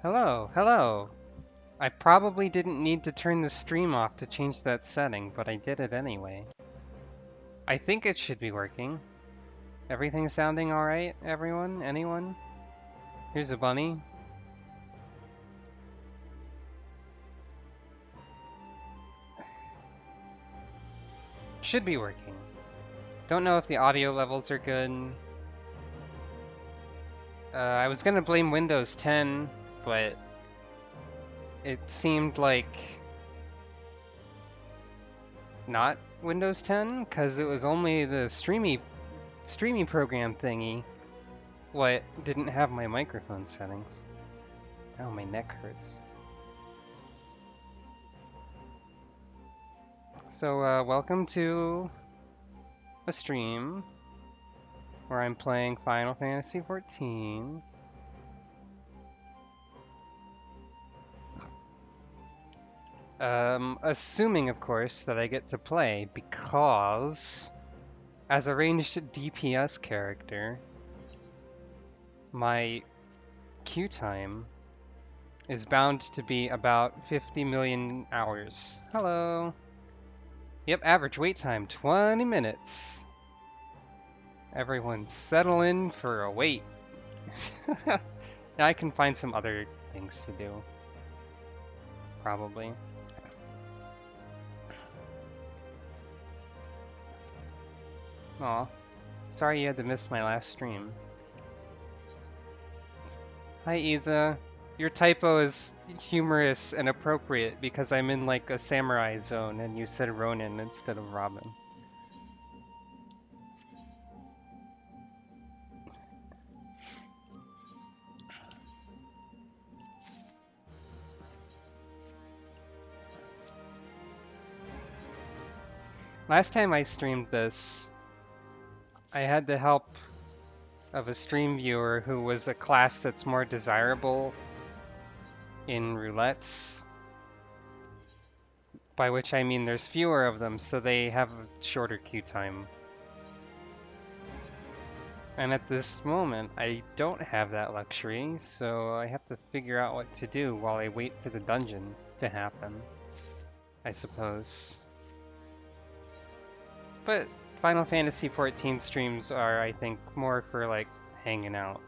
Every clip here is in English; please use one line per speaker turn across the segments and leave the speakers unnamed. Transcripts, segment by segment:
Hello, hello. I probably didn't need to turn the stream off to change that setting, but I did it anyway. I think it should be working. Everything sounding alright, everyone? Anyone? Here's a bunny. Should be working. Don't know if the audio levels are good. I was gonna blame Windows 10, but it seemed like not Windows 10, because it was only the streamy program thingy what didn't have my microphone settings. Oh, my neck hurts. So, welcome to a stream where I'm playing Final Fantasy XIV. Assuming, of course, that I get to play, because as a ranged DPS character, my queue time is bound to be about 50 million hours. Hello! Yep, average wait time, 20 minutes. Everyone settle in for a wait. Now I can find some other things to do. Probably. Aw. Sorry you had to miss my last stream. Hi Isa. Your typo is humorous and appropriate because I'm in like a samurai zone and you said Ronin instead of Robin. Last time I streamed this, I had the help of a stream viewer who was a class that's more desirable in roulettes, by which I mean there's fewer of them, so they have a shorter queue time. And at this moment, I don't have that luxury, so I have to figure out what to do while I wait for the dungeon to happen, I suppose. But Final Fantasy XIV streams are, I think, more for like hanging out,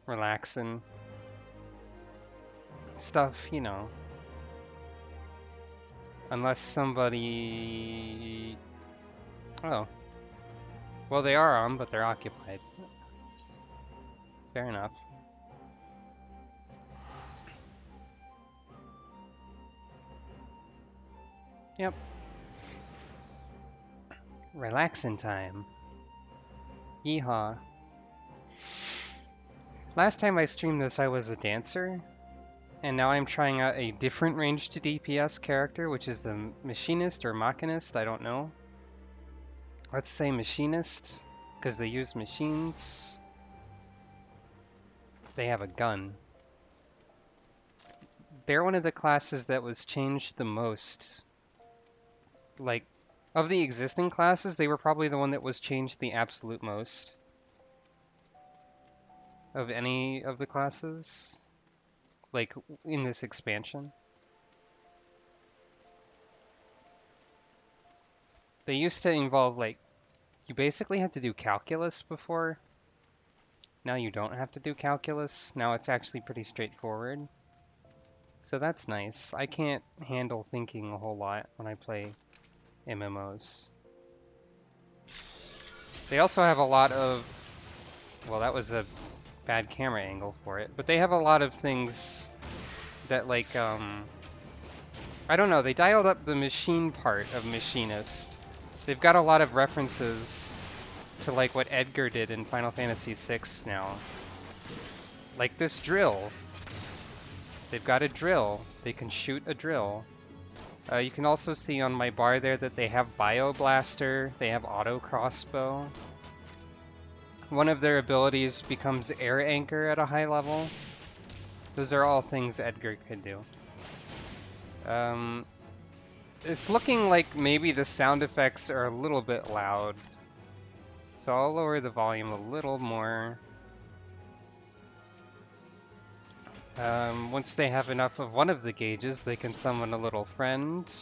relaxing, stuff, you know. Unless somebody... Oh. Well, they are on, but they're occupied. Fair enough. Yep. Relaxing time. Yeehaw. Last time I streamed this, I was a dancer, and now I'm trying out a different ranged DPS character, which is the machinist or machinist, I don't know. Let's say machinist, because they use machines. They have a gun. They're one of the classes that was changed the most. Like, of the existing classes, they were probably the one that was changed the absolute most. Of any of the classes. Like, in this expansion. They used to involve, like, you basically had to do calculus before. Now you don't have to do calculus. Now it's actually pretty straightforward. So that's nice. I can't handle thinking a whole lot when I play MMOs. They also have a lot of... Well, that was a bad camera angle for it. But they have a lot of things that, like, I don't know, they dialed up the machine part of Machinist. They've got a lot of references to, like, what Edgar did in Final Fantasy VI now. Like this drill. They've got a drill. They can shoot a drill. You can also see on my bar there that they have Bio Blaster, they have Auto Crossbow. One of their abilities becomes Air Anchor at a high level. Those are all things Edgar could do. It's looking like maybe the sound effects are a little bit loud. So I'll lower the volume a little more. Once they have enough of one of the gauges, they can summon a little friend.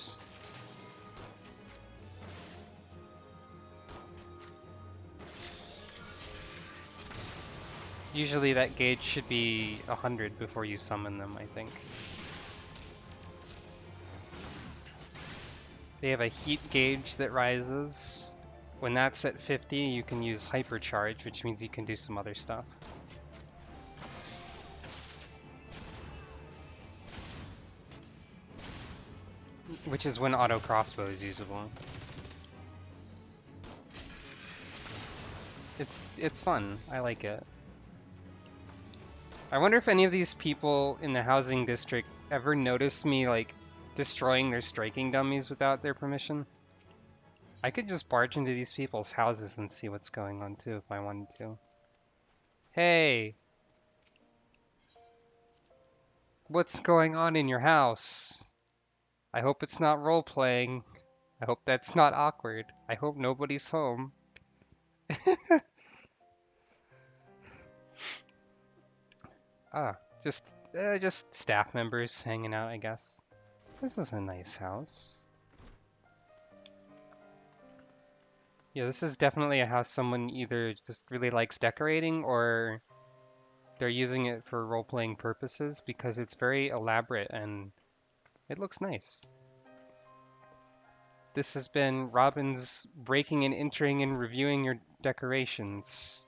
Usually that gauge should be 100 before you summon them, I think. They have a heat gauge that rises. When that's at 50, you can use hypercharge, which means you can do some other stuff. Which is when auto crossbow is usable. It's fun. I like it. I wonder if any of these people in the housing district ever noticed me, like, destroying their striking dummies without their permission. I could just barge into these people's houses and see what's going on too if I wanted to. Hey! What's going on in your house? I hope it's not role-playing. I hope that's not awkward. I hope nobody's home. Ah, just staff members hanging out, I guess. This is a nice house. Yeah, this is definitely a house someone either just really likes decorating or they're using it for role-playing purposes because it's very elaborate and it looks nice. This has been Robin's breaking and entering and reviewing your decorations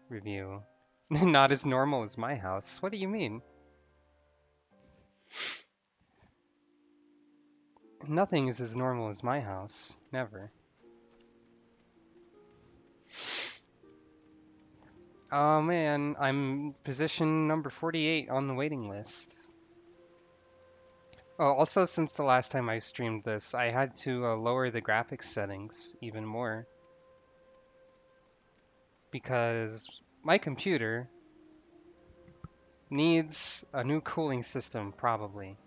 review. Not as normal as my house. What do you mean? Nothing is as normal as my house. Never. Oh man, I'm position number 48 on the waiting list. Oh, also since the last time I streamed this, I had to lower the graphics settings even more. Because my computer needs a new cooling system, probably.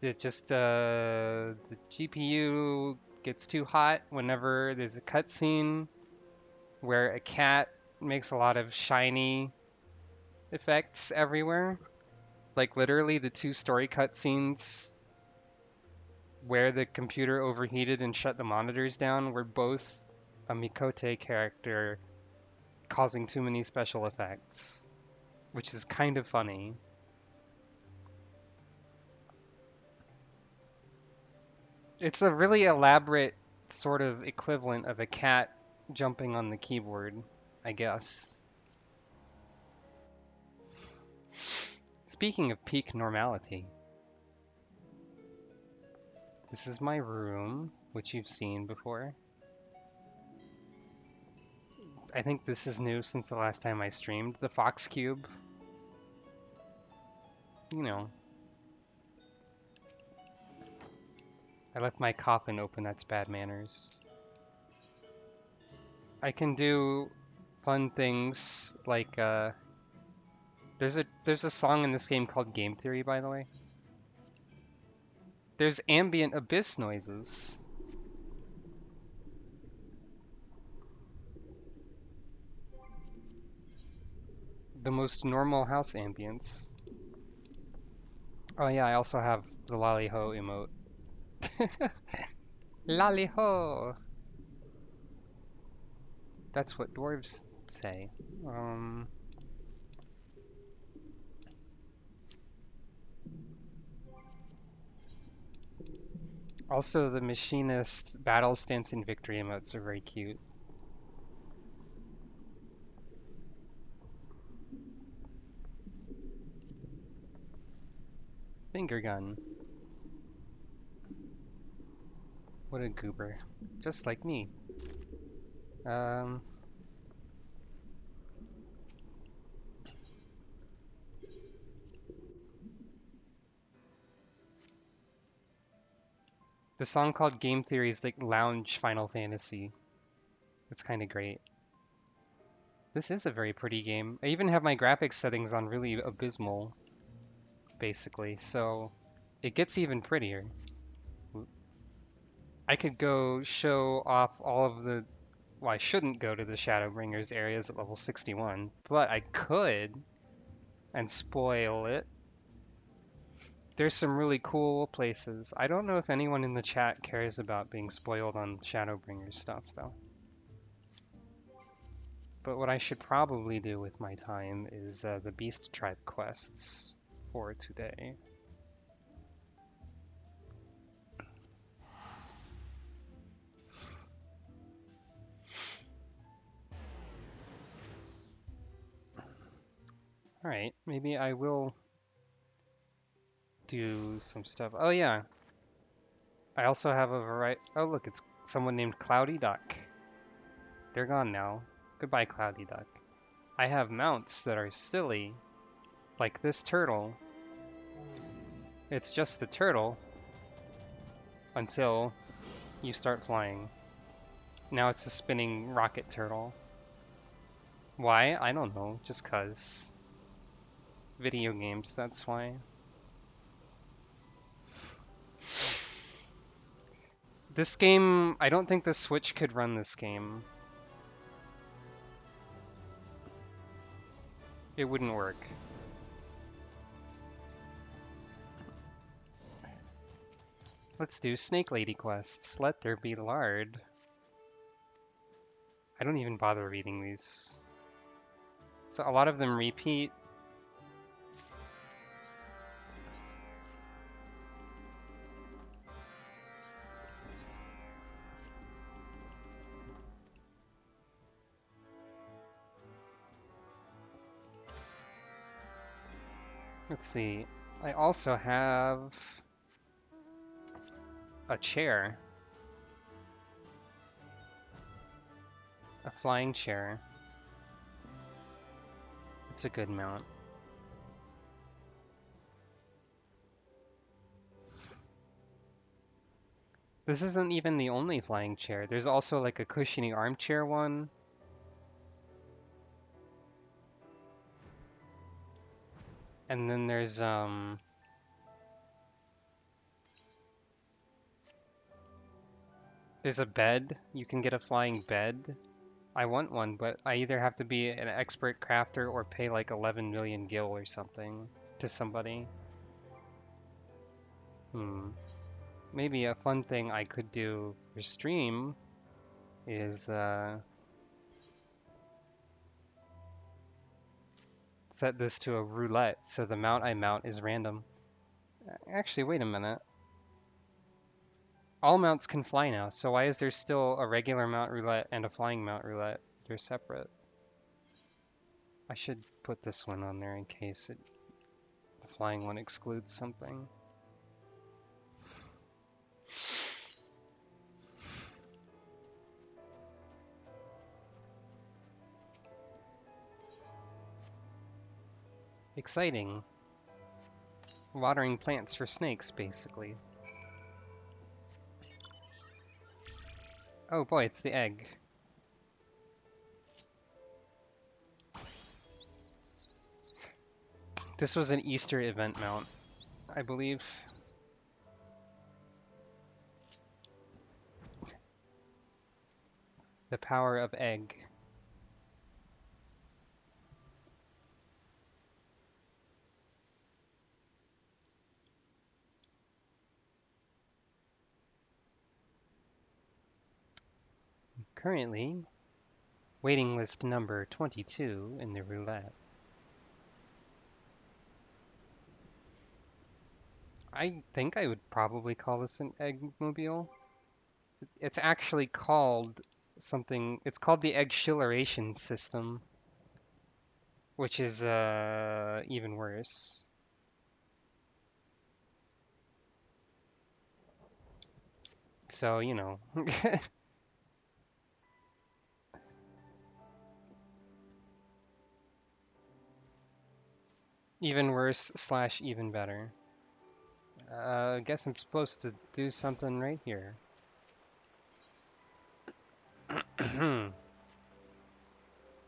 It just, the GPU gets too hot whenever there's a cutscene where a cat makes a lot of shiny effects everywhere. Like literally the two story cutscenes where the computer overheated and shut the monitors down were both a Mikote character causing too many special effects, which is kind of funny. It's a really elaborate sort of equivalent of a cat jumping on the keyboard, I guess. Speaking of peak normality, this is my room, which you've seen before. I think this is new since the last time I streamed. The Fox Cube. You know. I left my coffin open, that's bad manners. I can do fun things like, there's a song in this game called Game Theory, by the way. There's ambient abyss noises. The most normal house ambience. Oh yeah, I also have the lolly ho emote. Lolly ho! That's what dwarves say. Also, the machinist battle stance and victory emotes are very cute. Finger gun. What a goober. Just like me. The song called Game Theory is like lounge Final Fantasy. It's kind of great. This is a very pretty game. I even have my graphics settings on really abysmal, basically, so it gets even prettier. I could go show off all of the... Well, I shouldn't go to the Shadowbringers areas at level 61, but I could and spoil it. There's some really cool places. I don't know if anyone in the chat cares about being spoiled on Shadowbringers stuff, though. But what I should probably do with my time is the Beast Tribe quests for today. Alright, maybe I will do some stuff. Oh yeah, I also have a variety. Oh look, it's someone named Cloudy Duck. They're gone now. Goodbye, Cloudy Duck. I have mounts that are silly, like this turtle. It's just a turtle until you start flying. Now it's a spinning rocket turtle. Why? I don't know, just 'cause. Video games, that's why. This game, I don't think the Switch could run this game. It wouldn't work. Let's do Snake Lady quests. Let there be lard. I don't even bother reading these. So a lot of them repeat. Let's see. I also have a chair. A flying chair. It's a good mount. This isn't even the only flying chair. There's also like a cushiony armchair one. And then there's a bed. You can get a flying bed. I want one, but I either have to be an expert crafter or pay like 11 million gil or something to somebody. Maybe a fun thing I could do for stream is set this to a roulette so the mount I mount is random. Actually, wait a minute. All mounts can fly now, so why is there still a regular mount roulette and a flying mount roulette? They're separate. I should put this one on there in case the flying one excludes something. Exciting. Watering plants for snakes, basically. Oh boy, it's the egg. This was an Easter event mount, I believe. The power of egg. Currently, waiting list number 22 in the roulette. I think I would probably call this an eggmobile. It's actually called something, it's called the Eggshilleration system, which is even worse. So, you know. Even worse / even better. I guess I'm supposed to do something right here.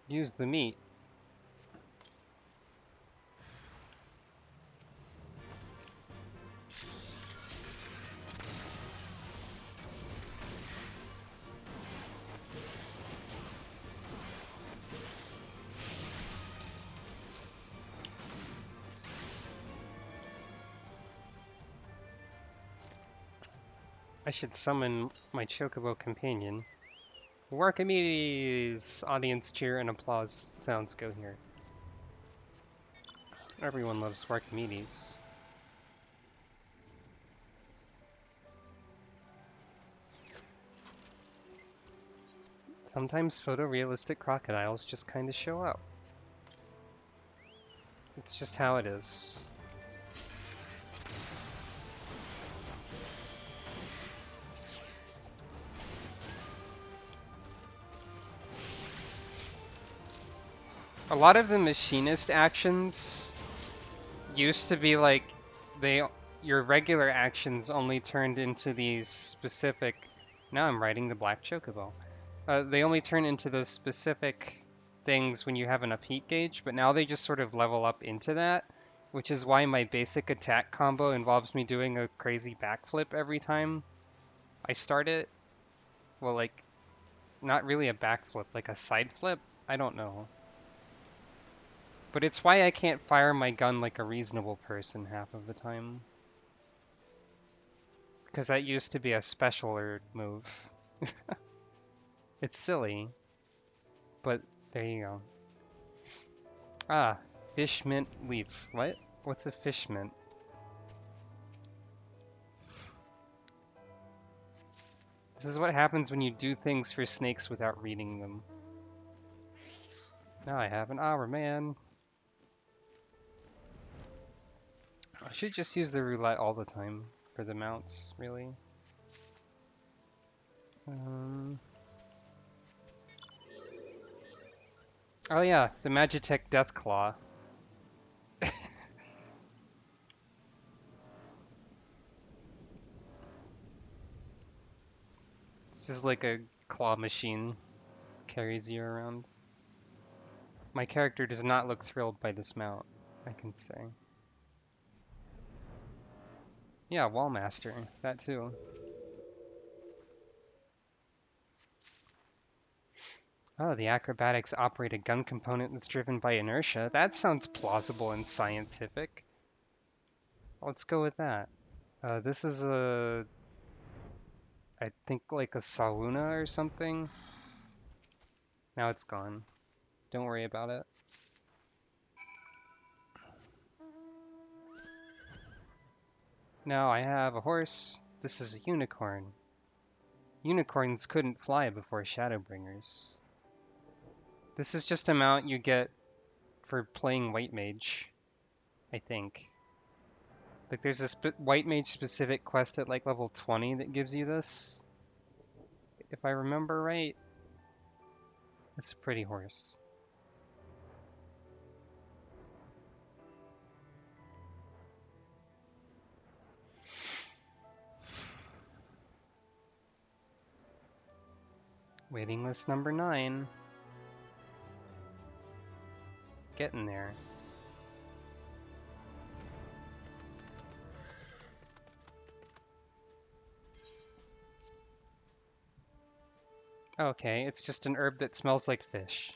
Use the meat. I should summon my Chocobo companion. Archimedes! Audience cheer and applause sounds go here. Everyone loves Archimedes. Sometimes photorealistic crocodiles just kind of show up. It's just how it is. A lot of the machinist actions used to be like your regular actions only turned into these specific. Now I'm riding the black chocobo. They only turn into those specific things when you have enough heat gauge, but now they just sort of level up into that, which is why my basic attack combo involves me doing a crazy backflip every time I start it. Well, like, not really a backflip, like a side flip? I don't know. But it's why I can't fire my gun like a reasonable person half of the time. Because that used to be a specialer move. It's silly, but there you go. Ah, fish mint leaf. What? What's a fish mint? This is what happens when you do things for snakes without reading them. Now I have an armor man. I should just use the roulette all the time for the mounts, really. Oh yeah, the Magitech Deathclaw. It's just like a claw machine carries you around. My character does not look thrilled by this mount, I can say. Yeah, Wallmaster, that too. Oh, the acrobatics operate a gun component that's driven by inertia. That sounds plausible and scientific. Let's go with that. This is I think like a sauna or something. Now it's gone. Don't worry about it. Now I have a horse. This is a unicorn. Unicorns couldn't fly before Shadowbringers. This is just a mount you get for playing White Mage, I think. Like there's a White Mage specific quest at like level 20 that gives you this. If I remember right. It's a pretty horse. Waiting list number 9. Getting there. Okay, it's just an herb that smells like fish.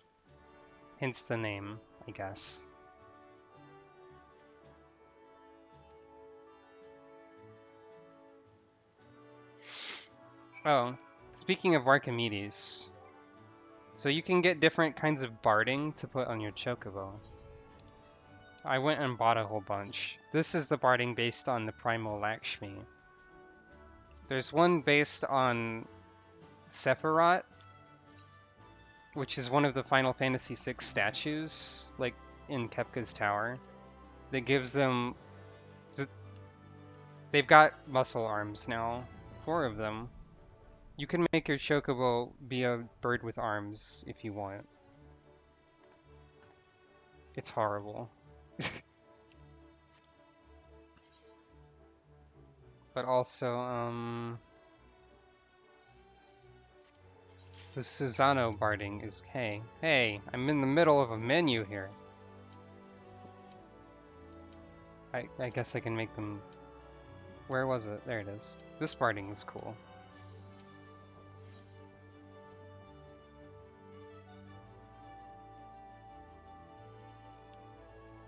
Hence the name, I guess. Oh, speaking of Archimedes, so you can get different kinds of barding to put on your chocobo. I went and bought a whole bunch. This is the barding based on the Primal Lakshmi. There's one based on Sephiroth, which is one of the Final Fantasy VI statues, like in Kepka's tower, that gives them... They've got muscle arms now, 4 of them. You can make your chocobo be a bird with arms if you want. It's horrible. But also, the Susano barding is, hey, I'm in the middle of a menu here. I guess I can make them, where was it? There it is. This barding is cool.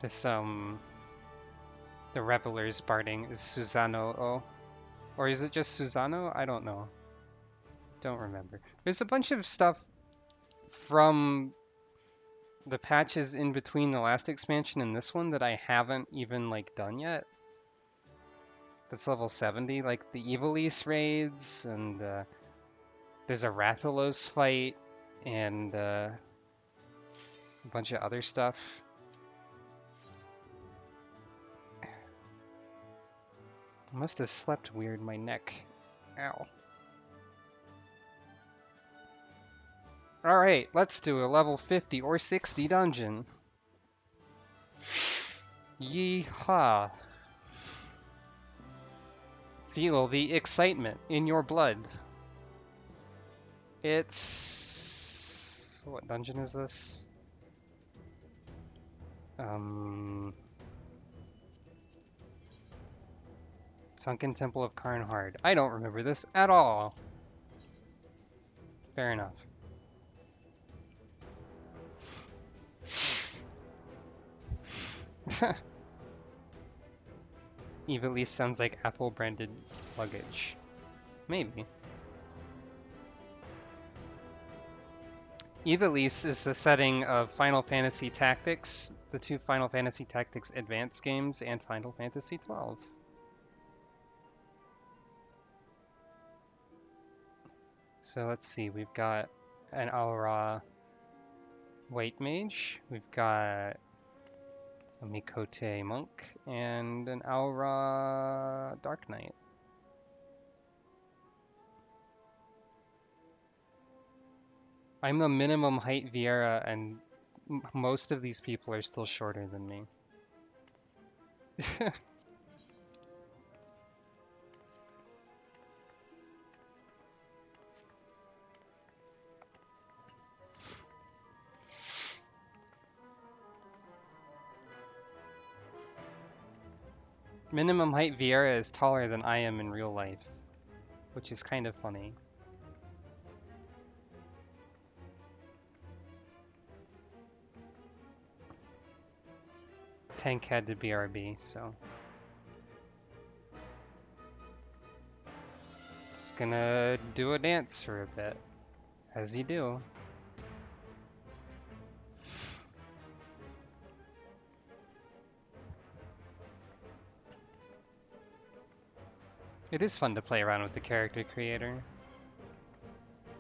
This, the Revelers barding is Susano-o, Or is it just Susano? I don't know. Don't remember. There's a bunch of stuff from the patches in between the last expansion and this one that I haven't even like done yet. That's level 70, like the Evilise raids, and there's a Rathalos fight, and a bunch of other stuff. I must have slept weird, my neck. Ow. Alright, let's do a level 50 or 60 dungeon. Yeehaw. Feel the excitement in your blood. It's... what dungeon is this? Sunken Temple of Karnhard. I don't remember this at all. Fair enough. Evilise sounds like Apple-branded luggage. Maybe. Evilise is the setting of Final Fantasy Tactics, the two Final Fantasy Tactics Advance games, and Final Fantasy XII. So let's see, we've got an Aura White Mage, we've got a Mikote Monk, and an Aura Dark Knight. I'm a minimum height Viera, and most of these people are still shorter than me. Minimum height Viera is taller than I am in real life, which is kind of funny. Tank had to BRB, so. Just gonna do a dance for a bit, as you do. It is fun to play around with the character creator.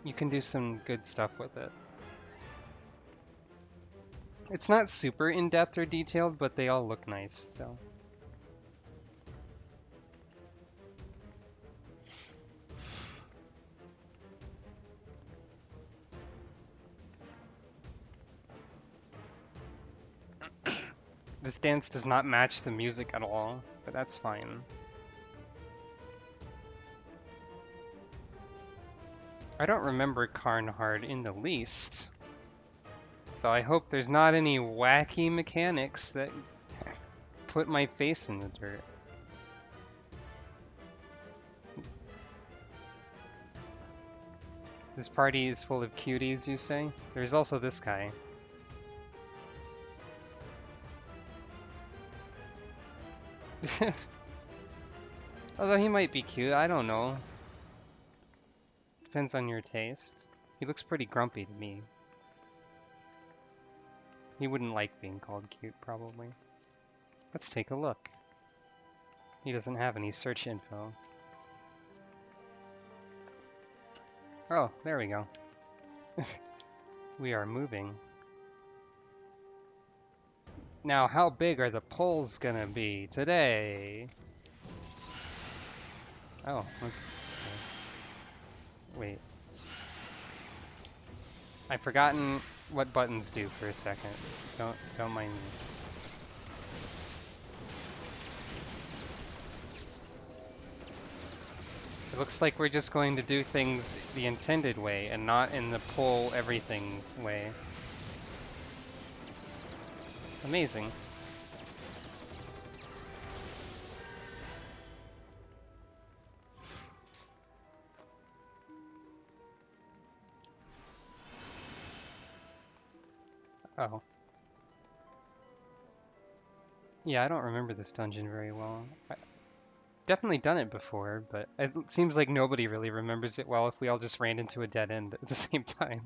You can do some good stuff with it. It's not super in-depth or detailed, but they all look nice, so. This dance does not match the music at all, but that's fine. I don't remember Karnhard in the least, so I hope there's not any wacky mechanics that put my face in the dirt. This party is full of cuties, you say? There's also this guy. Although he might be cute, I don't know. Depends on your taste. He looks pretty grumpy to me. He wouldn't like being called cute, probably. Let's take a look. He doesn't have any search info. Oh, there we go. We are moving. Now, how big are the poles gonna be today? Oh, okay. Wait. I've forgotten what buttons do for a second. Don't mind me. It looks like we're just going to do things the intended way and not in the pull everything way. Amazing. Oh. Yeah, I don't remember this dungeon very well. definitely done it before, but it seems like nobody really remembers it well if we all just ran into a dead end at the same time,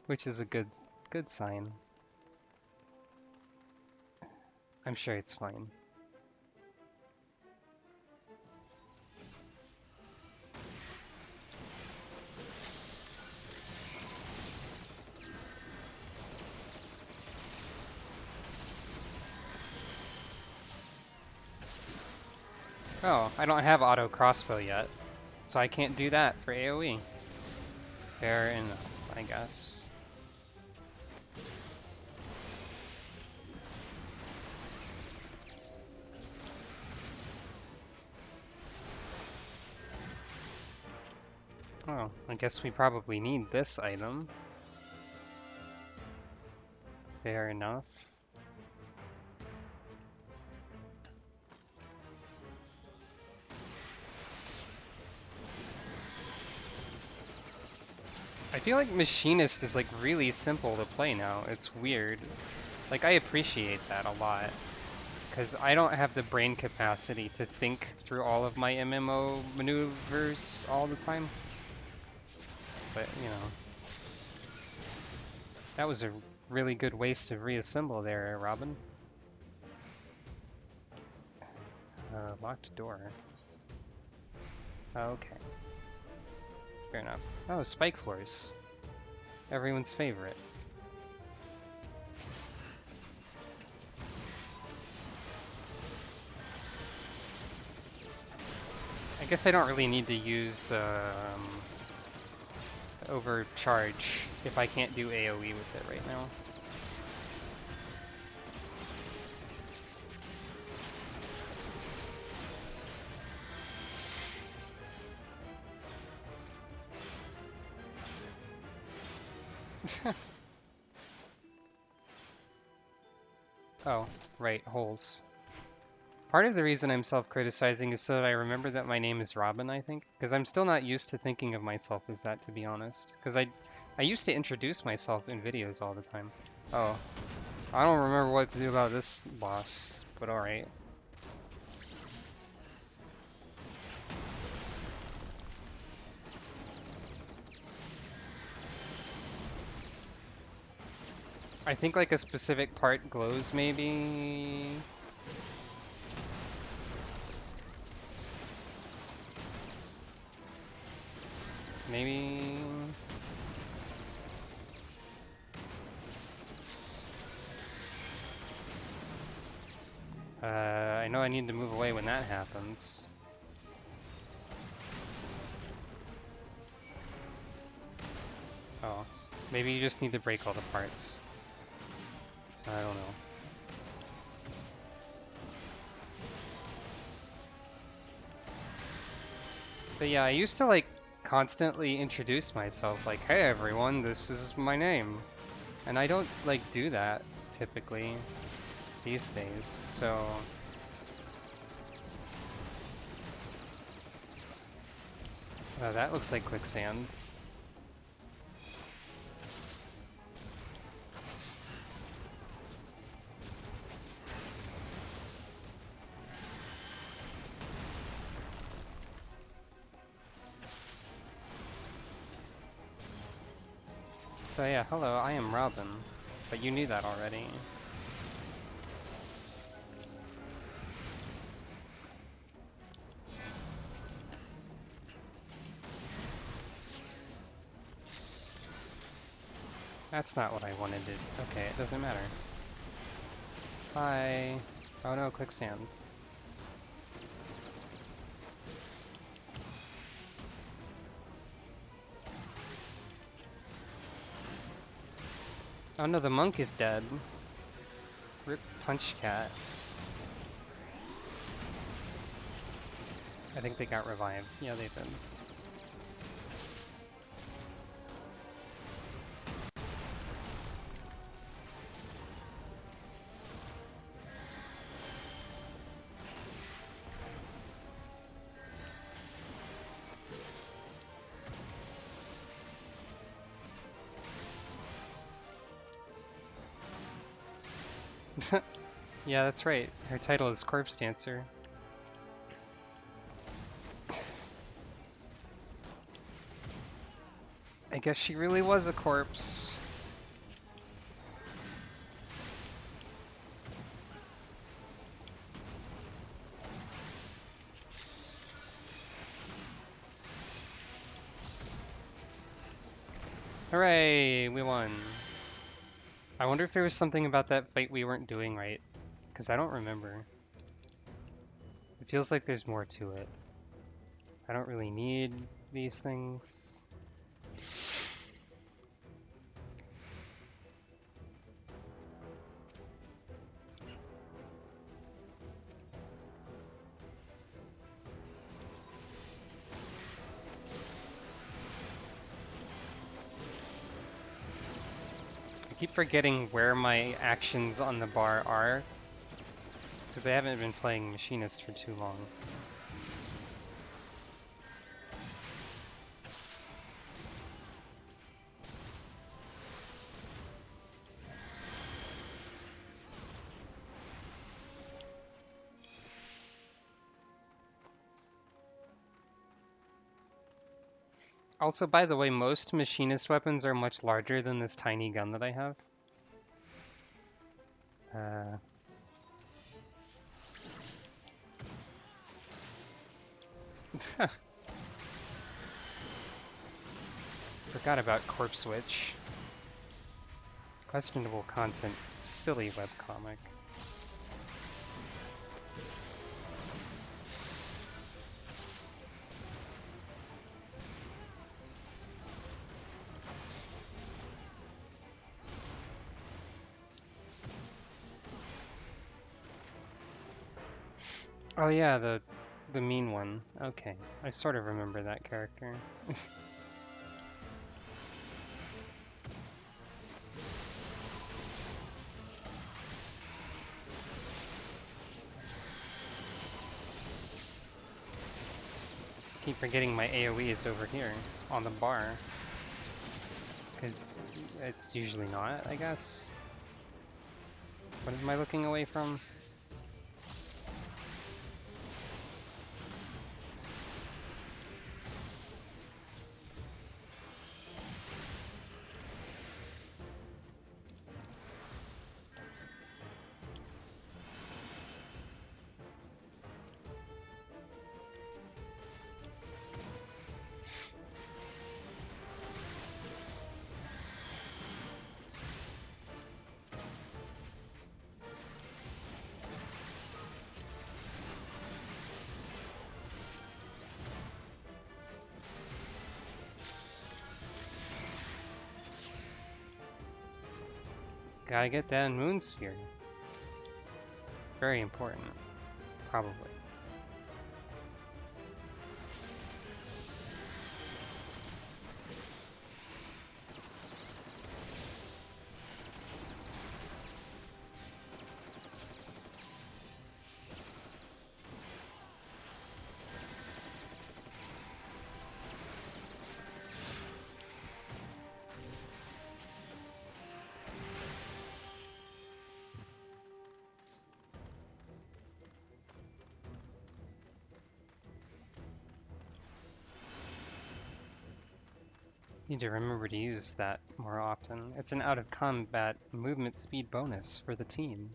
which is a good sign. I'm sure it's fine. Oh, I don't have auto crossbow yet, so I can't do that for AoE. Fair enough, I guess. Oh, I guess we probably need this item. Fair enough. I feel like machinist is like really simple to play now. It's weird. Like I appreciate that a lot. Because I don't have the brain capacity to think through all of my MMO maneuvers all the time. But, you know. That was a really good waste to reassemble there, Robin. Locked door. Okay. Fair enough. Oh, spike floors. Everyone's favorite. I guess I don't really need to use overcharge if I can't do AoE with it right now. Oh, right, holes. Part of the reason I'm self-criticizing is so that I remember that my name is Robin, I think. Because I'm still not used to thinking of myself as that, to be honest. Because I used to introduce myself in videos all the time. Oh. I don't remember what to do about this boss, but alright. I think like a specific part glows, maybe? Maybe... I know I need to move away when that happens. Oh. Maybe you just need to break all the parts. I don't know. But yeah, I used to like constantly introduce myself like, hey everyone, this is my name. And I don't like do that typically these days, so... that looks like quicksand. So yeah, hello, I am Robin. But you knew that already. That's not what I wanted to... Okay, it doesn't matter. Hi. Oh no, quicksand. Oh no, the monk is dead. Rip Punch Cat. I think they got revived. Yeah, they did. Yeah, that's right. Her title is Corpse Dancer. guess she really was a corpse. Hooray, we won. I wonder if there was something about that fight we weren't doing right, because I don't remember. It feels like there's more to it. I don't really need these things. I keep forgetting where my actions on the bar are, because I haven't been playing Machinist for too long. Also, by the way, most Machinist weapons are much larger than this tiny gun that I have. Forgot about Corpse Switch. Questionable content, silly webcomic. Oh yeah, the mean one. Okay, I sort of remember that character. Keep forgetting my AoE is over here on the bar, because it's usually not, I guess. What am I looking away from? Gotta get that moon sphere. Very important, probably. Need to remember to use that more often. It's an out-of-combat movement speed bonus for the team.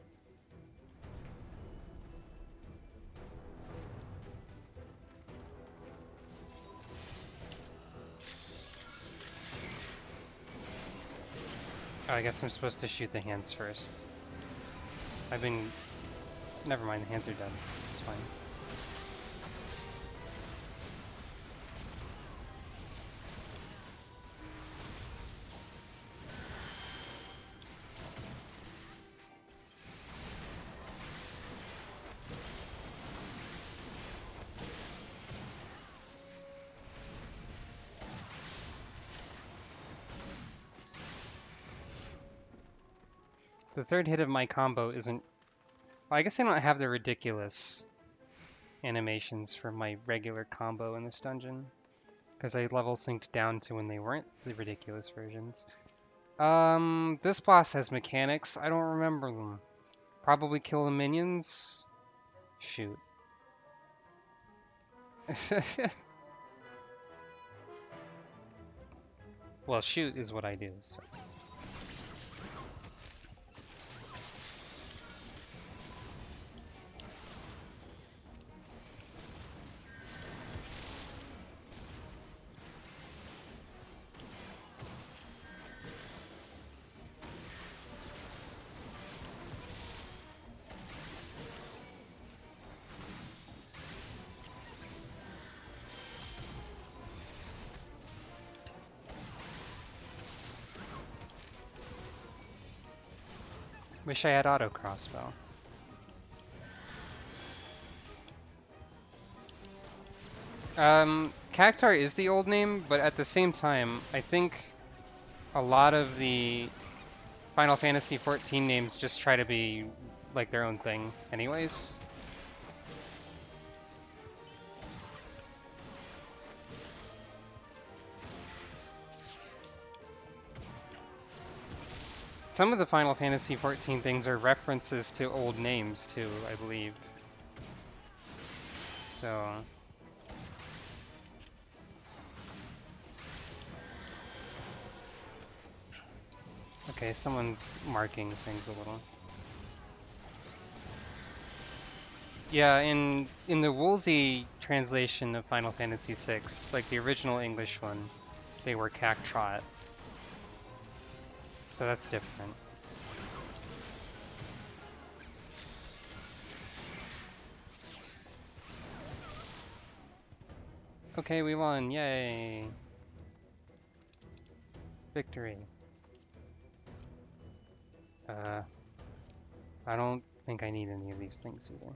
Oh, I guess I'm supposed to shoot the hands first. Never mind, the hands are dead. It's fine. The third hit of my combo isn't... Well, I guess I don't have the ridiculous animations for my regular combo in this dungeon, because I level synced down to when they weren't the ridiculous versions. This boss has mechanics. I don't remember them. Probably kill the minions? Shoot. Well, shoot is what I do, so. Wish I had auto crossbow. Cactar is the old name, but at the same time, I think a lot of the Final Fantasy XIV names just try to be like their own thing anyways. Some of the Final Fantasy XIV things are references to old names too, I believe. So... Okay, someone's marking things a little. Yeah, in the Woolsey translation of Final Fantasy VI, like the original English one, they were Cactrot. So that's different. Okay, we won, yay! Victory. I don't think I need any of these things either.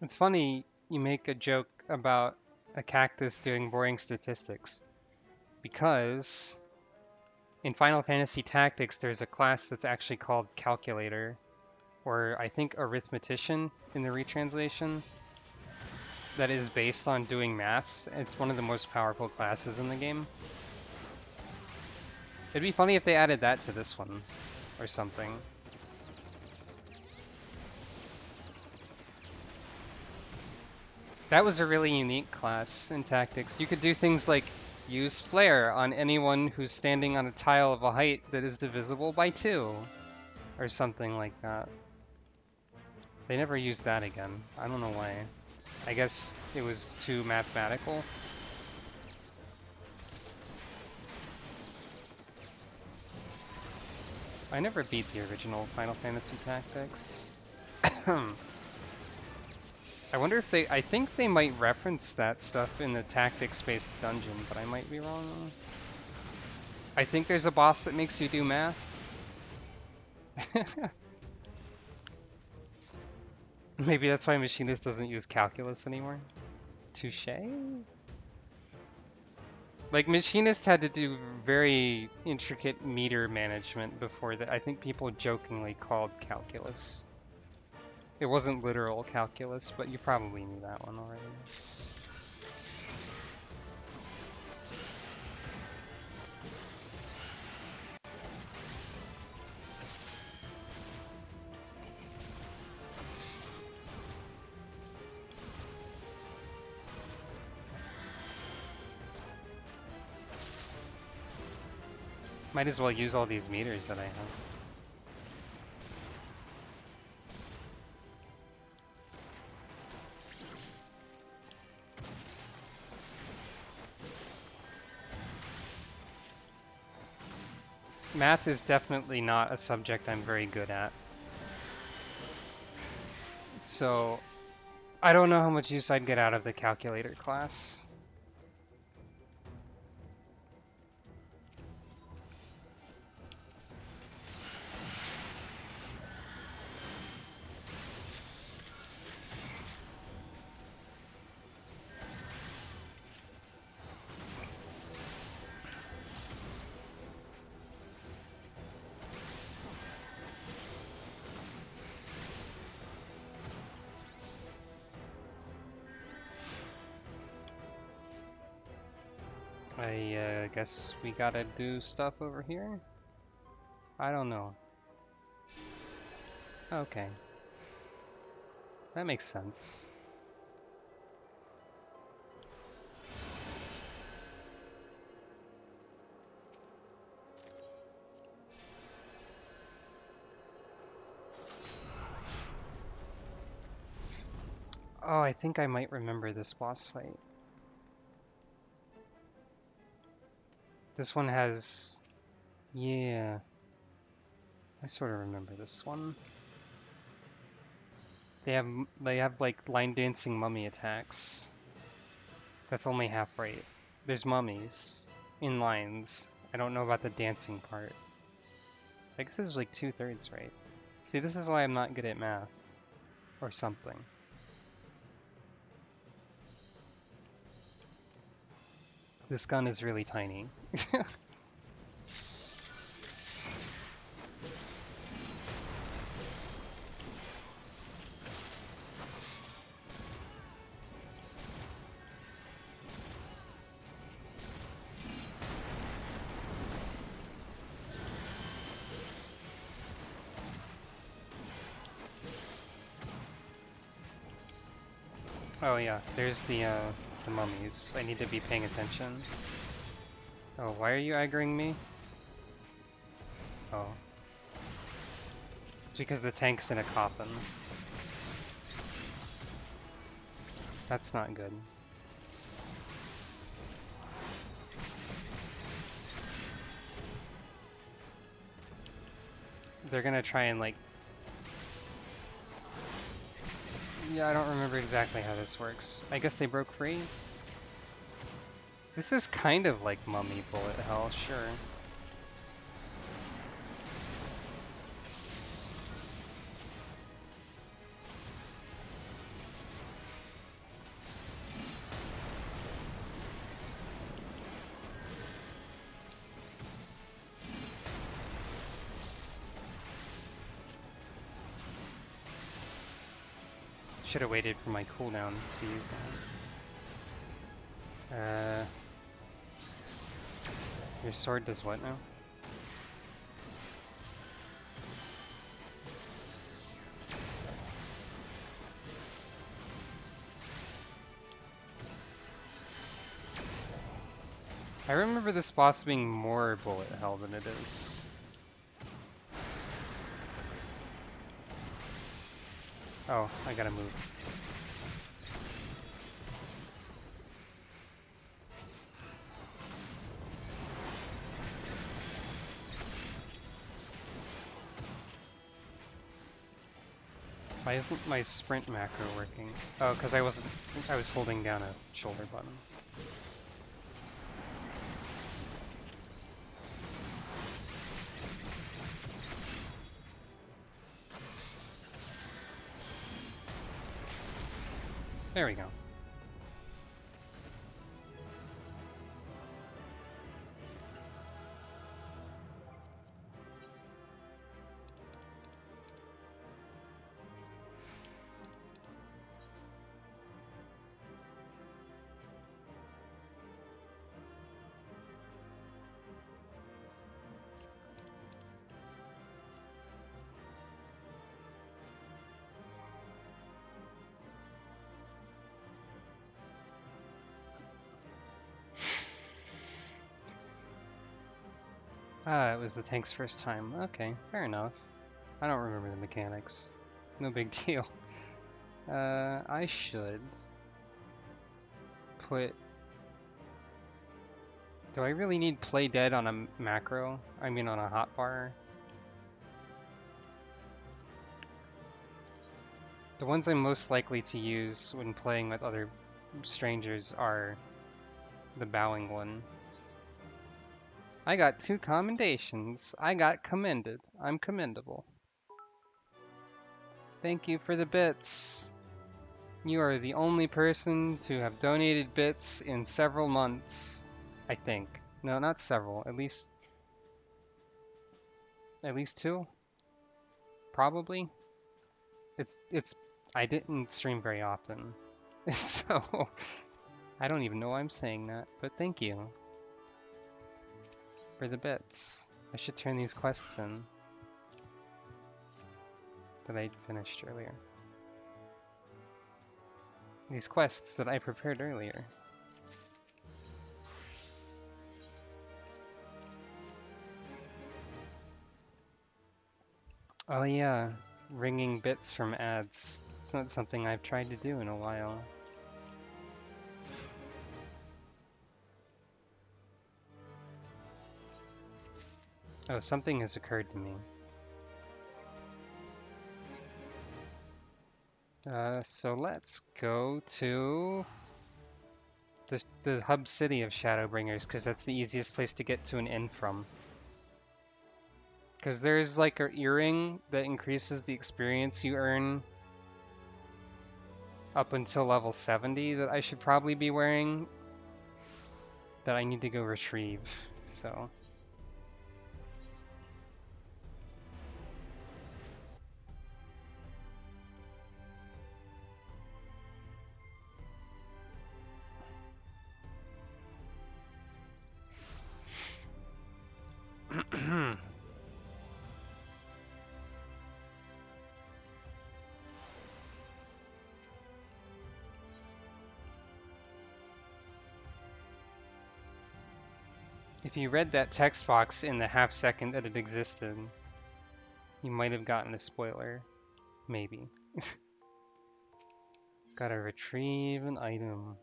It's funny you make a joke about a cactus doing boring statistics, because in Final Fantasy Tactics there's a class that's actually called Calculator, or I think Arithmetician in the retranslation, that is based on doing math. It's one of the most powerful classes in the game. It'd be funny if they added that to this one, or something. That was a really unique class in Tactics. You could do things like use Flare on anyone who's standing on a tile of a height that is divisible by 2, or something like that. They never used that again. I don't know why. I guess it was too mathematical. I never beat the original Final Fantasy Tactics. I wonder if they... I think they might reference that stuff in the tactics-based dungeon, but I might be wrong. I think there's a boss that makes you do math. Maybe that's why Machinist doesn't use calculus anymore. Touché? Like, Machinist had to do very intricate meter management before that. I think people jokingly called calculus. It wasn't literal calculus, but you probably knew that one already. Might as well use all these meters that I have. Math is definitely not a subject I'm very good at. So I don't know how much use I'd get out of the calculator class. I guess we gotta do stuff over here? I don't know. Okay. That makes sense. Oh, I think I might remember this boss fight. This one has... Yeah. I sort of remember this one. They have like line dancing mummy attacks. That's only half right. There's mummies in lines. I don't know about the dancing part. So I guess this is like 2/3 right. See, this is why I'm not good at math. Or something. This gun is really tiny. Oh yeah, there's the mummies. I need to be paying attention. Oh, why are you aggroing me? Oh. It's because the tank's in a coffin. That's not good. They're gonna try and like... Yeah, I don't remember exactly how this works. I guess they broke free? This is kind of like mummy bullet hell, sure. Should have waited for my cooldown to use that. Your sword does what now? I remember this boss being more bullet hell than it is. Oh, I gotta move. Why isn't my sprint macro working? Oh, because I was holding down a shoulder button. There we go. Ah, it was the tank's first time. Okay, fair enough. I don't remember the mechanics. No big deal. I should put... Do I really need play dead on a macro? I mean on a hotbar? The ones I'm most likely to use when playing with other strangers are the bowing one. I got 2 commendations. I got commended. I'm commendable. Thank you for the bits. You are the only person to have donated bits in several months, I think. No, not several. At least 2, probably. It's. I didn't stream very often, so I don't even know why I'm saying that. But thank you for the bits. I should turn these quests in that I finished earlier. These quests that I prepared earlier. Oh yeah, ringing bits from ads. It's not something I've tried to do in a while. Oh, something has occurred to me. So let's go to the hub city of Shadowbringers, because that's the easiest place to get to an inn from. Because there's like an earring that increases the experience you earn up until level 70 that I should probably be wearing, that I need to go retrieve, so... If you read that text box in the half second that it existed, you might have gotten a spoiler. Maybe. Gotta retrieve an item.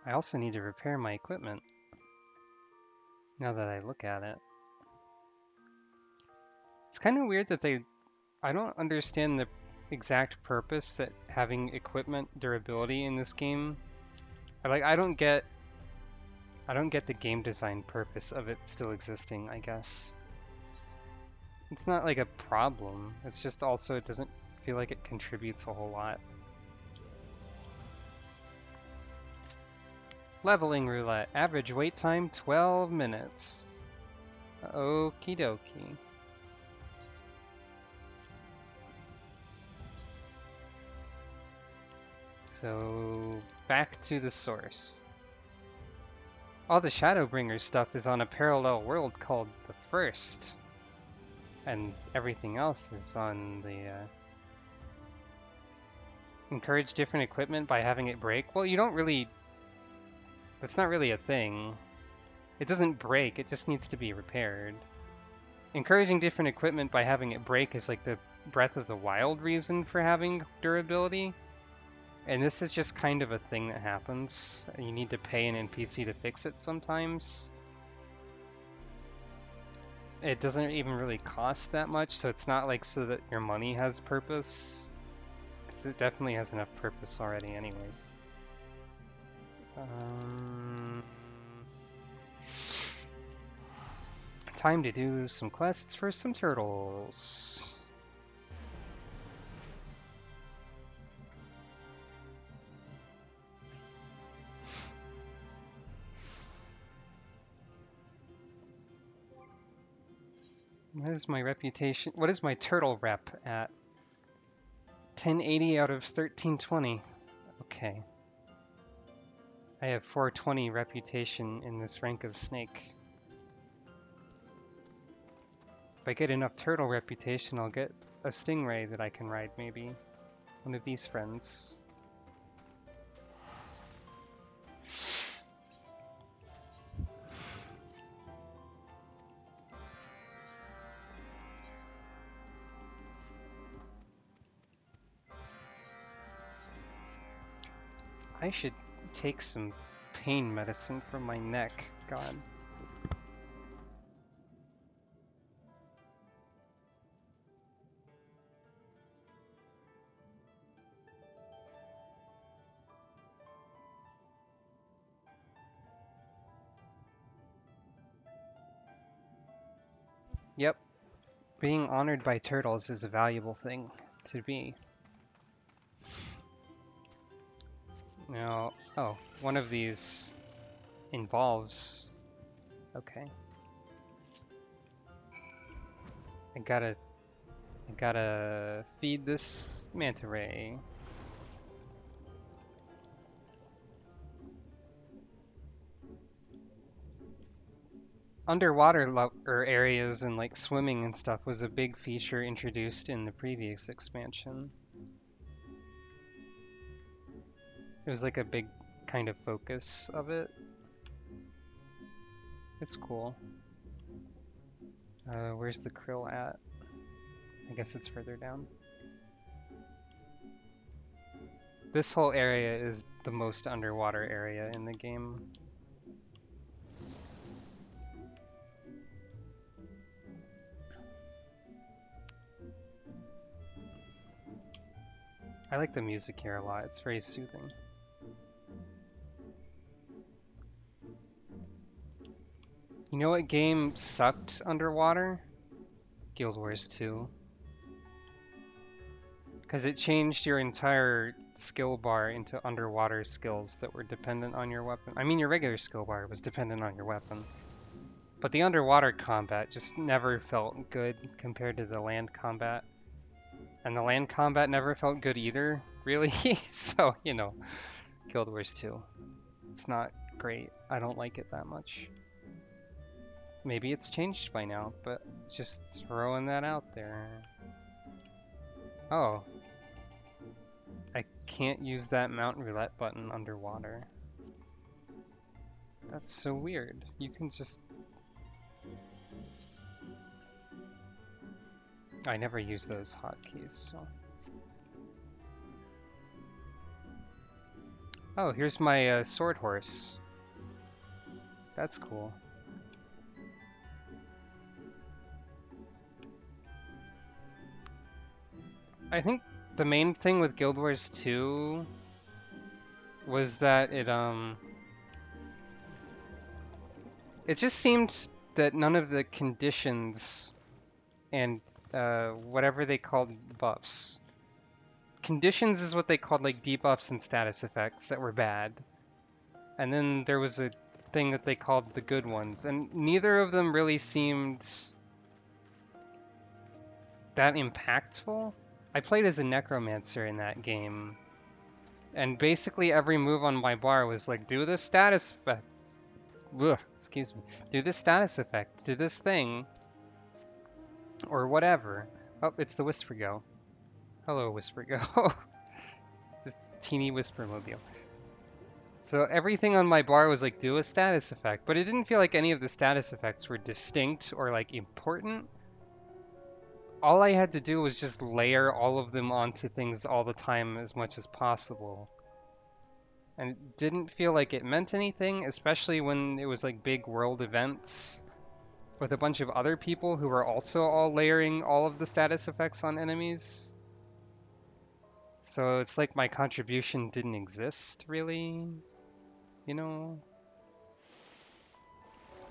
I also need to repair my equipment, now that I look at it. It's kind of weird that I don't understand the exact purpose that having equipment durability in this game. I don't get the game design purpose of it still existing, I guess. It's not like a problem. It's just also it doesn't feel like it contributes a whole lot. Leveling roulette. Average wait time 12 minutes. Okie dokie. So back to the source. All the Shadowbringers stuff is on a parallel world called the First. And everything else is on the encourage different equipment by having it break. Well, you don't really... That's not really a thing. It doesn't break, it just needs to be repaired. Encouraging different equipment by having it break is like the Breath of the Wild reason for having durability. And this is just kind of a thing that happens. You need to pay an NPC to fix it sometimes. It doesn't even really cost that much, so it's not like so that your money has purpose. Because it definitely has enough purpose already anyways. Time to do some quests for some turtles. What is my reputation? What is my turtle rep at? 1080 out of 1320. Okay. I have 420 reputation in this rank of snake. If I get enough turtle reputation, I'll get a stingray that I can ride, maybe. One of these friends. I should take some pain medicine for my neck. God. Yep. Being honored by turtles is a valuable thing to be. Now, oh, one of these involves... Okay. I gotta feed this manta ray. Underwater areas and like swimming and stuff was a big feature introduced in the previous expansion. It was like a big kind of focus of it. It's cool. Where's the krill at? I guess it's further down. This whole area is the most underwater area in the game. I like the music here a lot. It's very soothing. You know what game sucked underwater? Guild Wars 2. Because it changed your entire skill bar into underwater skills that were dependent on your weapon. I mean, your regular skill bar was dependent on your weapon. But the underwater combat just never felt good compared to the land combat. And the land combat never felt good either, really. So, you know, Guild Wars 2. It's not great. I don't like it that much. Maybe it's changed by now, but just throwing that out there. Oh. I can't use that mount roulette button underwater. That's so weird. You can just... I never use those hotkeys, so... Oh, here's my sword horse. That's cool. I think the main thing with Guild Wars 2 was that it just seemed that none of the conditions and whatever they called buffs. Conditions is what they called like debuffs and status effects that were bad. And then there was a thing that they called the good ones, and neither of them really seemed that impactful. I played as a necromancer in that game, and basically every move on my bar was like, do this status effect. Ugh, excuse me. Do this status effect. Do this thing. Or whatever. Oh, it's the Whisper Go. Hello, Whisper Go. Just teeny Whisper Mobile. So everything on my bar was like, do a status effect, but it didn't feel like any of the status effects were distinct or like important. All I had to do was just layer all of them onto things all the time as much as possible. And it didn't feel like it meant anything, especially when it was like big world events with a bunch of other people who were also all layering all of the status effects on enemies. So it's like my contribution didn't exist, really. You know?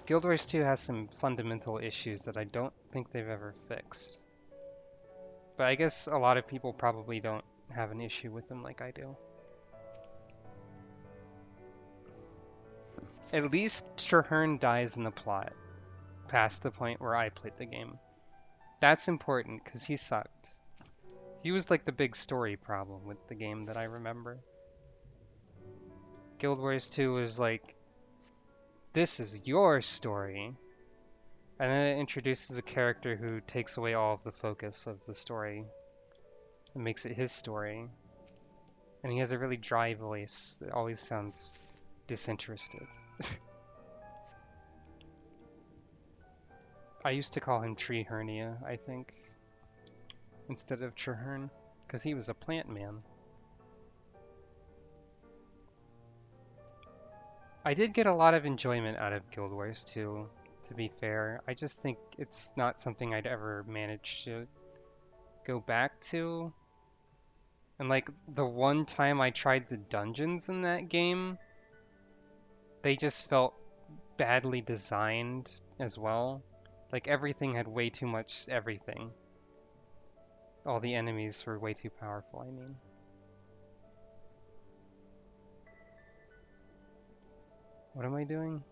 Guild Wars 2 has some fundamental issues that I don't think they've ever fixed. But I guess a lot of people probably don't have an issue with them like I do. At least Traherne dies in the plot, past the point where I played the game. That's important, because he sucked. He was like the big story problem with the game that I remember. Guild Wars 2 was like, this is your story. And then it introduces a character who takes away all of the focus of the story and makes it his story. And he has a really dry voice that always sounds disinterested. I used to call him Tree Hernia, I think, instead of Treherne, because he was a plant man. I did get a lot of enjoyment out of Guild Wars 2, to be fair. I just think it's not something I'd ever manage to go back to. And like, the one time I tried the dungeons in that game, they just felt badly designed as well. Like, everything had way too much everything. All the enemies were way too powerful, I mean. What am I doing?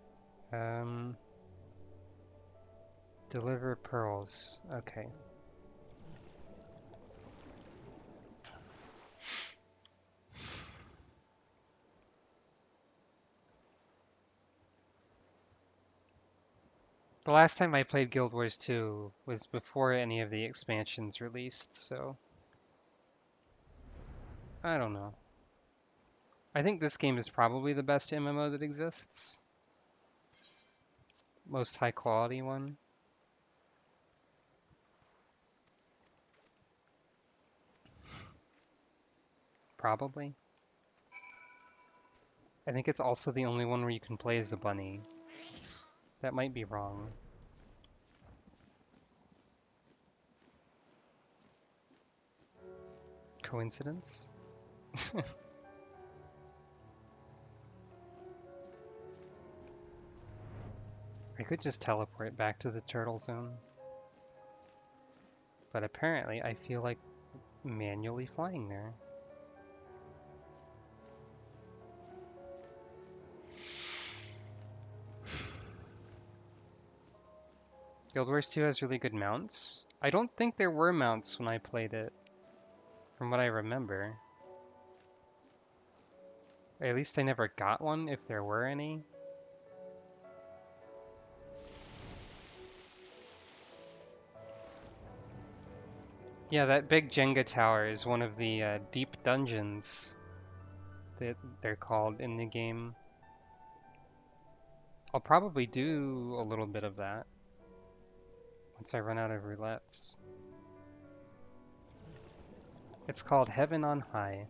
Deliver pearls. Okay. The last time I played Guild Wars 2 was before any of the expansions released, so I don't know. I think this game is probably the best MMO that exists. Most high quality one. Probably. I think it's also the only one where you can play as a bunny. That might be wrong. Coincidence? I could just teleport back to the turtle zone. But apparently I feel like manually flying there. Guild Wars 2 has really good mounts. I don't think there were mounts when I played it, from what I remember. At least I never got one, if there were any. Yeah, that big Jenga tower is one of the deep dungeons that they're called in the game. I'll probably do a little bit of that once I run out of roulettes. It's called Heaven on High.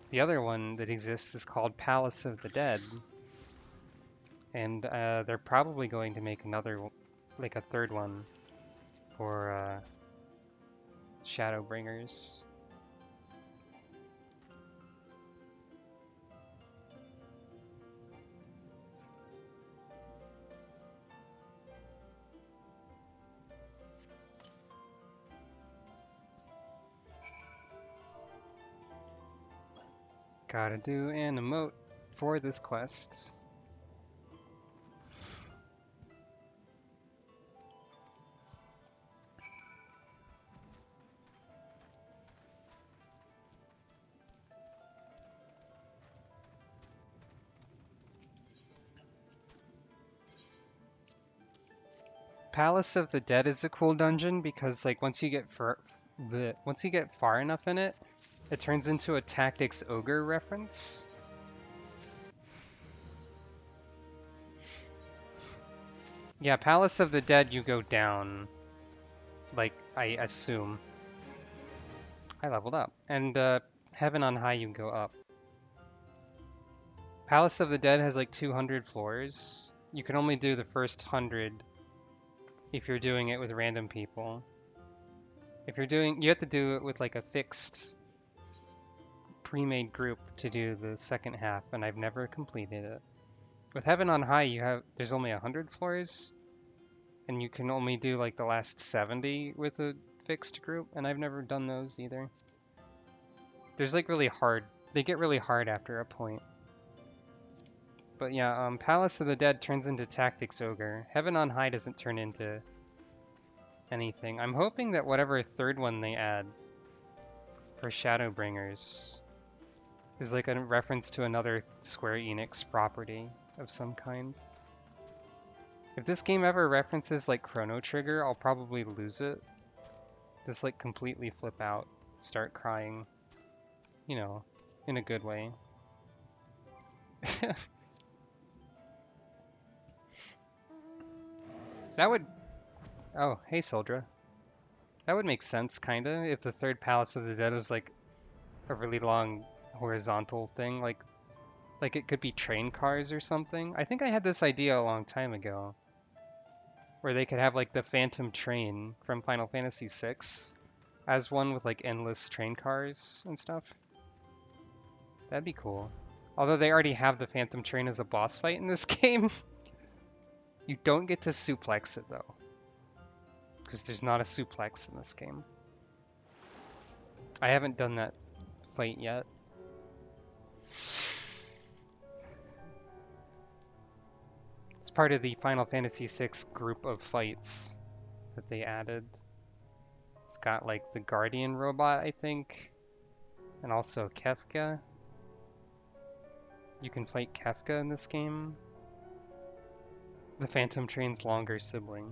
The other one that exists is called Palace of the Dead. And they're probably going to make another, like a third one for Shadowbringers. Gotta do an emote for this quest. Palace of the Dead is a cool dungeon because like once you get far enough in it, it turns into a Tactics Ogre reference. Yeah, Palace of the Dead you go down, like I assume. I leveled up. And Heaven on High you go up. Palace of the Dead has like 200 floors. You can only do the first 100 if you're doing it with random people. If you're doing, you have to do it with like a fixed pre-made group to do the second half, and I've never completed it. With Heaven on High, there's only 100 floors, and you can only do like the last 70 with a fixed group, and I've never done those either. There's like really hard, they get really hard after a point. But yeah, Palace of the Dead turns into Tactics Ogre. Heaven on High doesn't turn into anything. I'm hoping that whatever third one they add for Shadowbringers is like a reference to another Square Enix property of some kind. If this game ever references like Chrono Trigger, I'll probably lose it. Just like completely flip out, start crying. You know, in a good way. That would... Oh, hey Soldra. That would make sense, kinda, if the third Palace of the Dead was like a really long horizontal thing, like it could be train cars or something. I think I had this idea a long time ago, where they could have like the Phantom Train from Final Fantasy VI as one with like endless train cars and stuff. That'd be cool. Although they already have the Phantom Train as a boss fight in this game. You don't get to suplex it though, because there's not a suplex in this game. I haven't done that fight yet. It's part of the Final Fantasy VI group of fights that they added. It's got like the Guardian robot, I think, and also Kefka. You can fight Kefka in this game. The Phantom Train's longer sibling.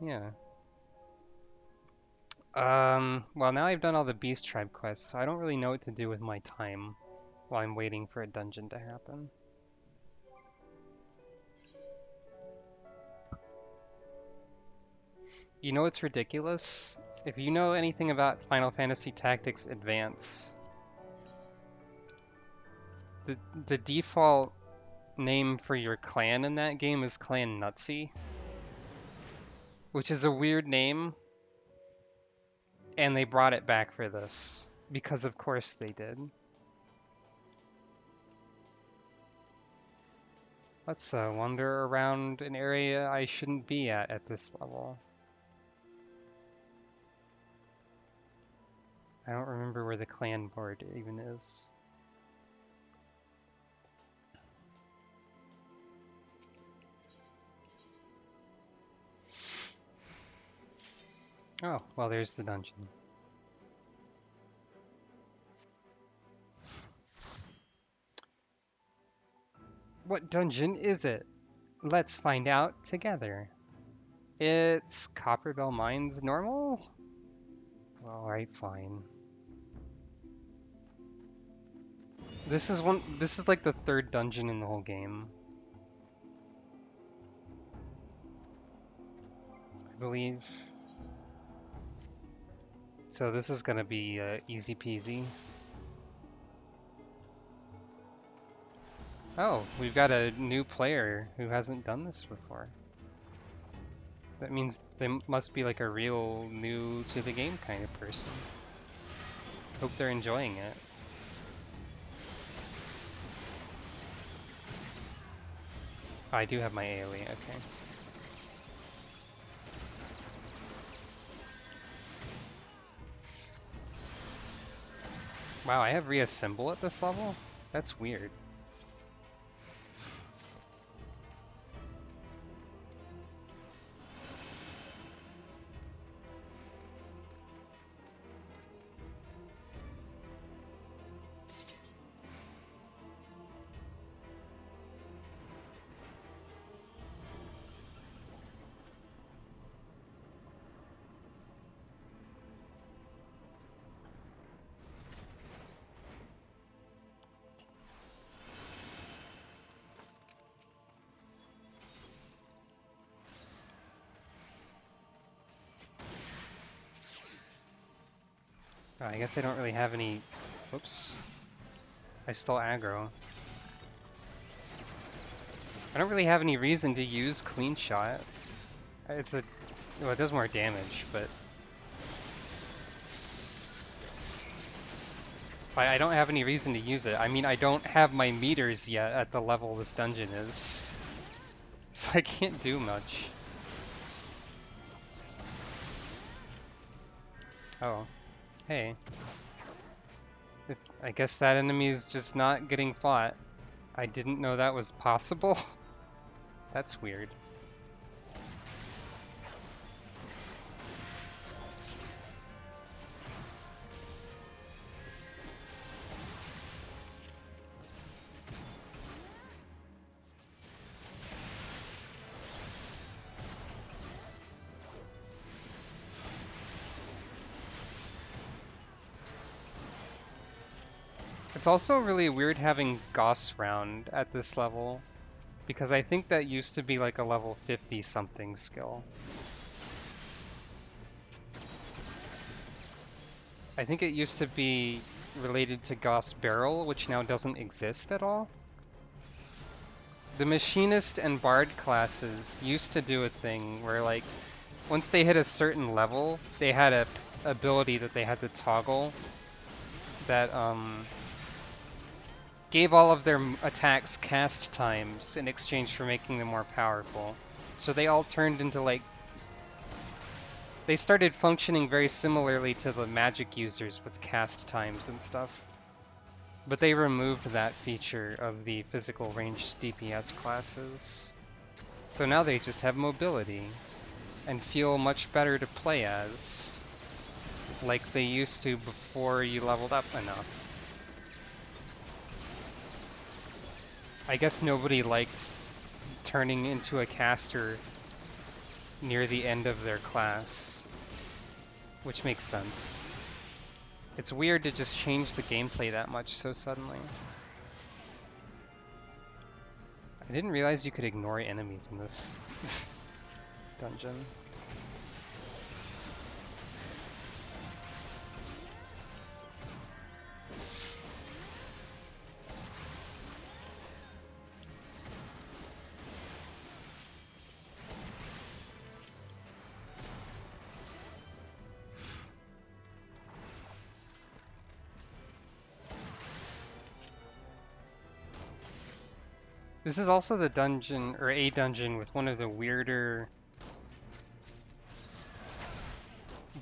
Yeah. Well, now I've done all the Beast Tribe quests, so I don't really know what to do with my time while I'm waiting for a dungeon to happen. You know what's ridiculous? If you know anything about Final Fantasy Tactics Advance, the default name for your clan in that game is Clan Nutsy, which is a weird name, and they brought it back for this, because of course they did. Let's wander around an area I shouldn't be at this level. I don't remember where the clan board even is. Oh, well, there's the dungeon. What dungeon is it? Let's find out together. It's Copperbell Mines normal? Alright, fine. This is like the third dungeon in the whole game, I believe. So this is gonna be easy peasy. Oh, we've got a new player who hasn't done this before. That means they must be like a real new to the game kind of person. Hope they're enjoying it. Oh, I do have my AoE, okay. Wow, I have reassemble at this level? That's weird. Oh, I guess I don't really have any... Whoops. I stole aggro. I don't really have any reason to use Clean Shot. It's a... Well, it does more damage, but... I don't have any reason to use it. I mean, I don't have my meters yet at the level this dungeon is. So I can't do much. Oh. Hey. I guess that enemy is just not getting fought. I didn't know that was possible. That's weird. It's also really weird having Goss round at this level, because I think that used to be like a level 50 something skill. I think it used to be related to Goss Barrel, which now doesn't exist at all. The Machinist and Bard classes used to do a thing where, like, once they hit a certain level, they had a ability that they had to toggle that gave all of their attacks cast times in exchange for making them more powerful. So they all turned into, like, they started functioning very similarly to the magic users with cast times and stuff. But they removed that feature of the physical ranged DPS classes. So now they just have mobility and feel much better to play as, like they used to before you leveled up enough. I guess nobody liked turning into a caster near the end of their class, which makes sense. It's weird to just change the gameplay that much so suddenly. I didn't realize you could ignore enemies in this dungeon. This is also the dungeon, or a dungeon, with one of the weirder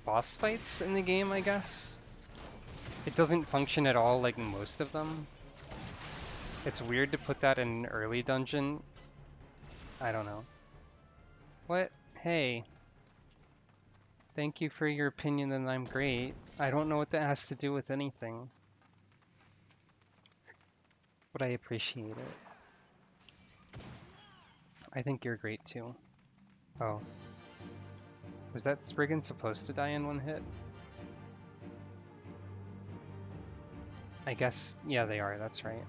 boss fights in the game, I guess. It doesn't function at all like most of them. It's weird to put that in an early dungeon. I don't know. What? Hey. Thank you for your opinion that I'm great. I don't know what that has to do with anything. But I appreciate it. I think you're great too. Oh. Was that Spriggan supposed to die in one hit? I guess, yeah, they are, that's right.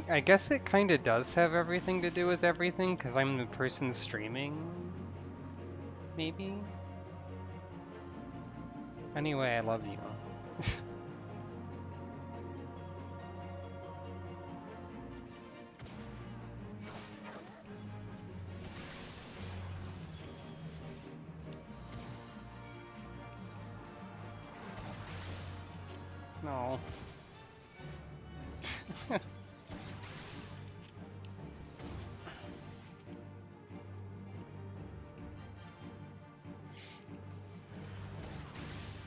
I guess it kind of does have everything to do with everything, because I'm the person streaming, maybe? Anyway, I love you. No.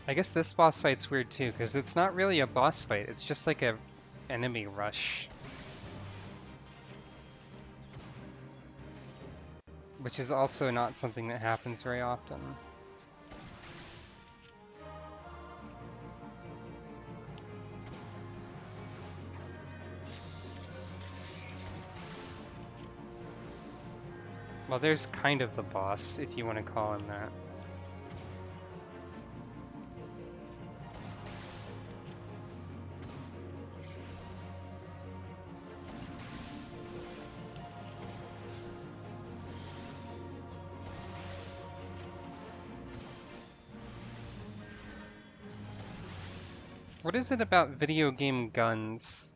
I guess this boss fight's weird too, because it's not really a boss fight, it's just like a enemy rush. Which is also not something that happens very often. Well, there's kind of the boss, if you want to call him that. What is it about video game guns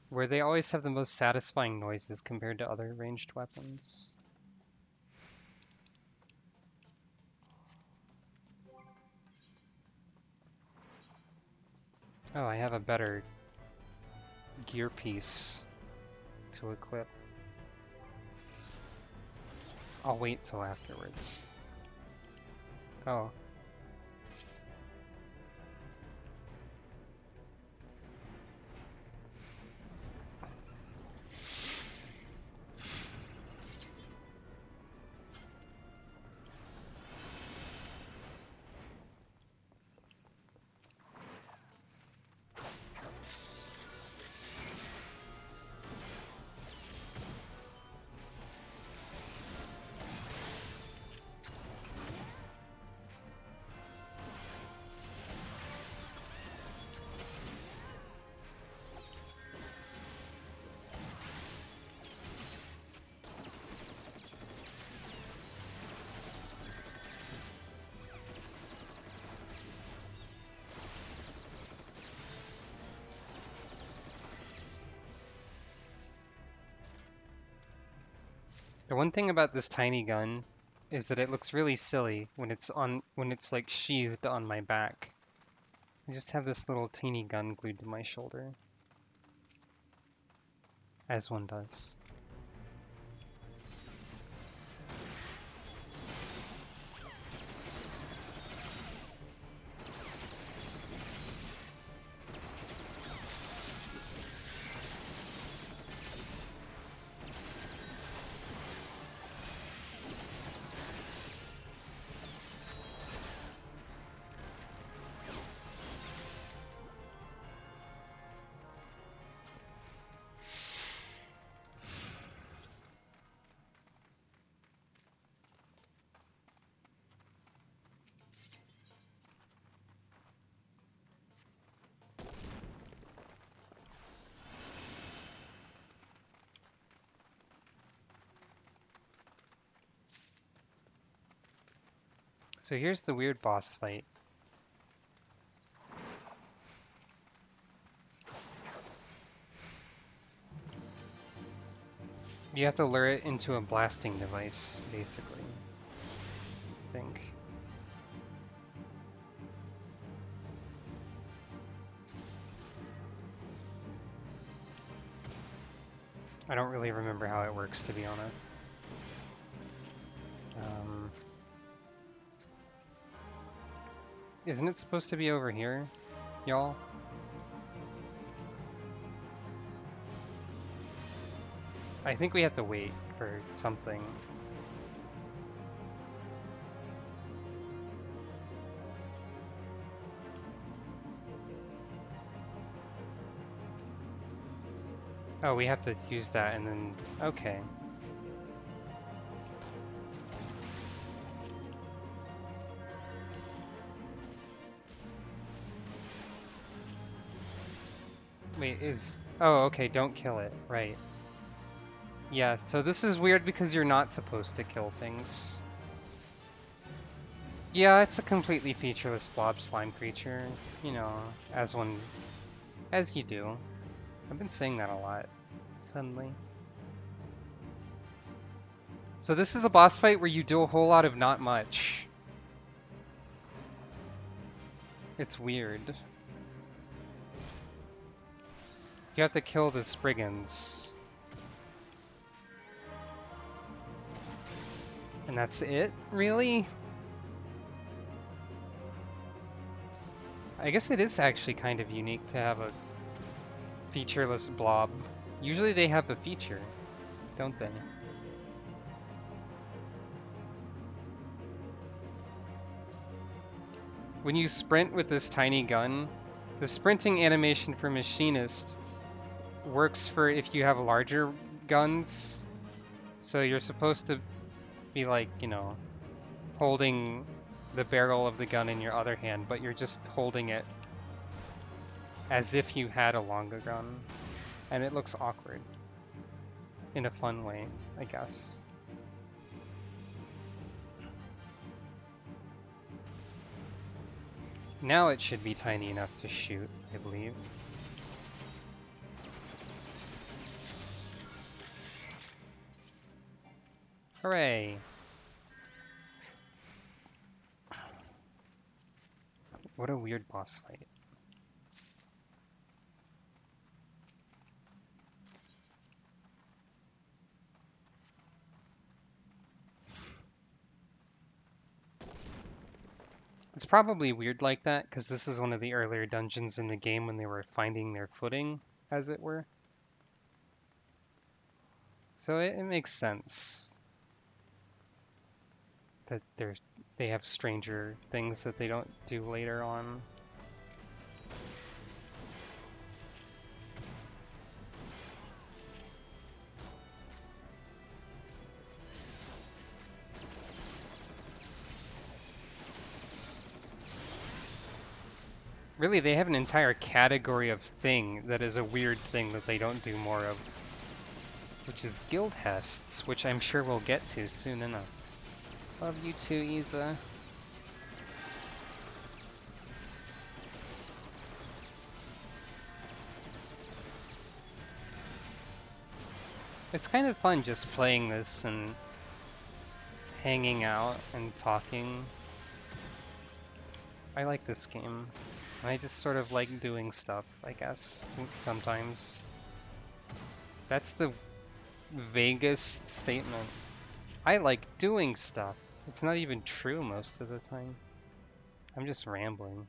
where they always have the most satisfying noises compared to other ranged weapons? Oh, I have a better gear piece to equip. I'll wait till afterwards. Oh. The one thing about this tiny gun is that it looks really silly when it's like sheathed on my back. I just have this little teeny gun glued to my shoulder, as one does. So here's the weird boss fight. You have to lure it into a blasting device, basically. I think. I don't really remember how it works, to be honest. Isn't it supposed to be over here, y'all? I think we have to wait for something. Oh, we have to use that and then... okay. Wait, is... oh, okay, don't kill it. Right. Yeah, so this is weird because you're not supposed to kill things. Yeah, it's a completely featureless blob slime creature. You know, as you do. I've been saying that a lot, suddenly. So this is a boss fight where you do a whole lot of not much. It's weird. You have to kill the Spriggans. And that's it? Really? I guess it is actually kind of unique to have a featureless blob. Usually they have a feature, don't they? When you sprint with this tiny gun, the sprinting animation for machinist works for if you have larger guns. So you're supposed to be like, you know, holding the barrel of the gun in your other hand, but you're just holding it as if you had a longer gun. And it looks awkward. In a fun way, I guess. Now it should be tiny enough to shoot, I believe. Hooray! What a weird boss fight. It's probably weird like that, because this is one of the earlier dungeons in the game when they were finding their footing, as it were. So it makes sense that they have stranger things that they don't do later on. Really, they have an entire category of thing that is a weird thing that they don't do more of, which is guild hests, which I'm sure we'll get to soon enough. Love you too, Isa. It's kind of fun just playing this and hanging out and talking. I like this game. I just sort of like doing stuff, I guess, sometimes. That's the vaguest statement. I like doing stuff. It's not even true most of the time. I'm just rambling.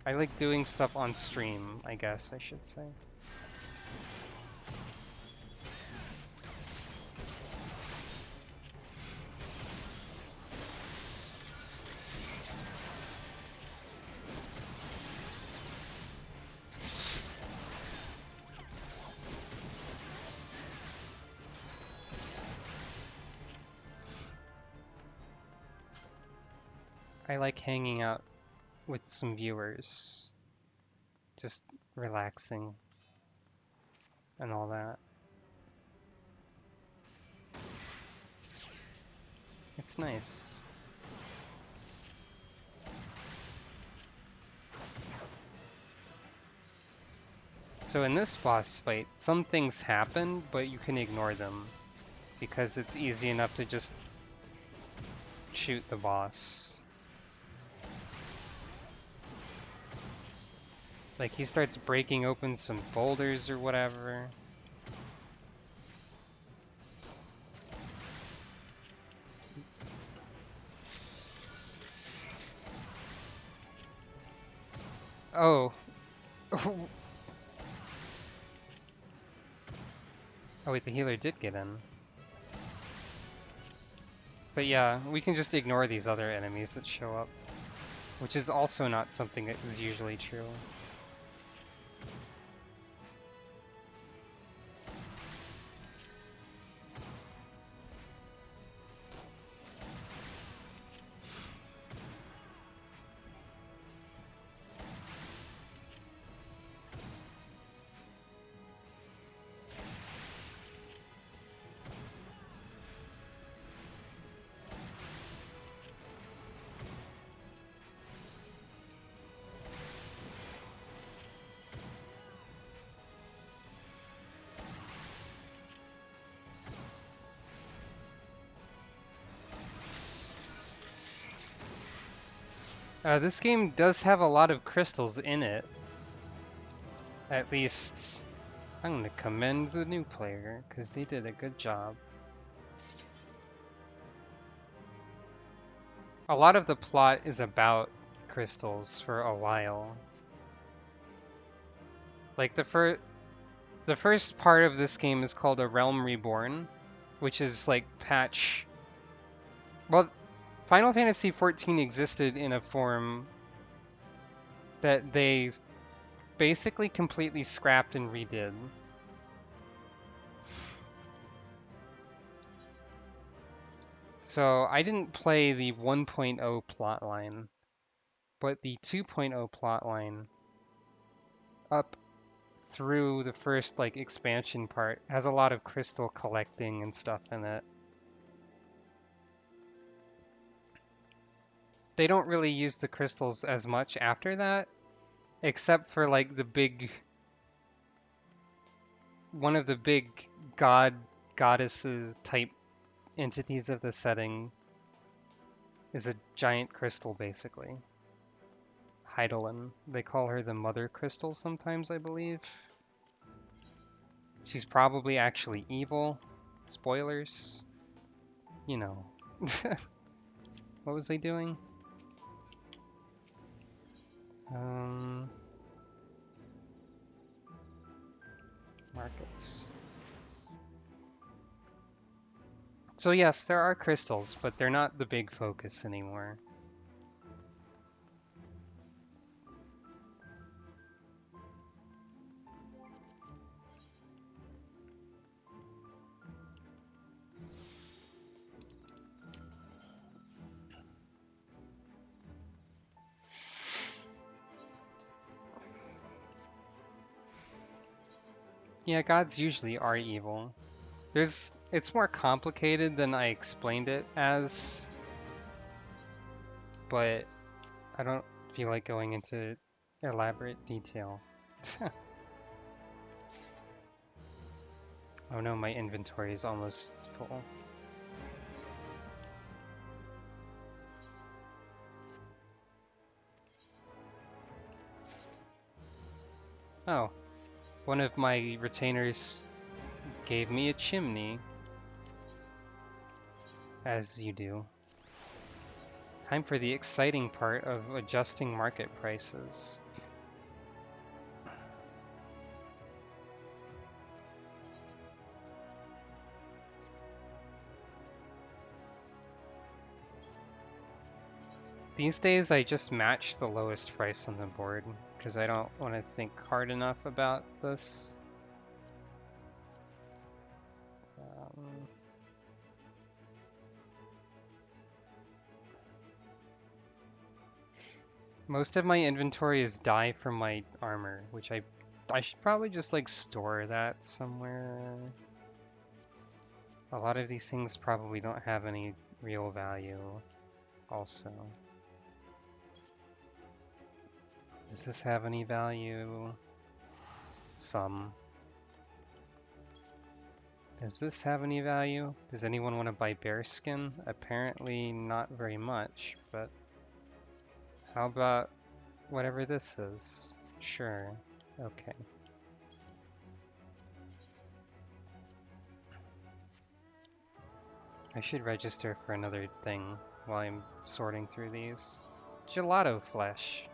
I like doing stuff on stream, I guess I should say. I like hanging out with some viewers. Just relaxing and all that. It's nice. So in this boss fight, some things happen, but you can ignore them because it's easy enough to just shoot the boss. Like he starts breaking open some boulders or whatever. Oh. Oh wait, the healer did get in. But yeah, we can just ignore these other enemies that show up, which is also not something that is usually true. This game does have a lot of crystals in it. At least, I'm gonna commend the new player, because they did a good job. A lot of the plot is about crystals for a while. Like the first part of this game is called A Realm Reborn, which is like patch... Well, Final Fantasy XIV existed in a form that they basically completely scrapped and redid. So I didn't play the 1.0 plotline, but the 2.0 plotline up through the first like expansion part has a lot of crystal collecting and stuff in it. They don't really use the crystals as much after that, except for like one of the big goddesses type entities of the setting is a giant crystal basically. Heidelin. They call her the Mother Crystal sometimes, I believe. She's probably actually evil. Spoilers. You know. What was I doing? Markets. So yes, there are crystals, but they're not the big focus anymore. Yeah, gods usually are evil. It's more complicated than I explained it as, but I don't feel like going into elaborate detail. Oh no, my inventory is almost full. Oh, one of my retainers gave me a chimney. As you do. Time for the exciting part of adjusting market prices. These days I just match the lowest price on the board because I don't want to think hard enough about this. Most of my inventory is dye from my armor, which I should probably just like store that somewhere. A lot of these things probably don't have any real value also. Does this have any value? Some. Does this have any value? Does anyone want to buy bear skin? Apparently not very much, but how about whatever this is? Sure. Okay. I should register for another thing while I'm sorting through these. Gelato flesh.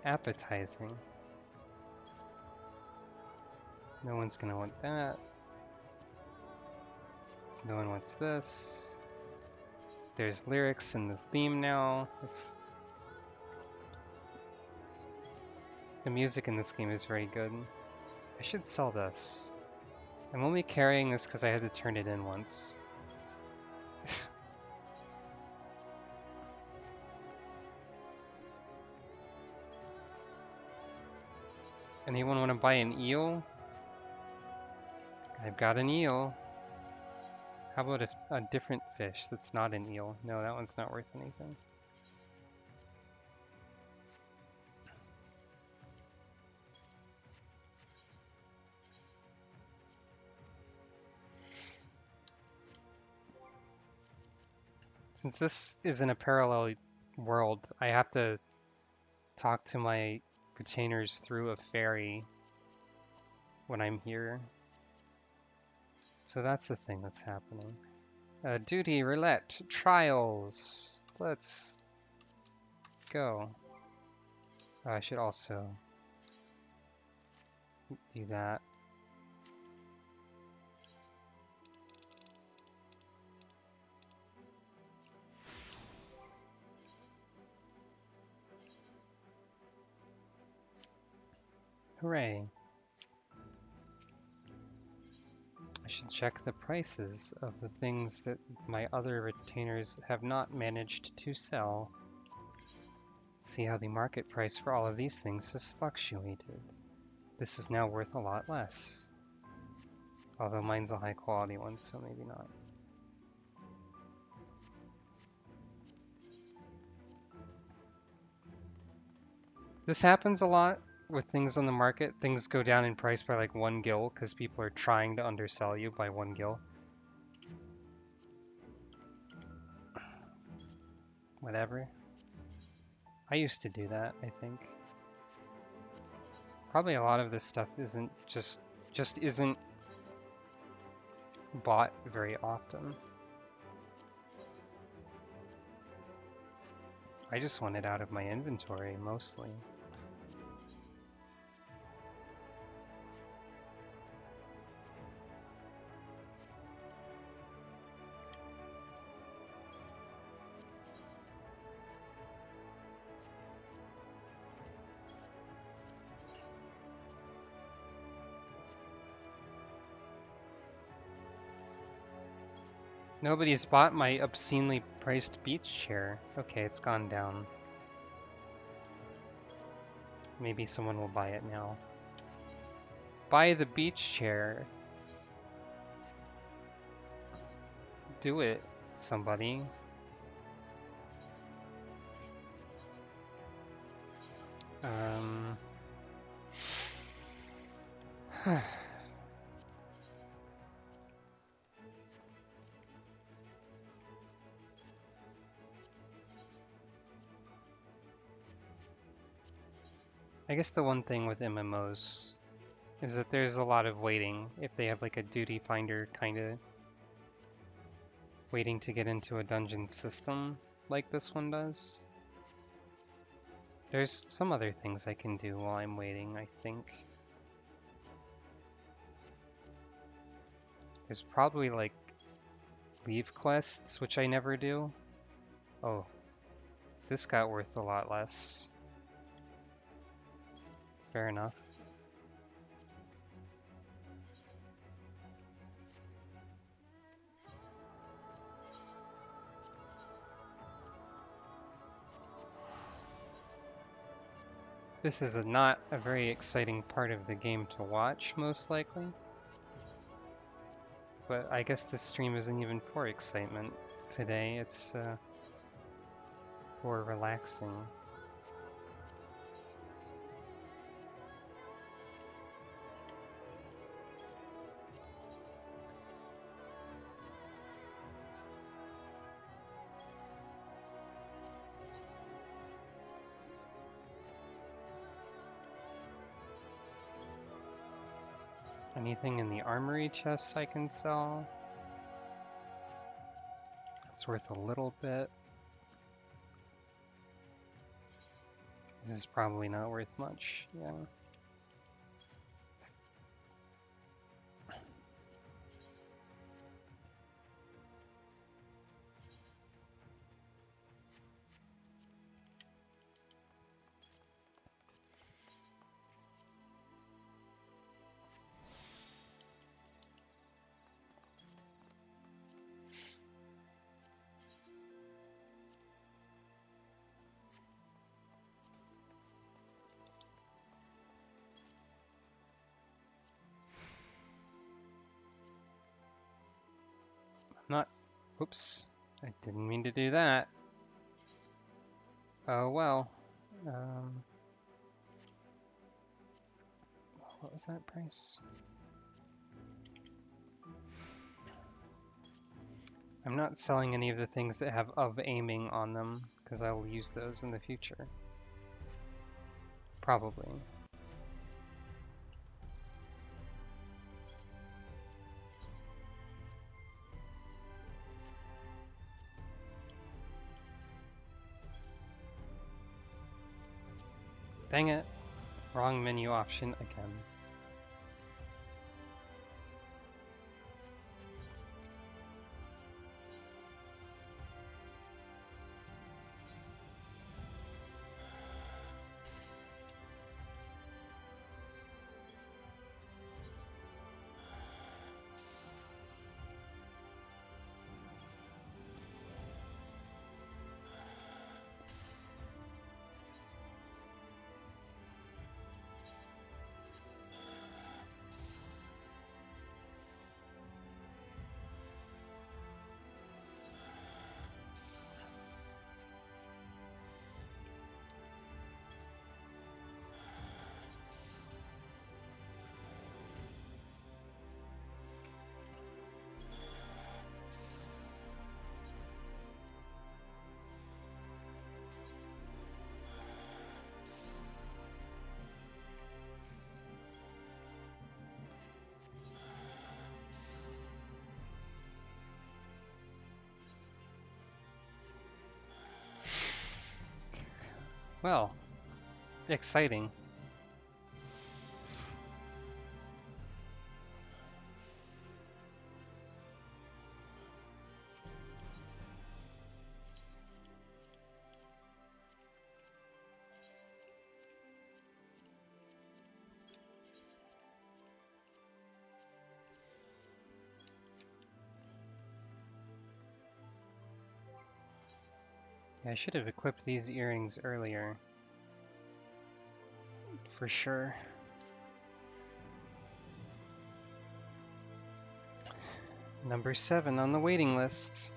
Appetizing. No one's gonna want that. No one wants this. There's lyrics in the theme now. The music in this game is very good. I should sell this. I'm only carrying this because I had to turn it in once. Anyone want to buy an eel? I've got an eel. How about a different fish that's not an eel? No, that one's not worth anything. Since this is in a parallel world, I have to talk to my retainers through a ferry when I'm here. So that's the thing that's happening. Duty, roulette, trials. Let's go. I should also do that. Hooray. I should check the prices of the things that my other retainers have not managed to sell. See how the market price for all of these things has fluctuated. This is now worth a lot less. Although mine's a high quality one, so maybe not. This happens a lot with things on the market. Things go down in price by like 1 gil because people are trying to undersell you by 1 gil. Whatever. I used to do that, I think. Probably a lot of this stuff isn't just isn't bought very often. I just want it out of my inventory mostly. Nobody's bought my obscenely priced beach chair. Okay, it's gone down. Maybe someone will buy it now. Buy the beach chair. Do it, somebody. I guess the one thing with MMOs is that there's a lot of waiting if they have like a duty finder kind of waiting to get into a dungeon system like this one does. There's some other things I can do while I'm waiting, I think. There's probably like leave quests, which I never do. Oh, this got worth a lot less. Fair enough. This is not a very exciting part of the game to watch, most likely. But I guess this stream isn't even for excitement today, it's for relaxing. Anything in the armory chest I can sell? It's worth a little bit. This is probably not worth much, yeah. Not, oops, I didn't mean to do that. Oh well. What was that price? I'm not selling any of the things that have of aiming on them, because I will use those in the future. Probably. Dang it. Wrong menu option again. Well, exciting. Yeah, I should have equipped these earrings earlier. For sure. Number 7 on the waiting list.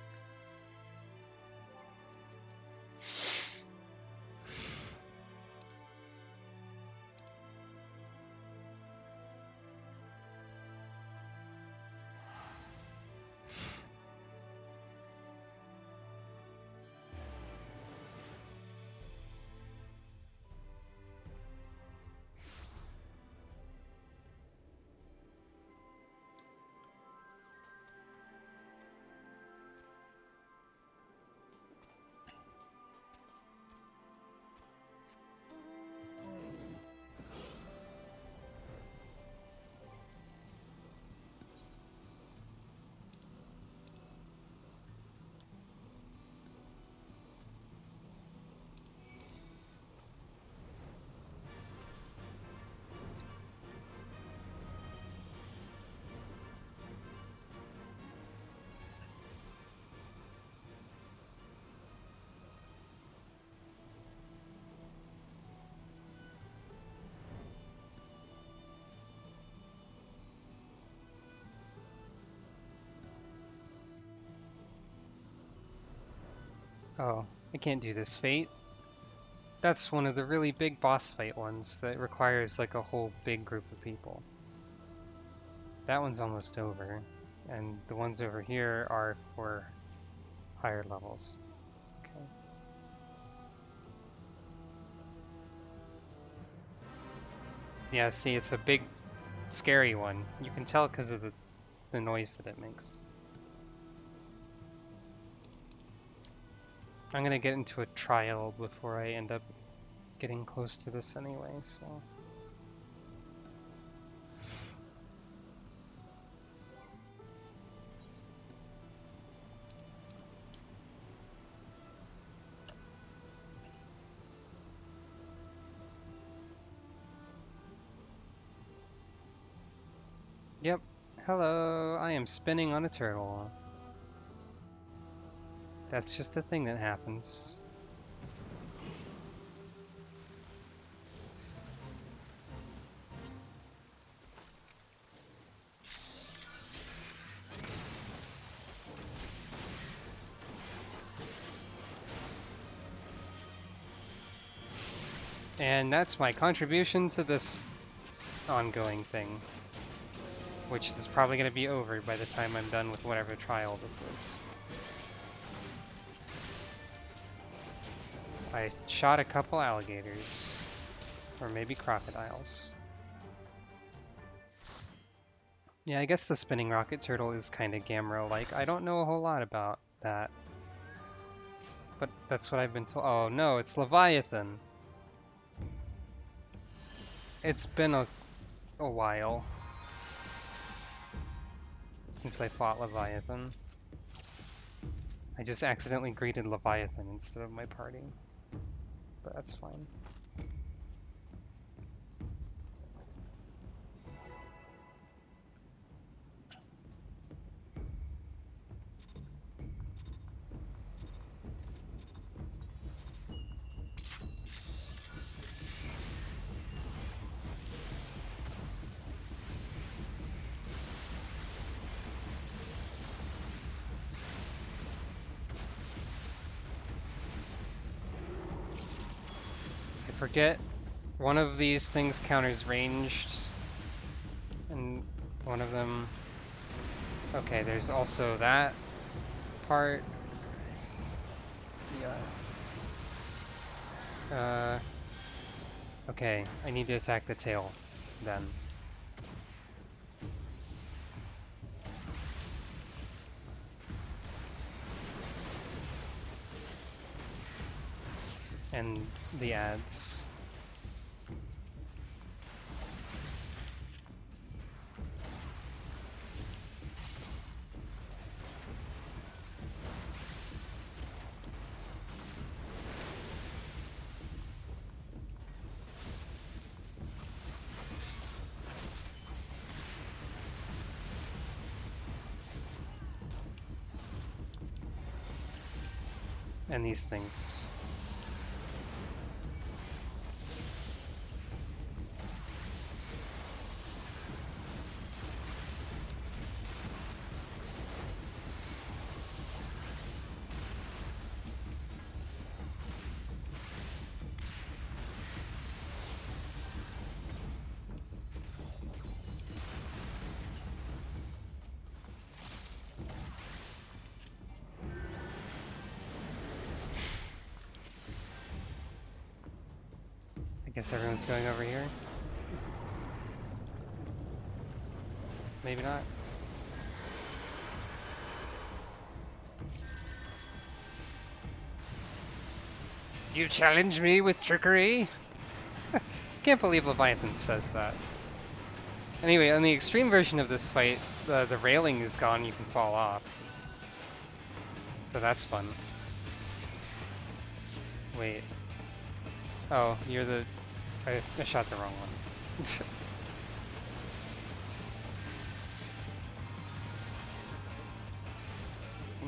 Oh, I can't do this fate. That's one of the really big boss fight ones that requires like a whole big group of people. That one's almost over, and the ones over here are for higher levels. Okay. Yeah, see, it's a big, scary one. You can tell because of the noise that it makes. I'm gonna get into a trial before I end up getting close to this anyway, so... Yep. Hello, I am spinning on a turtle. That's just a thing that happens. And that's my contribution to this ongoing thing, which is probably going to be over by the time I'm done with whatever trial this is. I shot a couple alligators, or maybe crocodiles. Yeah, I guess the spinning rocket turtle is kind of Gamera-like. I don't know a whole lot about that, but that's what I've been told. Oh no, it's Leviathan. It's been a while since I fought Leviathan. I just accidentally greeted Leviathan instead of my party, but that's fine. Forget one of these things counters ranged, and one of them... Okay, there's also that part. Yeah. Okay, I need to attack the tail, then. And the ads. And these things. I guess everyone's going over here. Maybe not. You challenge me with trickery? Can't believe Leviathan says that. Anyway, on the extreme version of this fight, the railing is gone, you can fall off. So that's fun. Wait. Oh, you're the... I shot the wrong one.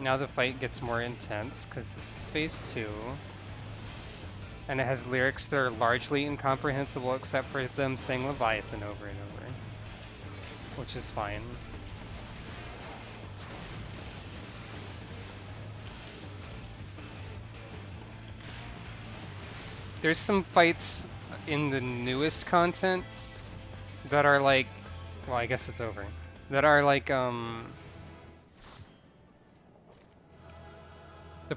Now the fight gets more intense, because this is phase 2. And it has lyrics that are largely incomprehensible except for them saying Leviathan over and over. Which is fine. There's some fights in the newest content that are like, well, I guess it's over. That are like, the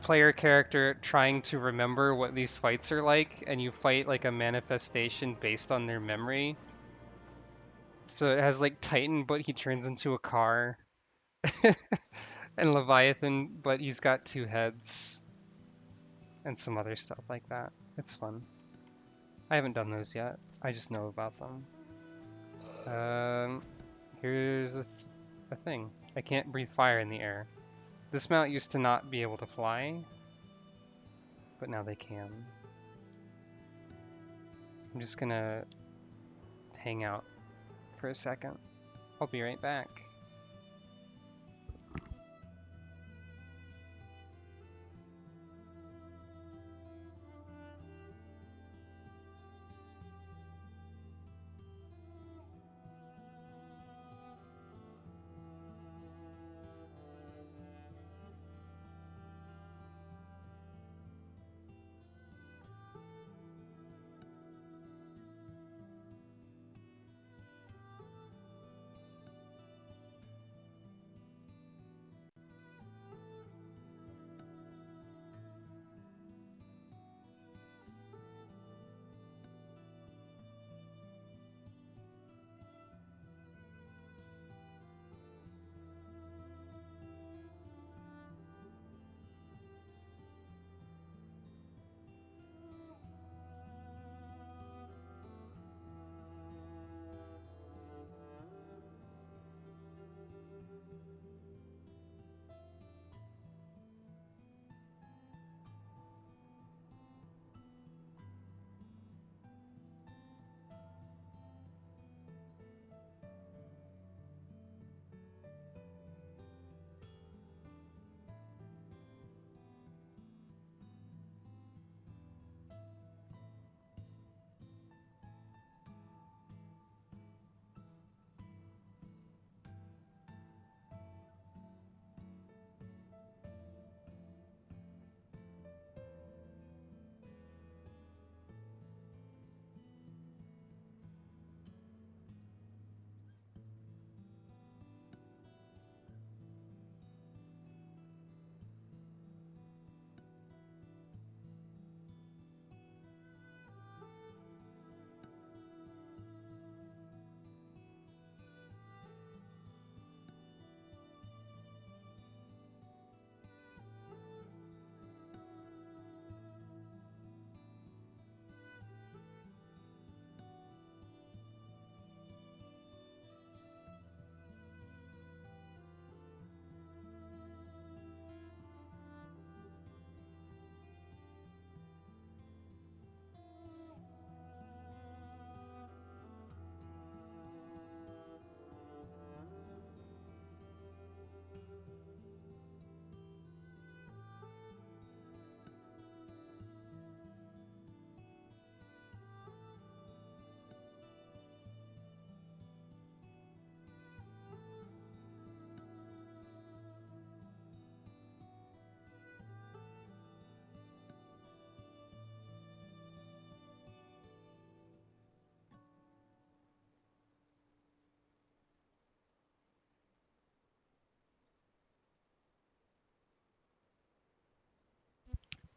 player character trying to remember what these fights are like, and you fight like a manifestation based on their memory. So it has like Titan, but he turns into a car, and Leviathan, but he's got two heads, and some other stuff like that. It's fun. I haven't done those yet. I just know about them. Here's a thing. I can't breathe fire in the air. This mount used to not be able to fly, but now they can. I'm just gonna hang out for a second. I'll be right back.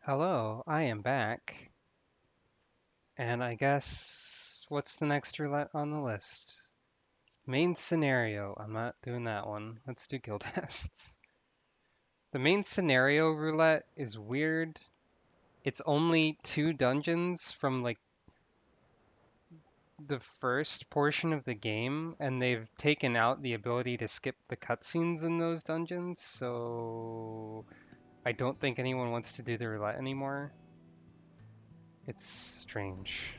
Hello, I am back. And I guess, what's the next roulette on the list? Main scenario. I'm not doing that one. Let's do guild tests. The main scenario roulette is weird. It's only 2 dungeons from like the first portion of the game, and they've taken out the ability to skip the cutscenes in those dungeons, so I don't think anyone wants to do the roulette anymore. It's strange.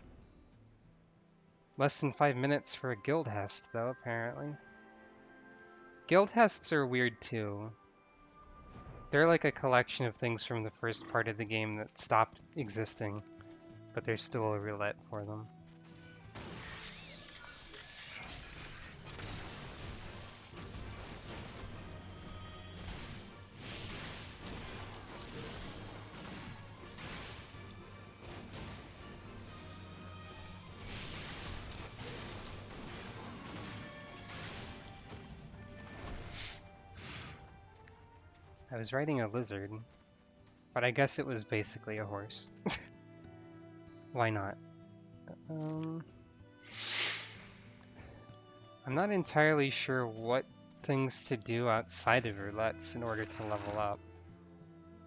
Less than 5 minutes for a guild test, though, apparently. Guild tests are weird, too. They're like a collection of things from the first part of the game that stopped existing, but there's still a roulette for them. I was riding a lizard, but I guess it was basically a horse. Why not? I'm not entirely sure what things to do outside of roulettes in order to level up.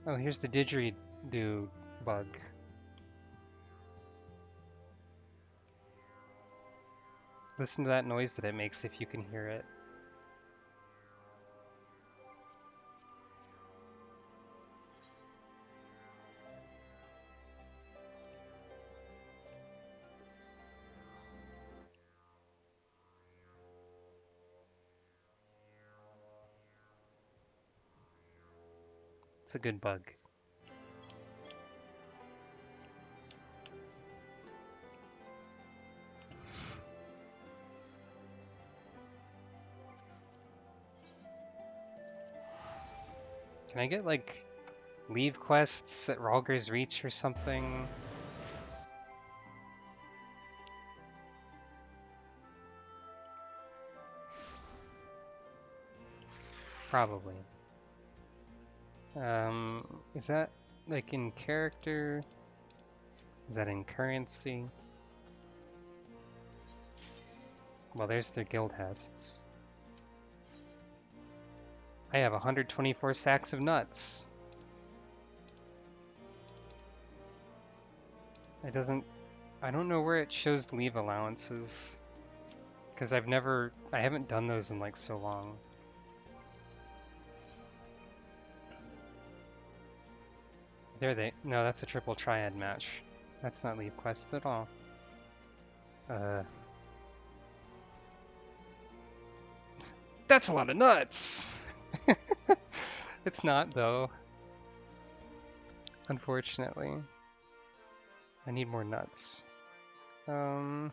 Oh, here's the didgeridoo bug. Listen to that noise that it makes if you can hear it. It's a good bug. Can I get, like, leave quests at Ralger's Reach or something? Probably. Is that, like, in character? Is that in currency? Well, there's their guild hests. I have 124 sacks of nuts. It doesn't... I don't know where it shows leave allowances. Because I haven't done those in like so long. No, that's a triple triad match. That's not leave quests at all. That's a lot of nuts! It's not, though. Unfortunately. I need more nuts. I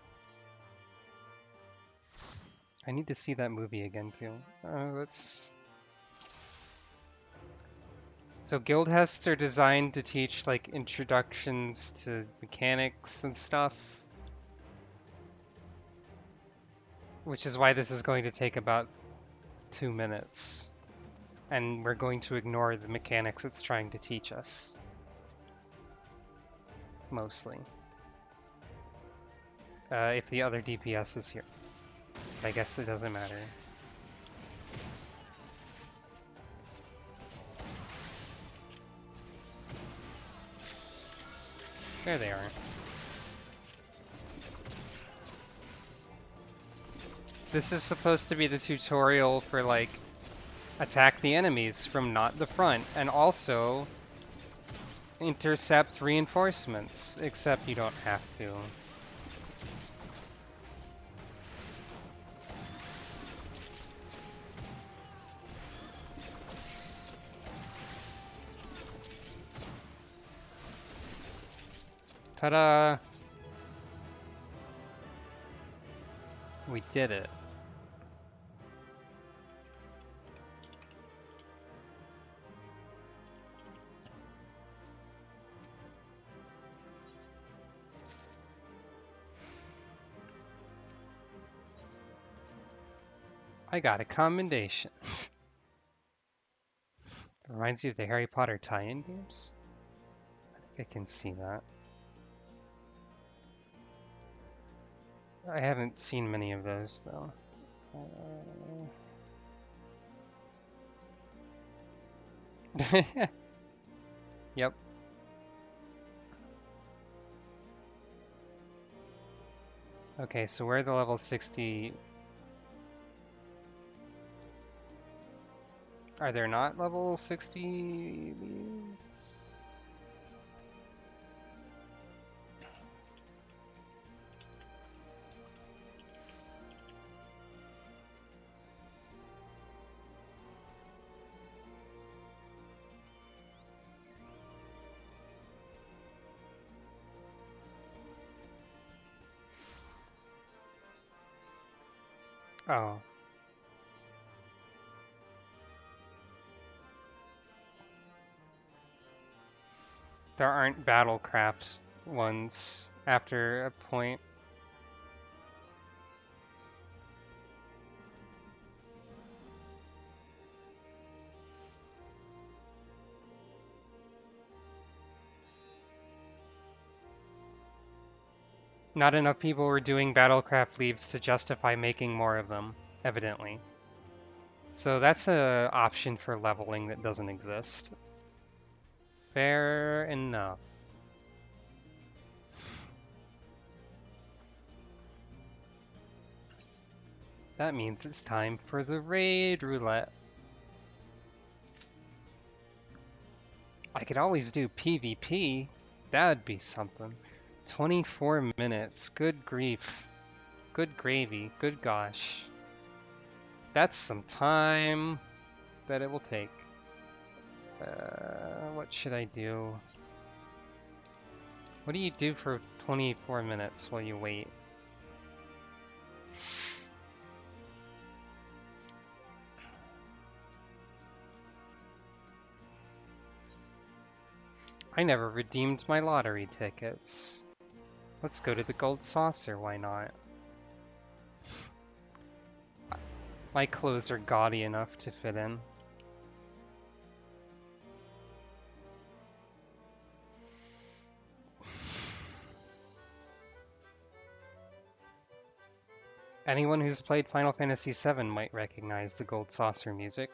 need to see that movie again, too. So guild hests are designed to teach, like, introductions to mechanics and stuff. Which is why this is going to take about 2 minutes. And we're going to ignore the mechanics it's trying to teach us. Mostly. If the other DPS is here. But I guess it doesn't matter. There they are. This is supposed to be the tutorial for, like, attack the enemies from not the front, and also intercept reinforcements, except you don't have to. Ta-da! We did it. I got a commendation. Reminds you of the Harry Potter tie-in games? I think I can see that. I haven't seen many of those, though. Yep. Okay, so we're the level 60. Are there not level 60 leads? Oh. There aren't battlecraft ones after a point. Not enough people were doing Battlecraft leaves to justify making more of them, evidently. So that's a option for leveling that doesn't exist. Fair enough. That means it's time for the raid roulette. I could always do PvP. That'd be something. 24 minutes. Good grief. Good gravy. Good gosh. That's some time that it will take. What should I do? What do you do for 24 minutes while you wait? I never redeemed my lottery tickets. Let's go to the Gold Saucer, why not? My clothes are gaudy enough to fit in. Anyone who's played Final Fantasy VII might recognize the Gold Saucer music.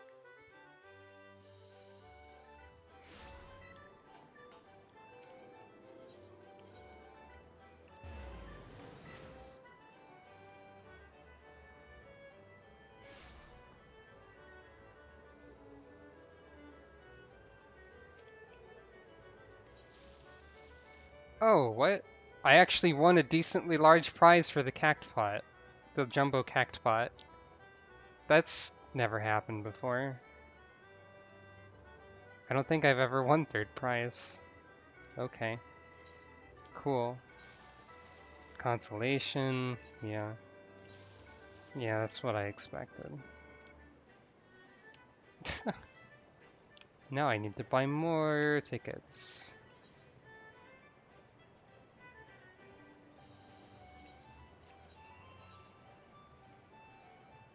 Oh, what? I actually won a decently large prize for the cactpot. The jumbo cactpot. That's never happened before. I don't think I've ever won third prize. Okay. Cool. Consolation, yeah. Yeah, that's what I expected. Now I need to buy more tickets.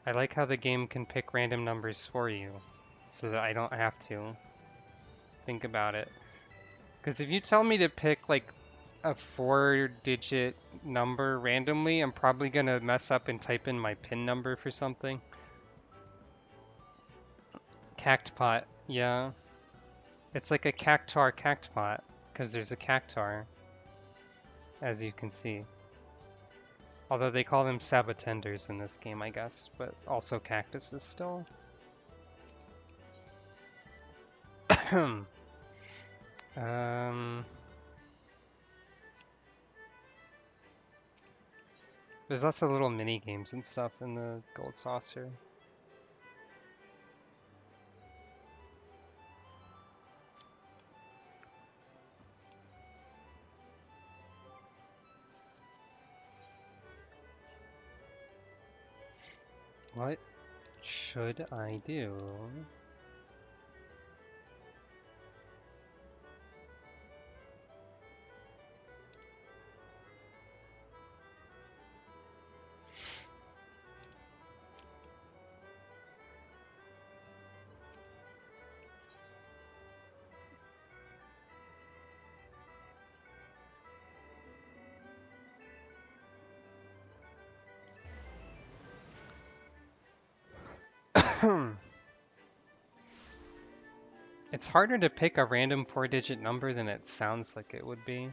I like how the game can pick random numbers for you, so that I don't have to think about it. Because if you tell me to pick like a 4-digit number randomly, I'm probably gonna mess up and type in my PIN number for something. Cactpot, yeah. It's like a cactar cactpot, because there's a cactar, as you can see. Although they call them sabotenders in this game, I guess, but also cactuses still. There's lots of little mini games and stuff in the Gold Saucer. What should I do? It's harder to pick a random 4-digit number than it sounds like it would be.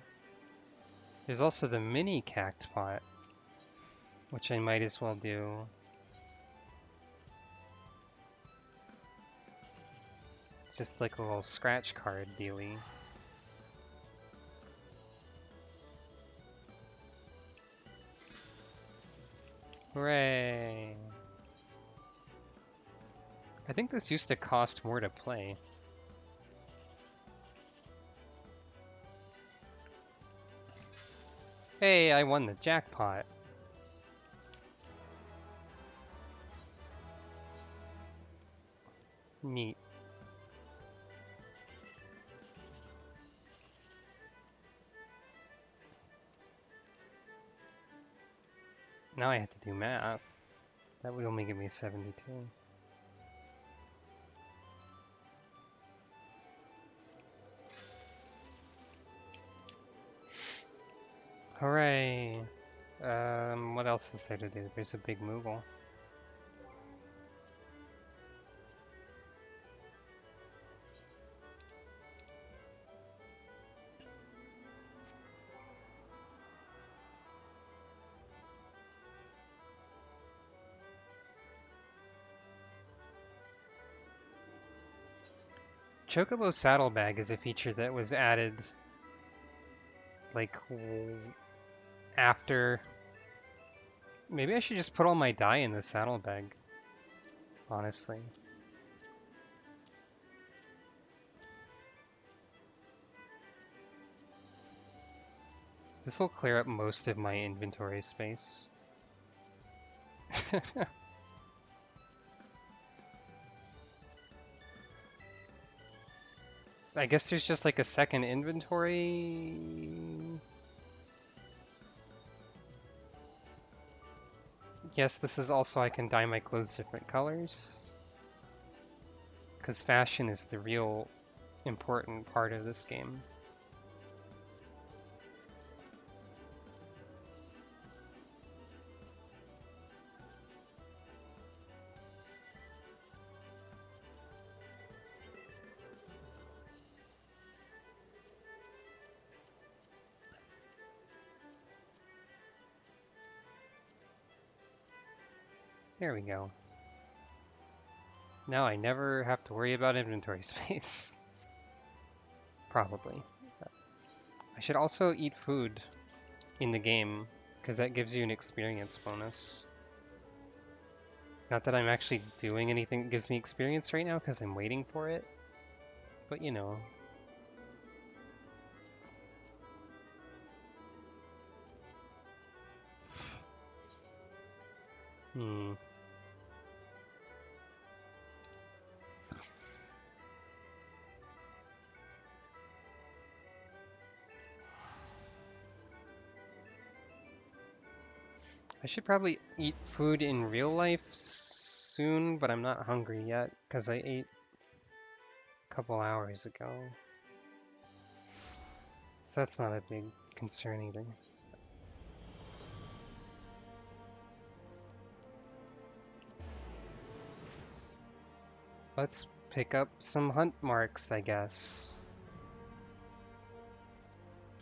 There's also the mini cactpot, which I might as well do. It's just like a little scratch card dealie. Hooray! I think this used to cost more to play. Hey, I won the jackpot. Neat. Now I have to do math. That would only give me 72. Hooray! What else is there to do? There's a big Moogle. Chocobo Saddlebag is a feature that was added like after. Maybe I should just put all my dye in the saddlebag, honestly. This will clear up most of my inventory space. I guess there's just like a second inventory. Yes, this is also I can dye my clothes different colors. Because fashion is the real important part of this game. There we go. Now I never have to worry about inventory space. Probably. I should also eat food in the game, because that gives you an experience bonus. Not that I'm actually doing anything that gives me experience right now, because I'm waiting for it. But you know. I should probably eat food in real life soon, but I'm not hungry yet because I ate a couple hours ago. So that's not a big concern either. Let's pick up some hunt marks, I guess.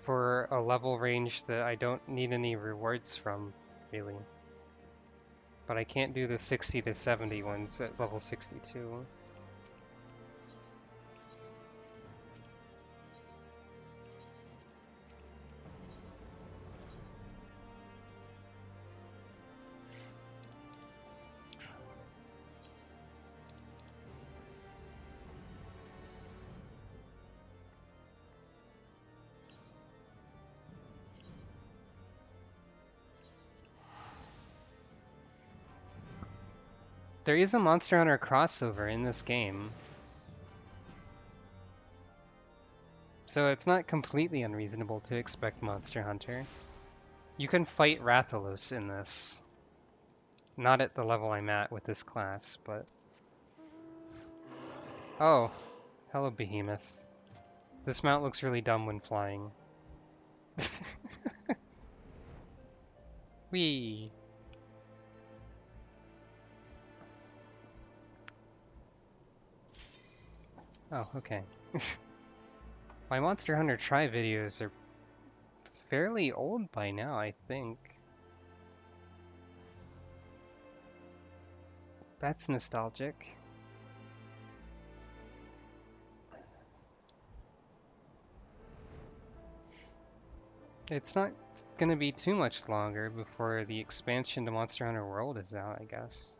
For a level range that I don't need any rewards from, really. But I can't do the 60 to 70 ones at level 62. There is a Monster Hunter crossover in this game. So it's not completely unreasonable to expect Monster Hunter. You can fight Rathalos in this. Not at the level I'm at with this class, but... Oh, hello Behemoth. This mount looks really dumb when flying. Whee! Oh, okay. My Monster Hunter Try videos are fairly old by now, I think. That's nostalgic. It's not gonna be too much longer before the expansion to Monster Hunter World is out, I guess.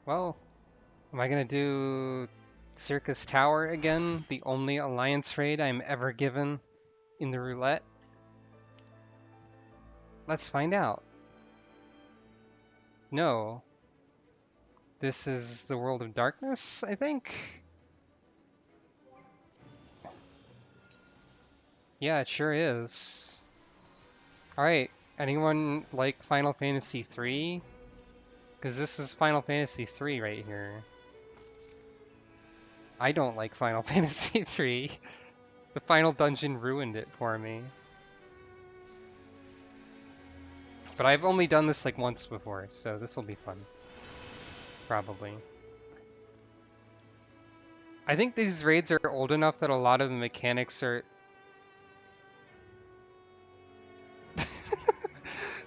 Well, am I gonna do Circus Tower again? The only Alliance raid I'm ever given in the roulette? Let's find out. No. This is the World of Darkness, I think? Yeah, it sure is. Alright, anyone like Final Fantasy III? Because this is Final Fantasy 3 right here. I don't like Final Fantasy 3. The final dungeon ruined it for me. But I've only done this like once before, so this will be fun. Probably. I think these raids are old enough that a lot of the mechanics are...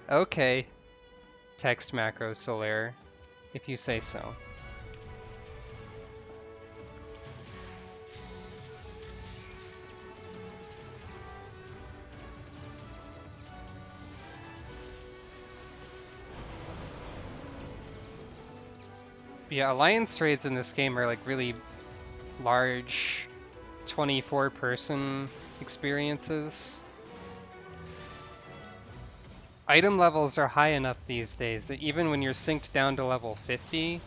Okay. Text macro Solaire, if you say so. Yeah, alliance raids in this game are like really large 24-person experiences. Item levels are high enough these days that even when you're synced down to level 50,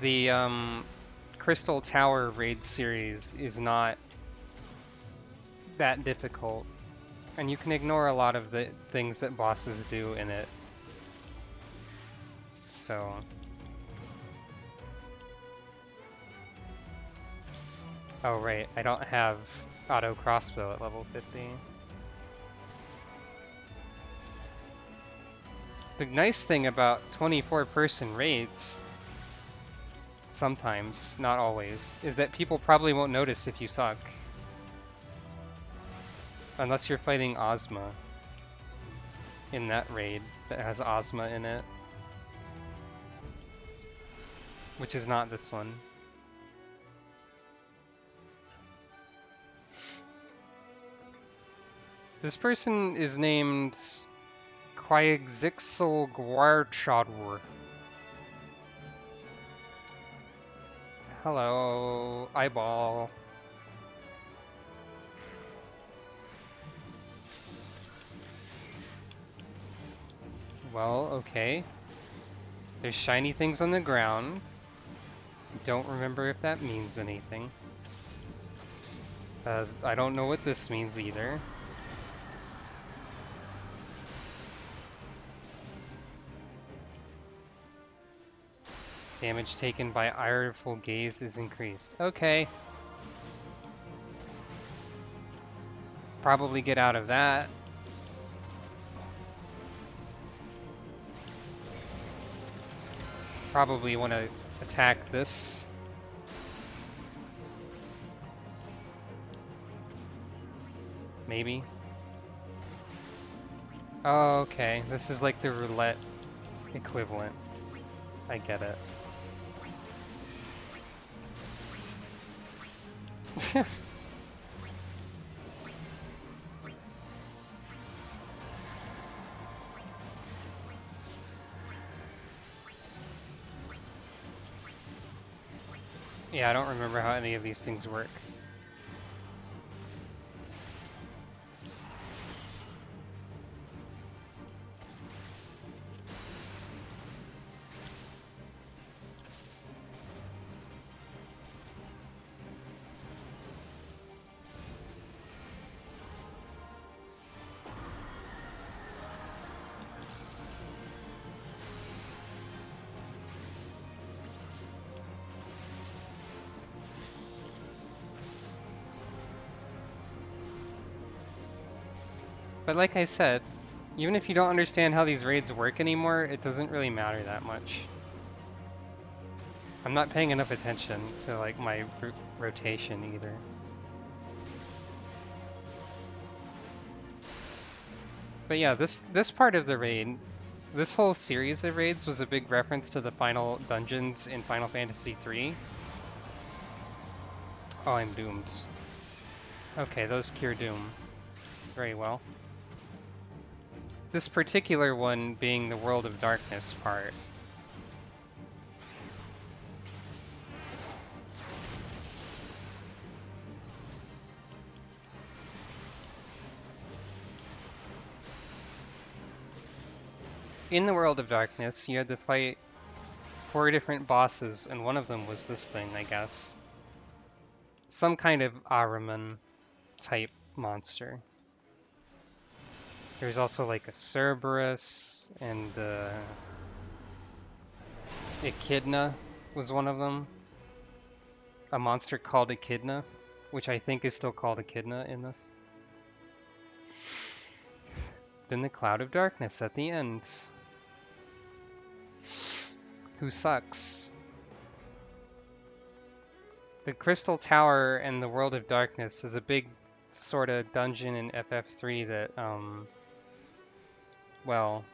the Crystal Tower raid series is not that difficult. And you can ignore a lot of the things that bosses do in it. So... Oh right, I don't have auto crossbow at level 50. The nice thing about 24-person raids, sometimes, not always, is that people probably won't notice if you suck. Unless you're fighting Ozma in that raid that has Ozma in it. Which is not this one. This person is named Quaexixel Guarchadwar. Hello, eyeball. Well, okay. There's shiny things on the ground. Don't remember if that means anything. I don't know what this means either. Damage taken by ireful gaze is increased. Okay. Probably get out of that. Probably want to attack this. Maybe. Oh, okay. This is like the roulette equivalent. I get it. Yeah, I don't remember how any of these things work. But like I said, even if you don't understand how these raids work anymore, it doesn't really matter that much. I'm not paying enough attention to like my rotation either. But yeah, this part of the raid, this whole series of raids was a big reference to the final dungeons in Final Fantasy III. Oh, I'm doomed. Okay, those cure doom. Very well. This particular one being the World of Darkness part. In the World of Darkness, you had to fight 4 different bosses, and one of them was this thing, I guess. Some kind of Ahriman type monster. There's also like a Cerberus and Echidna was one of them. A monster called Echidna, which I think is still called Echidna in this. Then the Cloud of Darkness at the end. Who sucks? The Crystal Tower and the World of Darkness is a big sort of dungeon in FF3 that, well...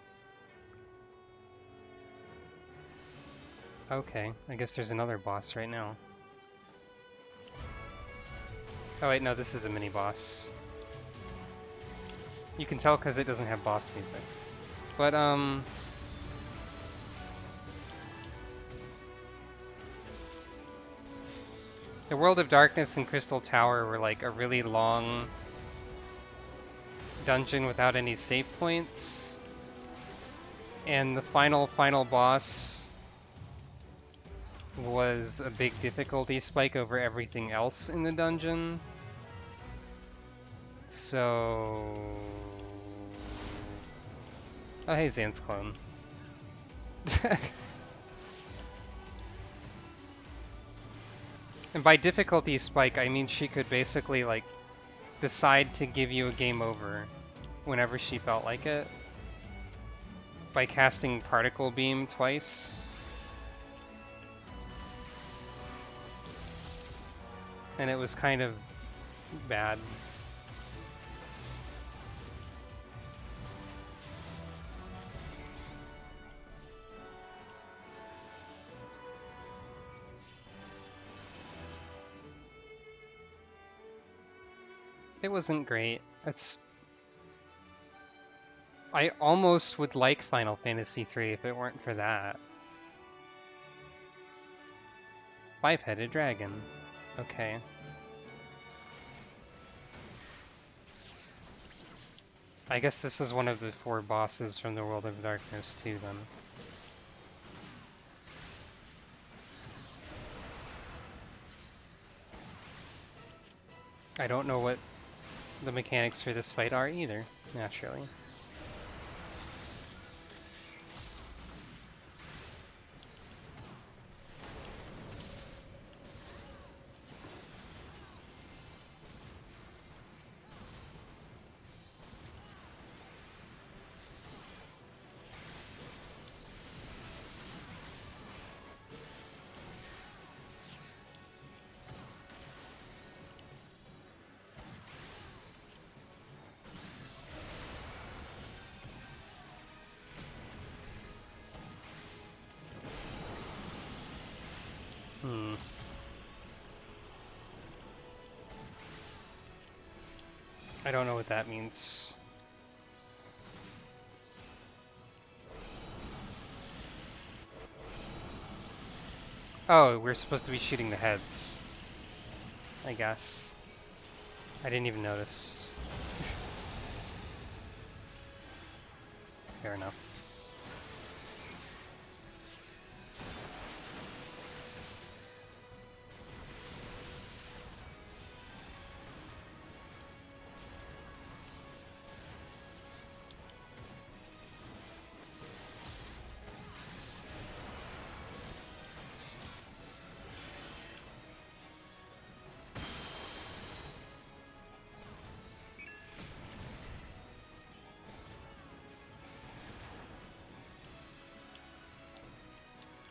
Okay, I guess there's another boss right now. Oh wait, no, this is a mini-boss. You can tell because it doesn't have boss music. But, the World of Darkness and Crystal Tower were like a really long dungeon without any save points. And the final boss was a big difficulty spike over everything else in the dungeon. So... Oh hey, Zan's clone. And by difficulty spike, I mean she could basically like decide to give you a game over whenever she felt like it by casting Particle Beam twice. And it was kind of bad. It wasn't great. I almost would like Final Fantasy III if it weren't for that. Five-headed dragon. Okay. I guess this is one of the 4 bosses from the World of Darkness too, then. I don't know what the mechanics for this fight are either, naturally. I don't know what that means. Oh, we're supposed to be shooting the heads. I guess. I didn't even notice. Fair enough.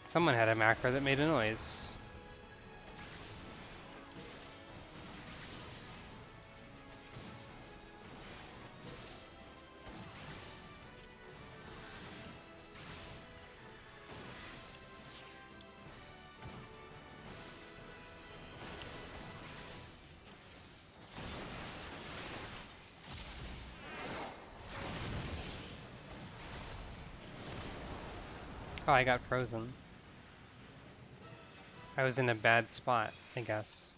Someone had a macro that made a noise. Oh, I got frozen. I was in a bad spot, I guess.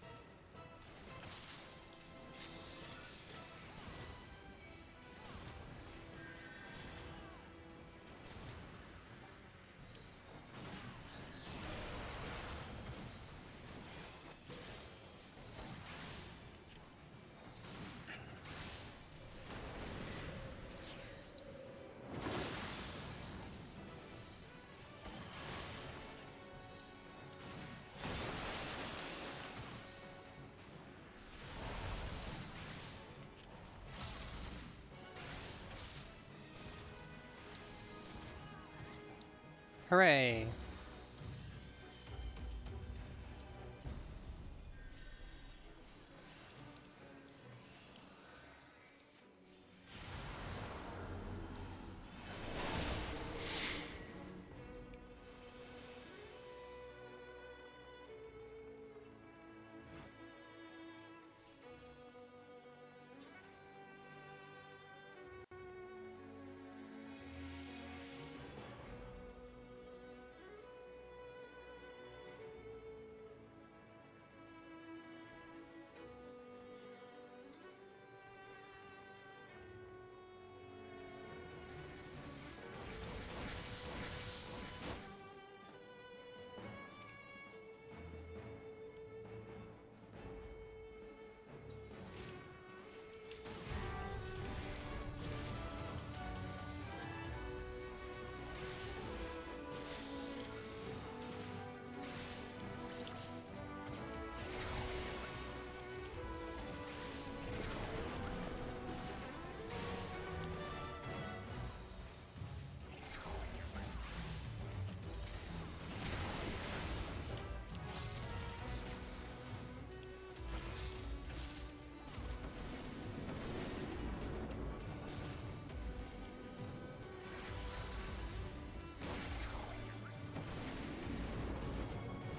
Hooray!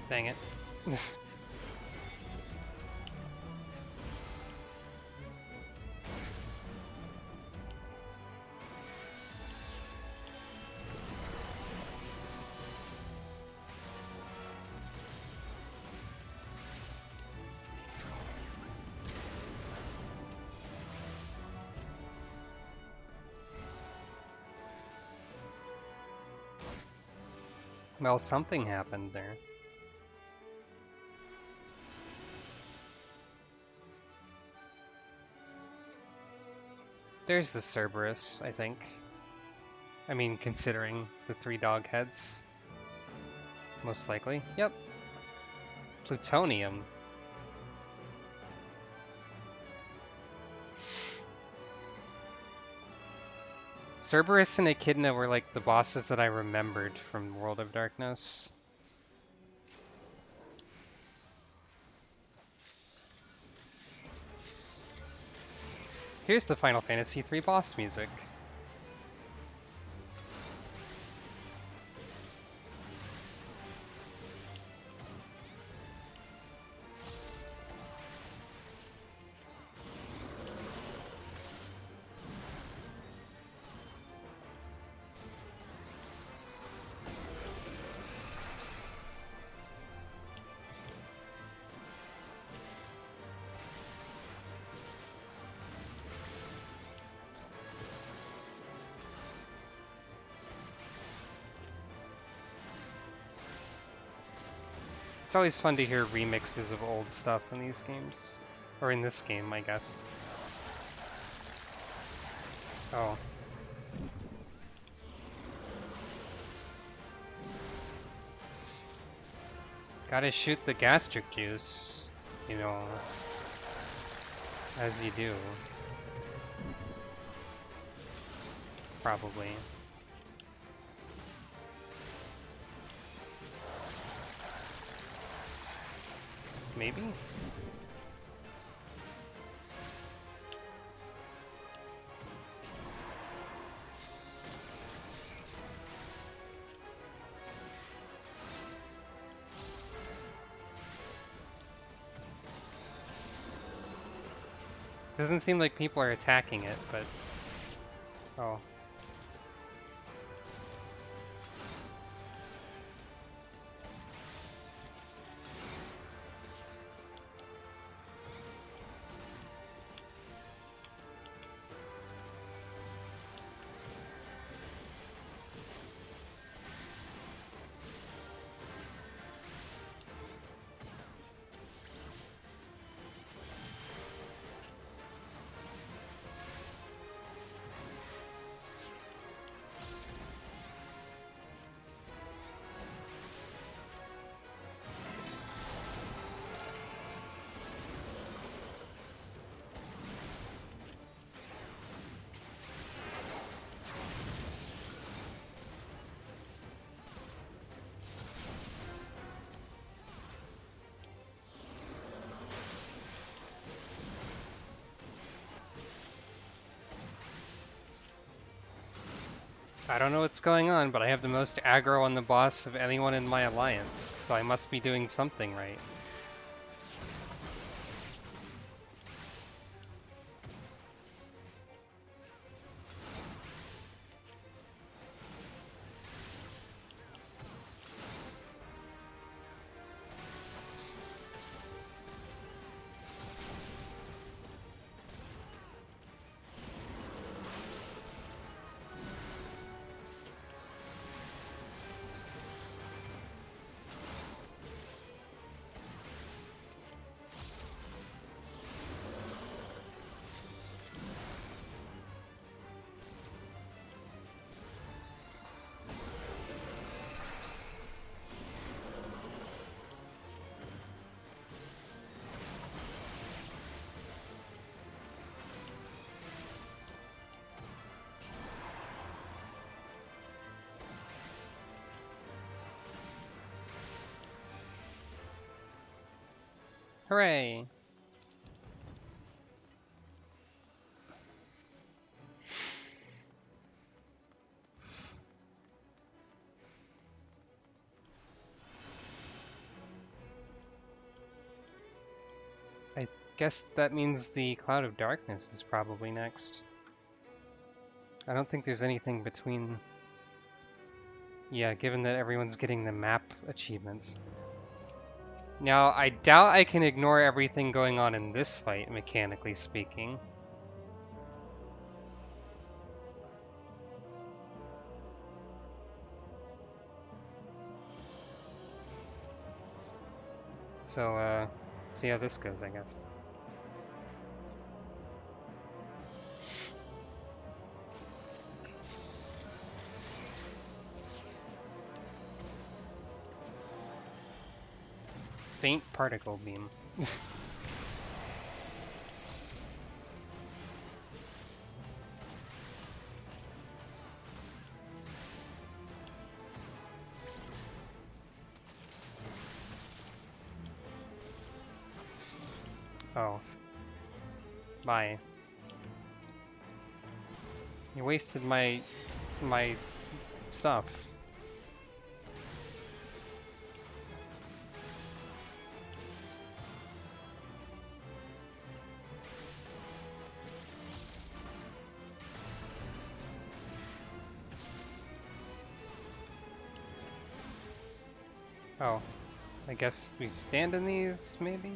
Dang it. Well, something happened there. There's the Cerberus, I think. I mean, considering the 3 dog heads. Most likely. Yep. Plutonium. Cerberus and Echidna were like the bosses that I remembered from World of Darkness. Here's the Final Fantasy III boss music. It's always fun to hear remixes of old stuff in these games. Or in this game, I guess. Oh. Gotta shoot the gastric juice, you know, as you do. Probably. Maybe? Doesn't seem like people are attacking it, but... Oh. I don't know what's going on, but I have the most aggro on the boss of anyone in my alliance, so I must be doing something right. Hooray! I guess that means the Cloud of Darkness is probably next. I don't think there's anything between... Yeah, given that everyone's getting the map achievements. Now, I doubt I can ignore everything going on in this fight, mechanically speaking. So, see how this goes, I guess. Faint particle beam. Oh. Bye. You wasted my stuff. Oh. I guess we stand in these, maybe?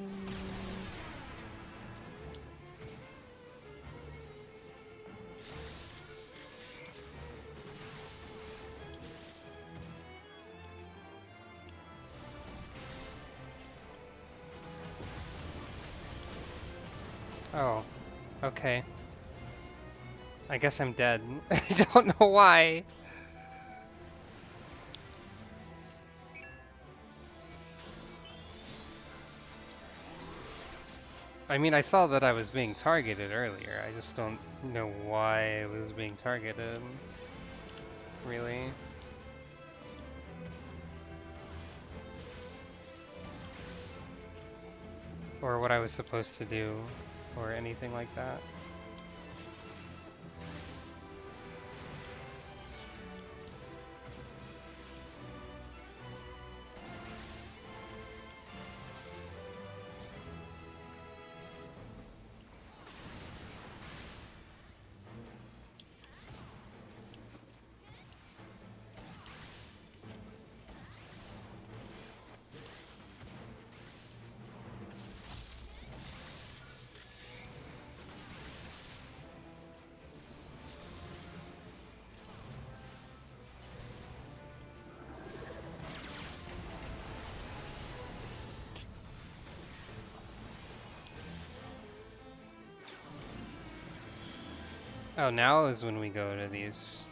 Oh. Okay. I guess I'm dead. I don't know why. I mean, I saw that I was being targeted earlier. I just don't know why I was being targeted. Really? Or what I was supposed to do, or anything like that. Oh, now is when we go to these.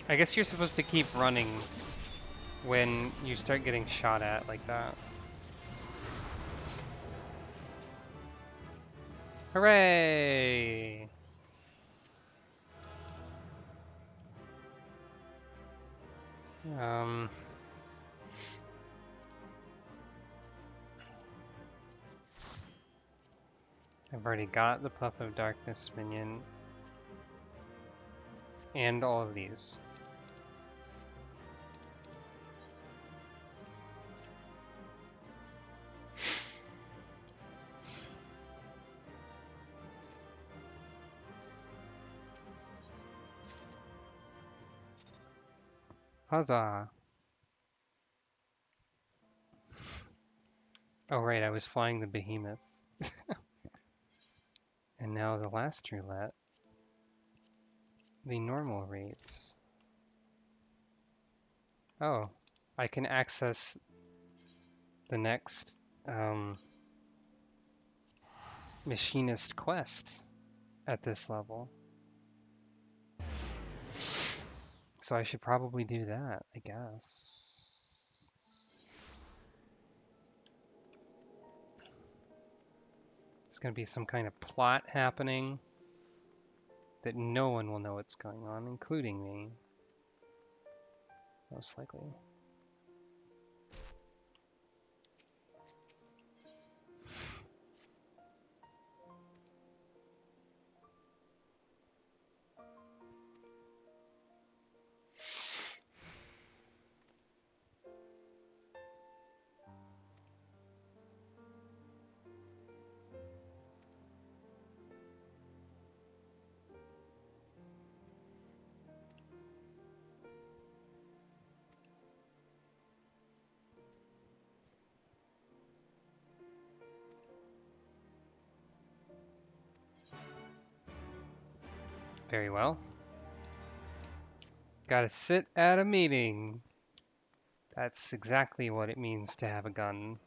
I guess you're supposed to keep running when you start getting shot at like that. Hooray! Um... I've already got the Puff of Darkness minion. And all of these. Huzzah! Oh right, I was flying the behemoth. And now the last roulette. The normal rates. Oh, I can access the next machinist quest at this level. So I should probably do that, I guess. There's gonna be some kind of plot happening that no one will know what's going on, including me. Most likely. Very well. Gotta sit at a meeting. That's exactly what it means to have a gun.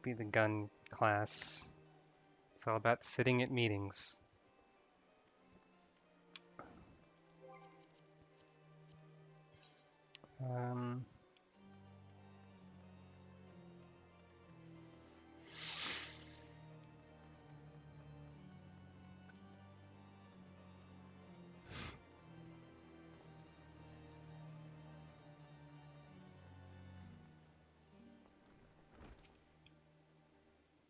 Be the gun class. It's all about sitting at meetings.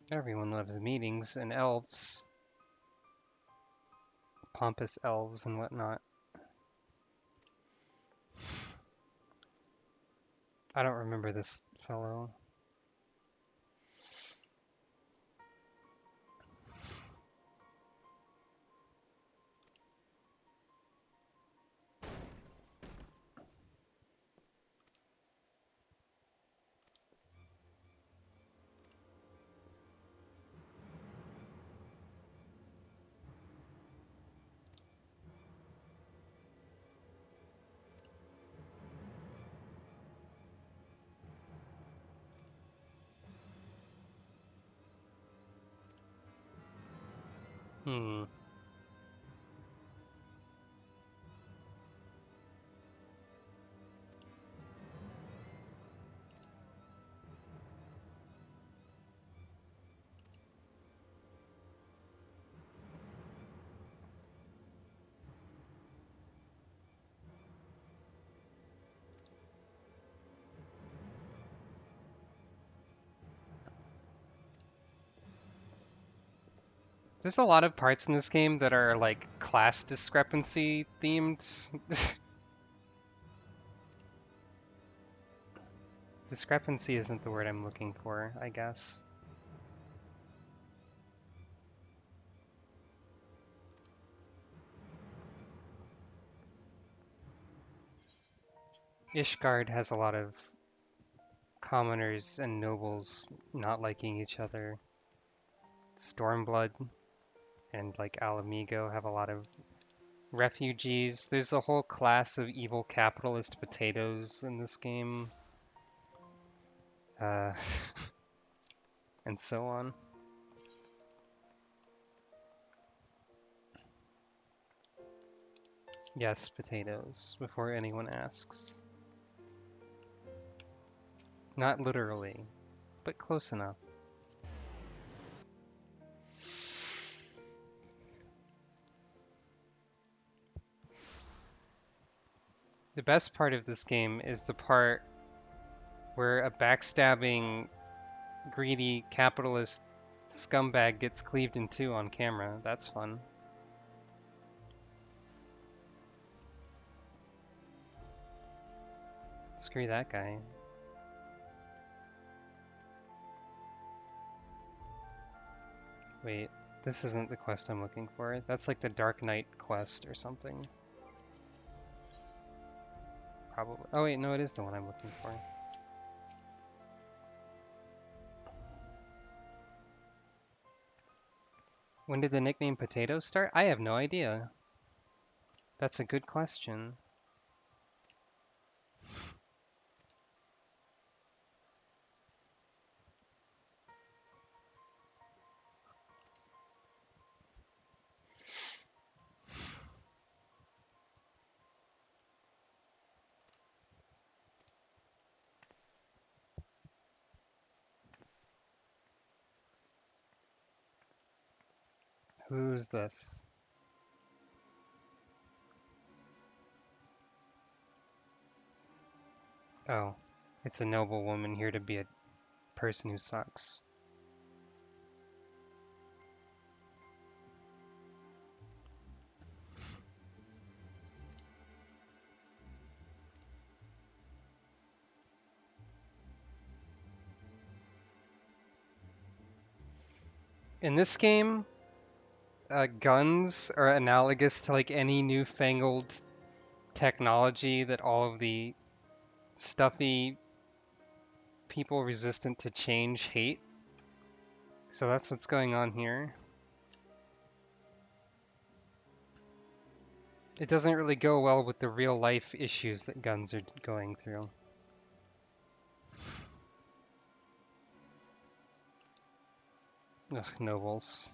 Everyone loves meetings and elves. Pompous elves and whatnot. I don't remember this fellow. Hmm. There's a lot of parts in this game that are like class discrepancy themed. Discrepancy isn't the word I'm looking for, I guess. Ishgard has a lot of commoners and nobles not liking each other. Stormblood and like Alamigo have a lot of refugees. There's a whole class of evil capitalist potatoes in this game. Uh, and so on. Yes, potatoes, before anyone asks. Not literally, but close enough. The best part of this game is the part where a backstabbing, greedy, capitalist scumbag gets cleaved in two on camera. That's fun. Screw that guy. Wait, this isn't the quest I'm looking for. That's like the Dark Knight quest or something. Probably. Oh wait, no, it is the one I'm looking for. When did the nickname Potato start? I have no idea. That's a good question. Who's this? Oh, it's a noble woman here to be a person who sucks. In this game, guns are analogous to like any newfangled technology that all of the stuffy people resistant to change hate. So that's what's going on here. It doesn't really go well with the real life issues that guns are going through. Ugh, nobles.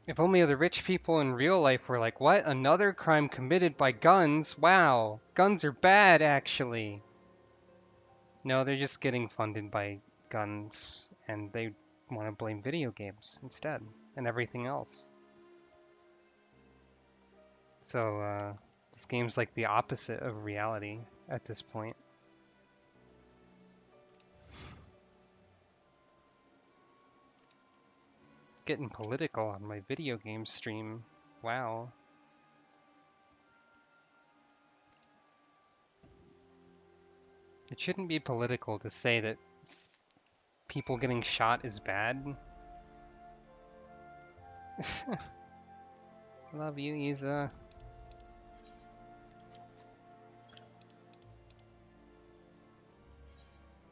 If only the rich people in real life were like, what? Another crime committed by guns? Wow, guns are bad, actually. No, they're just getting funded by guns, and they want to blame video games instead, and everything else. So, this game's like the opposite of reality at this point. Getting political on my video game stream. Wow. It shouldn't be political to say that people getting shot is bad. Love you, Isa.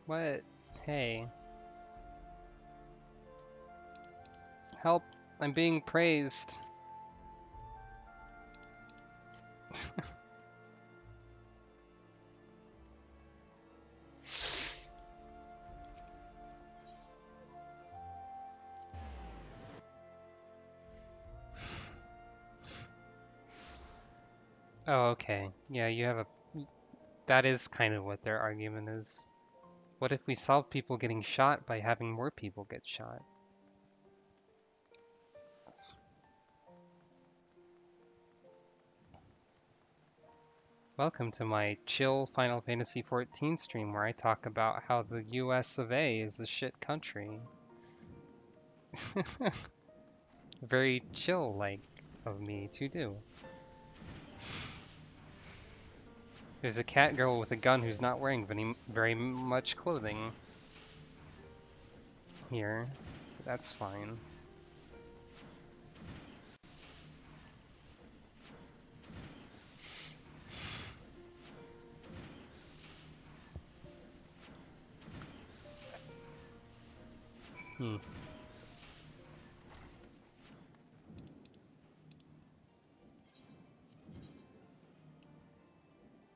What? Hey. Help! I'm being praised. Oh, okay. Yeah, you have a... That is kind of what their argument is. What if we solve people getting shot by having more people get shot? Welcome to my chill Final Fantasy XIV stream where I talk about how the US of A is a shit country. Very chill-like of me to do. There's a cat girl with a gun who's not wearing very much clothing here. That's fine. Hmm.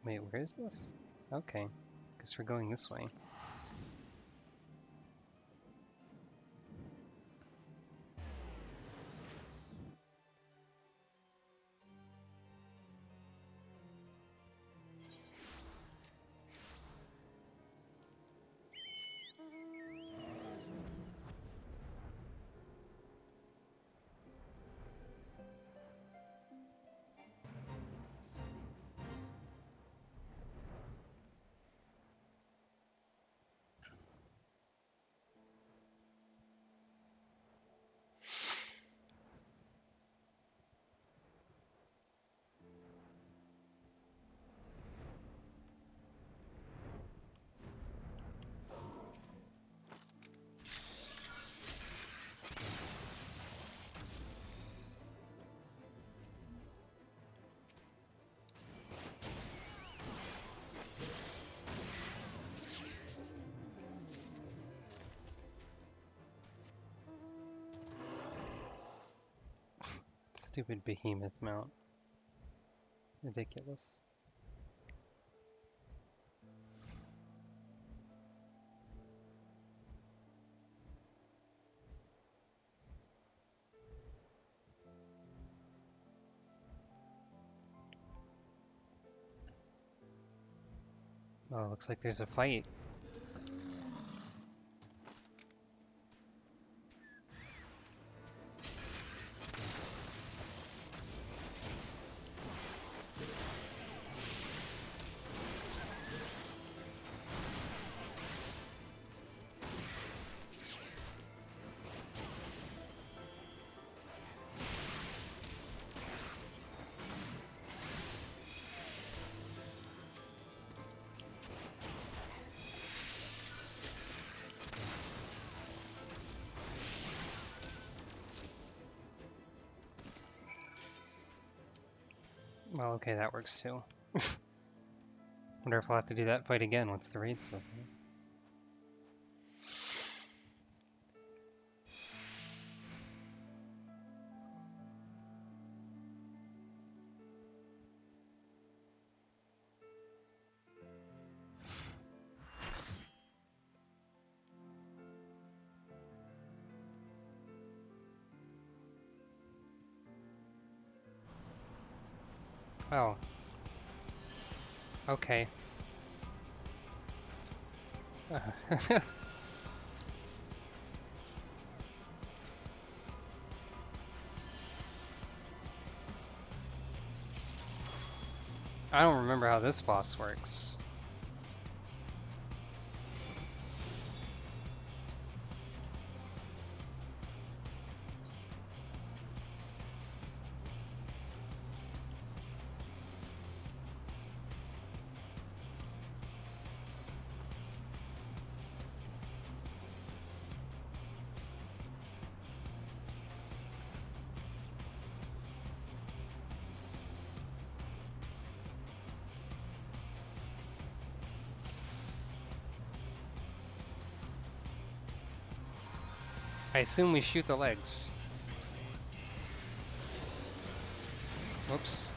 Wait, where is this? Okay, guess we're going this way. Stupid behemoth mount. Ridiculous. Oh, looks like there's a fight. Well, okay, that works too. Wonder if I'll have to do that fight again once the raid's over. Oh. Okay. I don't remember how this boss works. I assume we shoot the legs. Whoops.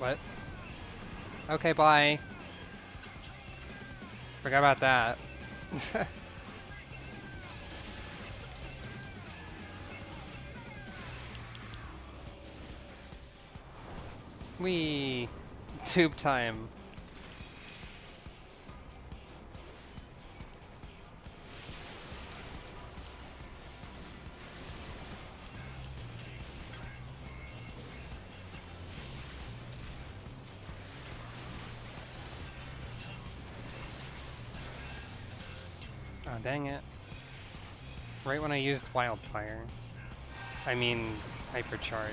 What? Okay, bye. Forgot about that. Wee! Tube time. Oh, dang it. Right when I used wildfire. I mean, hypercharge.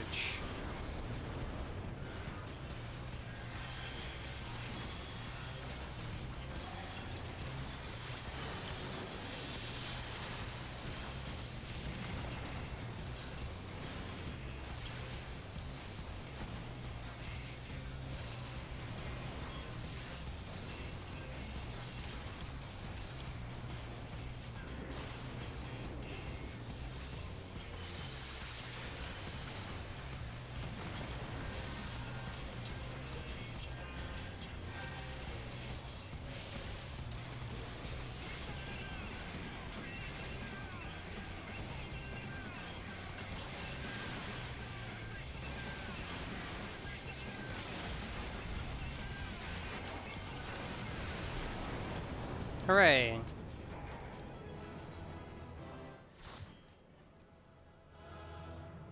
Hooray!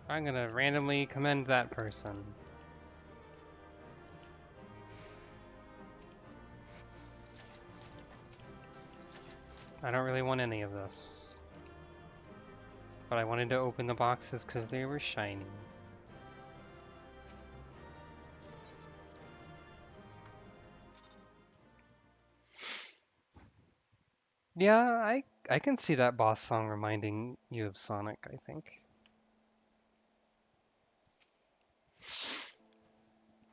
I'm gonna randomly commend that person. I don't really want any of this. But I wanted to open the boxes because they were shiny. Yeah, I can see that boss song reminding you of Sonic, I think.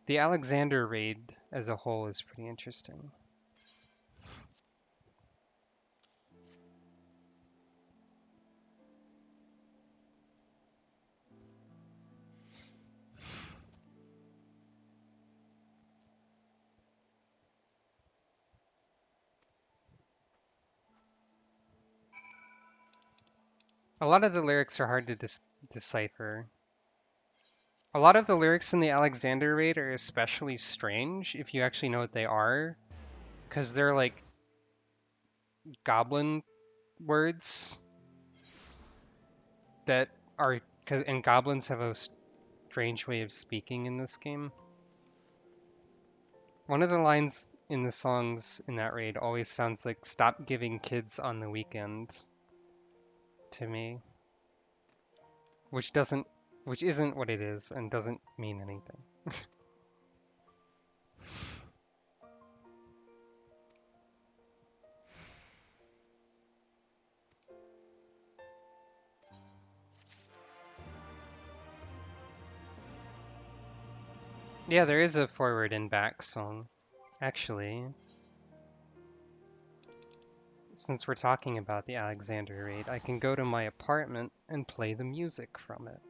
The Alexander raid as a whole is pretty interesting. A lot of the lyrics are hard to decipher. A lot of the lyrics in the Alexander raid are especially strange if you actually know what they are, because they're like goblin words that are, and goblins have a strange way of speaking in this game. One of the lines in the songs in that raid always sounds like "Stop giving kids on the weekend" to me, which isn't what it is and doesn't mean anything. Yeah, there is a forward and back song. Actually, since we're talking about the Alexander raid, I can go to my apartment and play the music from it.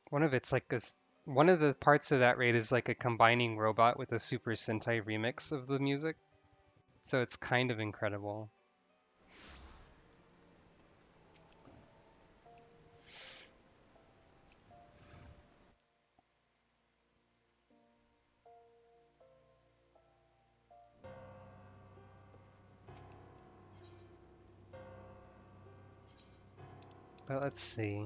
One of the parts of that raid is like a combining robot with a Super Sentai remix of the music. So it's kind of incredible. But let's see.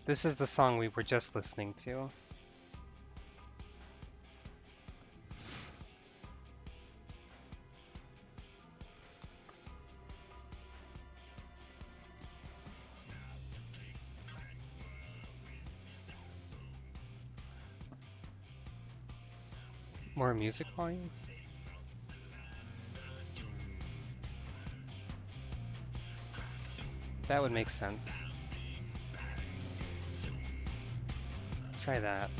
This is the song we were just listening to. More music volume? That would make sense. Let's try that.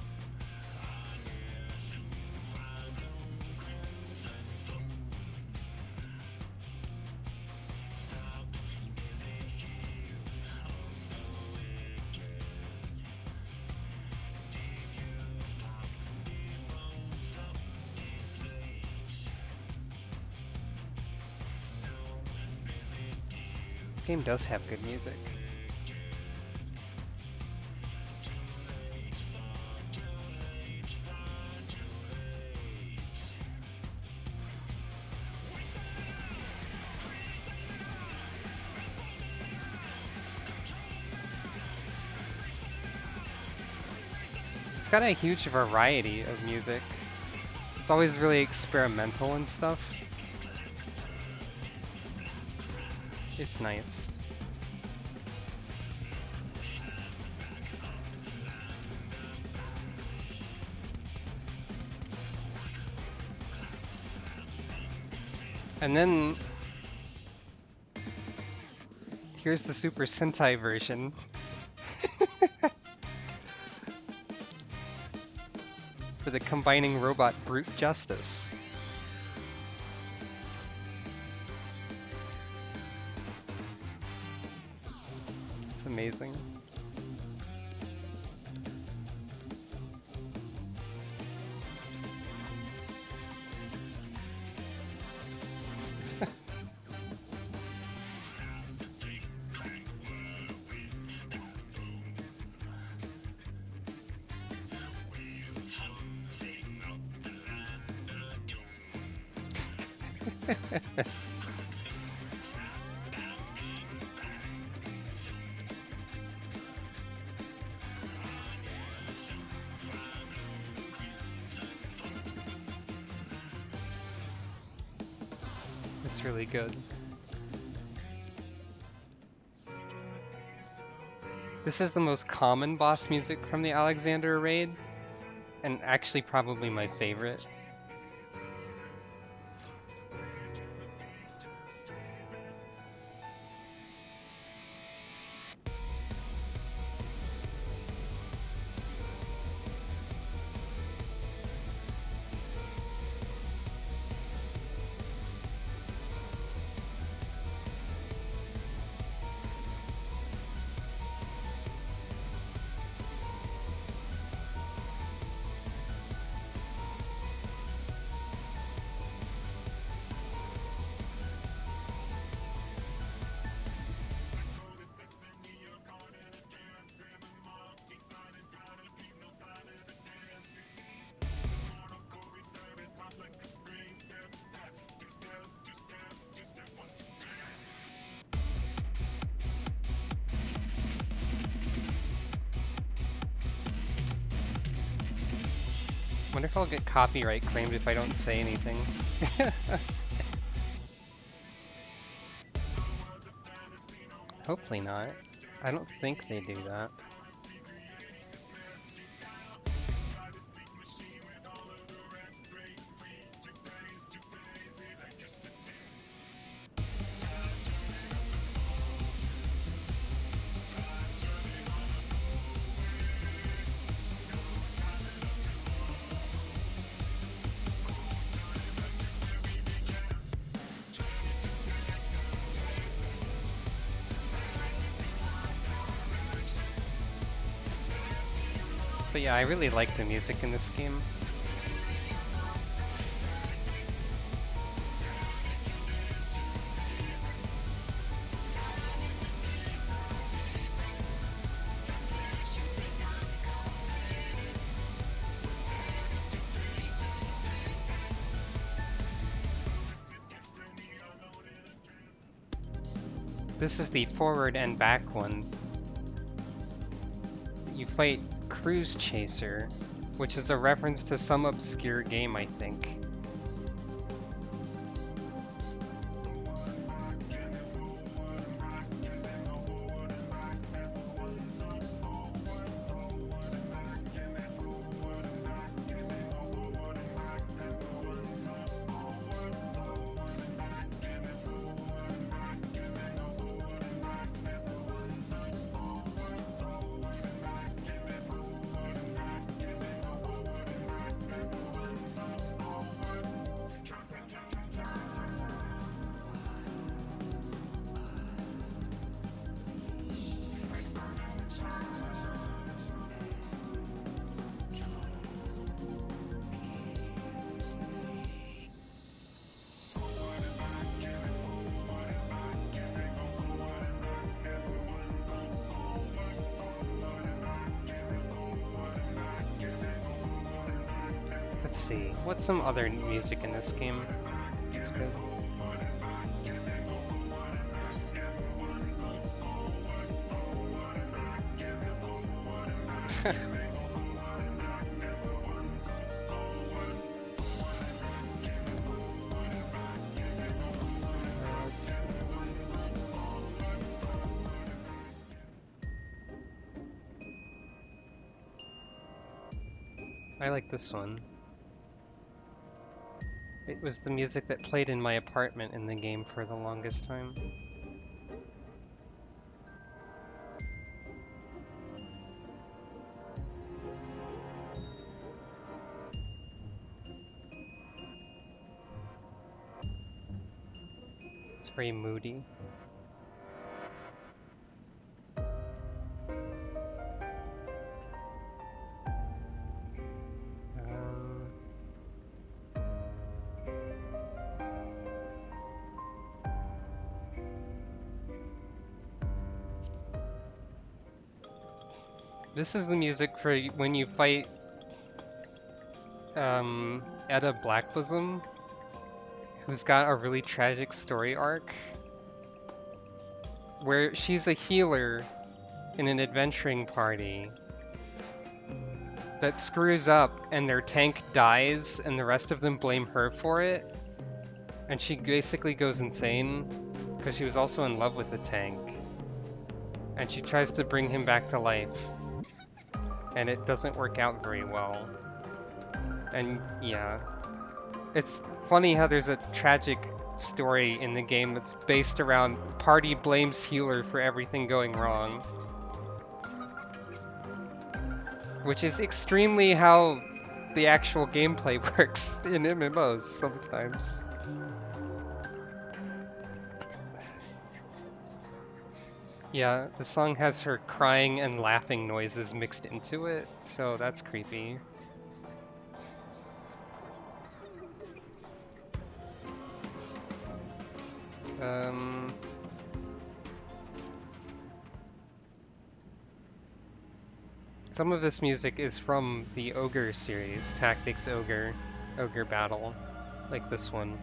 game does have good music. It's got a huge variety of music. It's always really experimental and stuff. It's nice. And then here's the Super Sentai version. For the combining robot brute justice. It's amazing. It's really good. This is the most common boss music from the Alexander raid, and actually probably my favorite. Wonder if I'll get copyright claimed if I don't say anything. Hopefully not. I don't think they do that. But yeah, I really like the music in this game. This is the forward and back one. You fight Cruise Chaser, which is a reference to some obscure game, I think. Let's see. What's some other music in this game? It's good. Let's see. I like this one. It was the music that played in my apartment in the game for the longest time. It's very moody. This is the music for when you fight Etta Blackbosom, who's got a really tragic story arc, where she's a healer in an adventuring party that screws up and their tank dies and the rest of them blame her for it, and she basically goes insane because she was also in love with the tank, and she tries to bring him back to life, and it doesn't work out very well. And yeah, it's funny how there's a tragic story in the game that's based around party blames healer for everything going wrong, which is extremely how the actual gameplay works in MMOs sometimes. Yeah, the song has her crying and laughing noises mixed into it, so that's creepy. Some of this music is from the Ogre series, Tactics Ogre, Ogre Battle, like this one,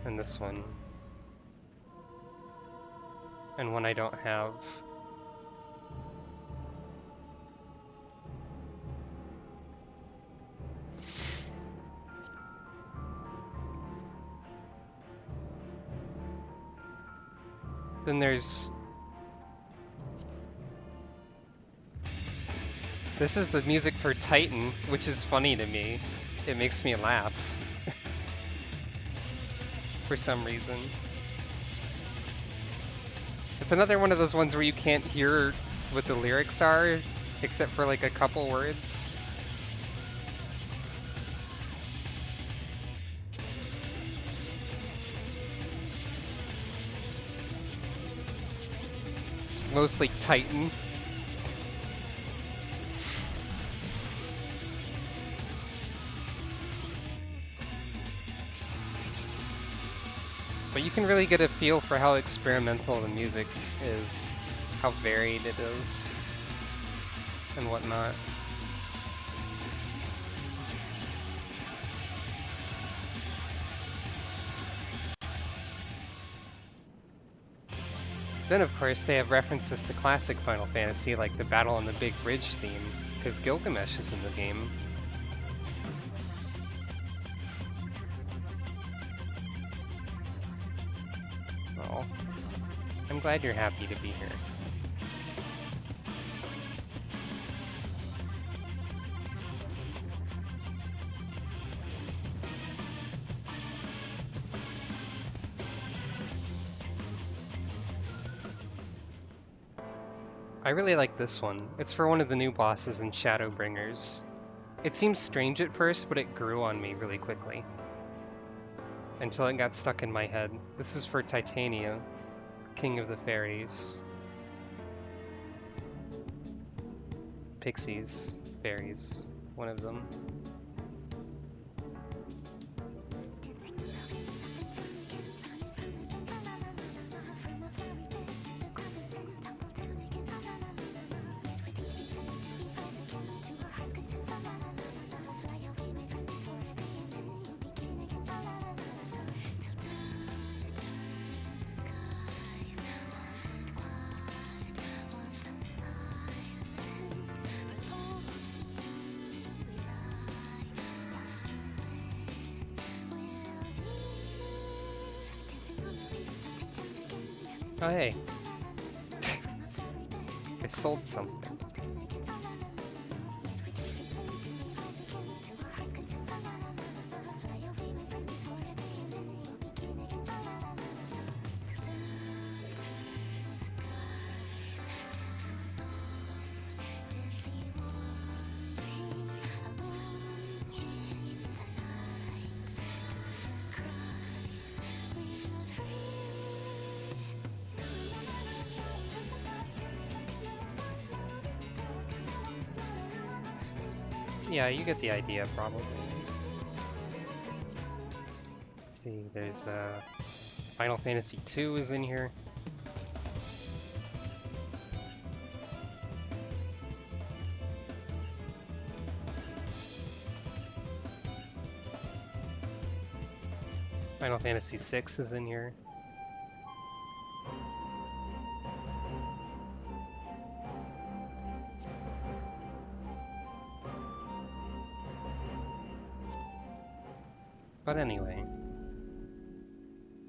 and this one, and one I don't have. Then there's... This is the music for Titan, which is funny to me. It makes me laugh. For some reason. It's another one of those ones where you can't hear what the lyrics are, except for like a couple words. Mostly Titan. But you can really get a feel for how experimental the music is, how varied it is, and whatnot. Then of course they have references to classic Final Fantasy like the Battle on the Big Bridge theme, because Gilgamesh is in the game. Oh, I'm glad you're happy to be here. I really like this one. It's for one of the new bosses in Shadowbringers. It seems strange at first, but it grew on me really quickly. Until it got stuck in my head. This is for Titania, King of the Fairies. Pixies, fairies, one of them. Oh, hey. I sold something. Yeah, you get the idea, probably. Let's see, there's Final Fantasy II is in here. Final Fantasy VI is in here. But anyway,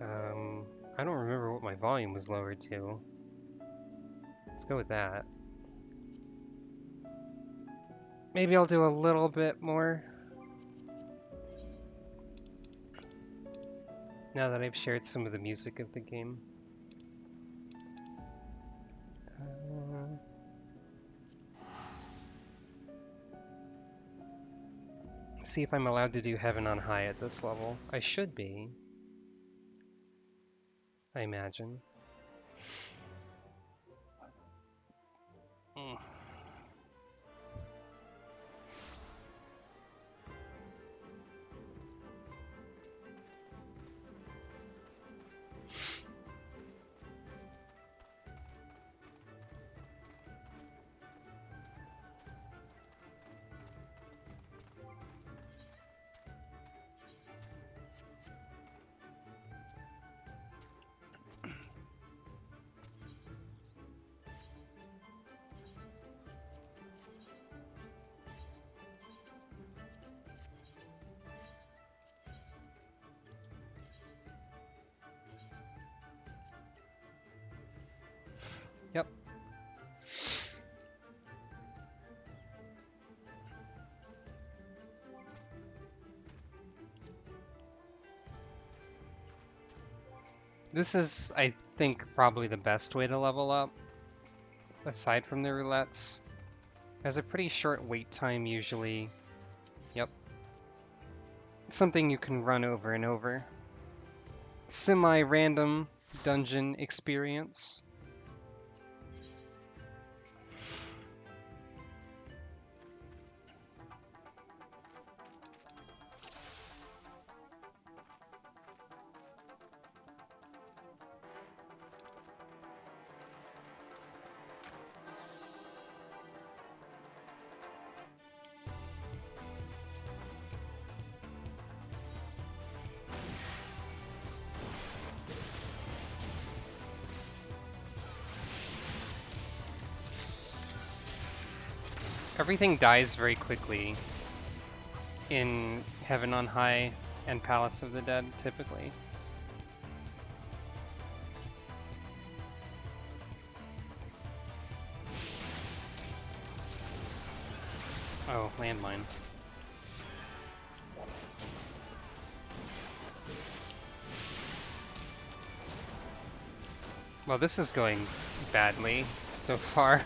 I don't remember what my volume was lowered to. Let's go with that. Maybe I'll do a little bit more now that I've shared some of the music of the game. See if I'm allowed to do Heaven on High at this level. I should be. I imagine. Yep. This is, I think, probably the best way to level up, aside from the roulettes. Has a pretty short wait time usually. Yep. It's something you can run over and over. Semi-random dungeon experience. Everything dies very quickly in Heaven on High and Palace of the Dead, typically. Oh, landmine. Well, this is going badly so far.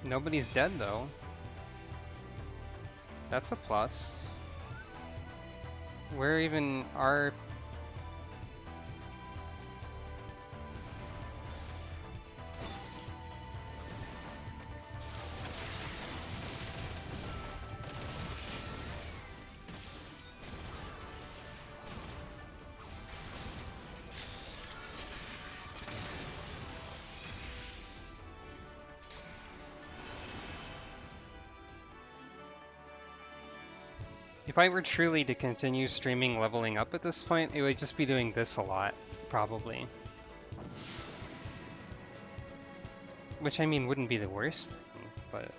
Nobody's dead, though. That's a plus. Where even are... If I were truly to continue streaming leveling up at this point, it would just be doing this a lot, probably. Which, I mean, wouldn't be the worst thing, but...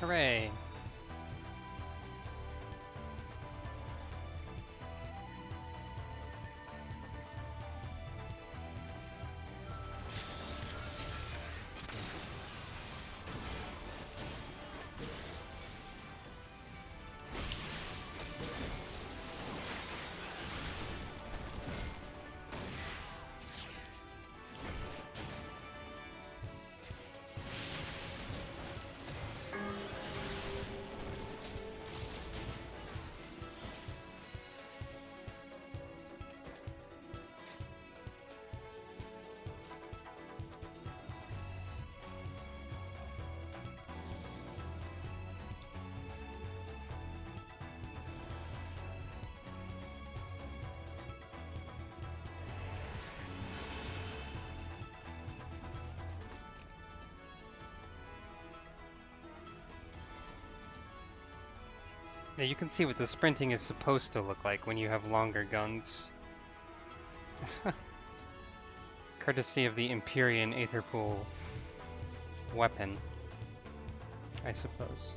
Hooray! Yeah, you can see what the sprinting is supposed to look like when you have longer guns. Courtesy of the Empyrean Aetherpool weapon, I suppose.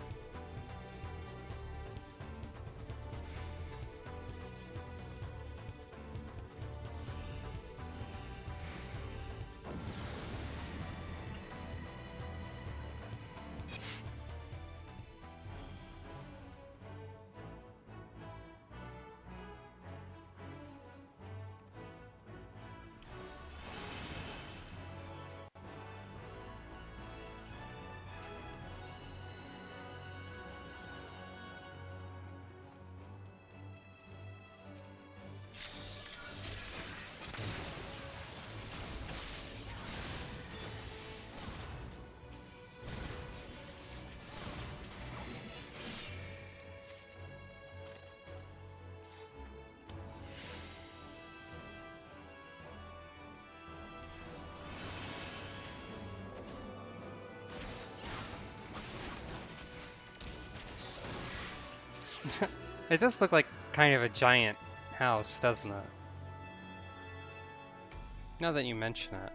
It does look like kind of a giant house, doesn't it? Now that you mention it.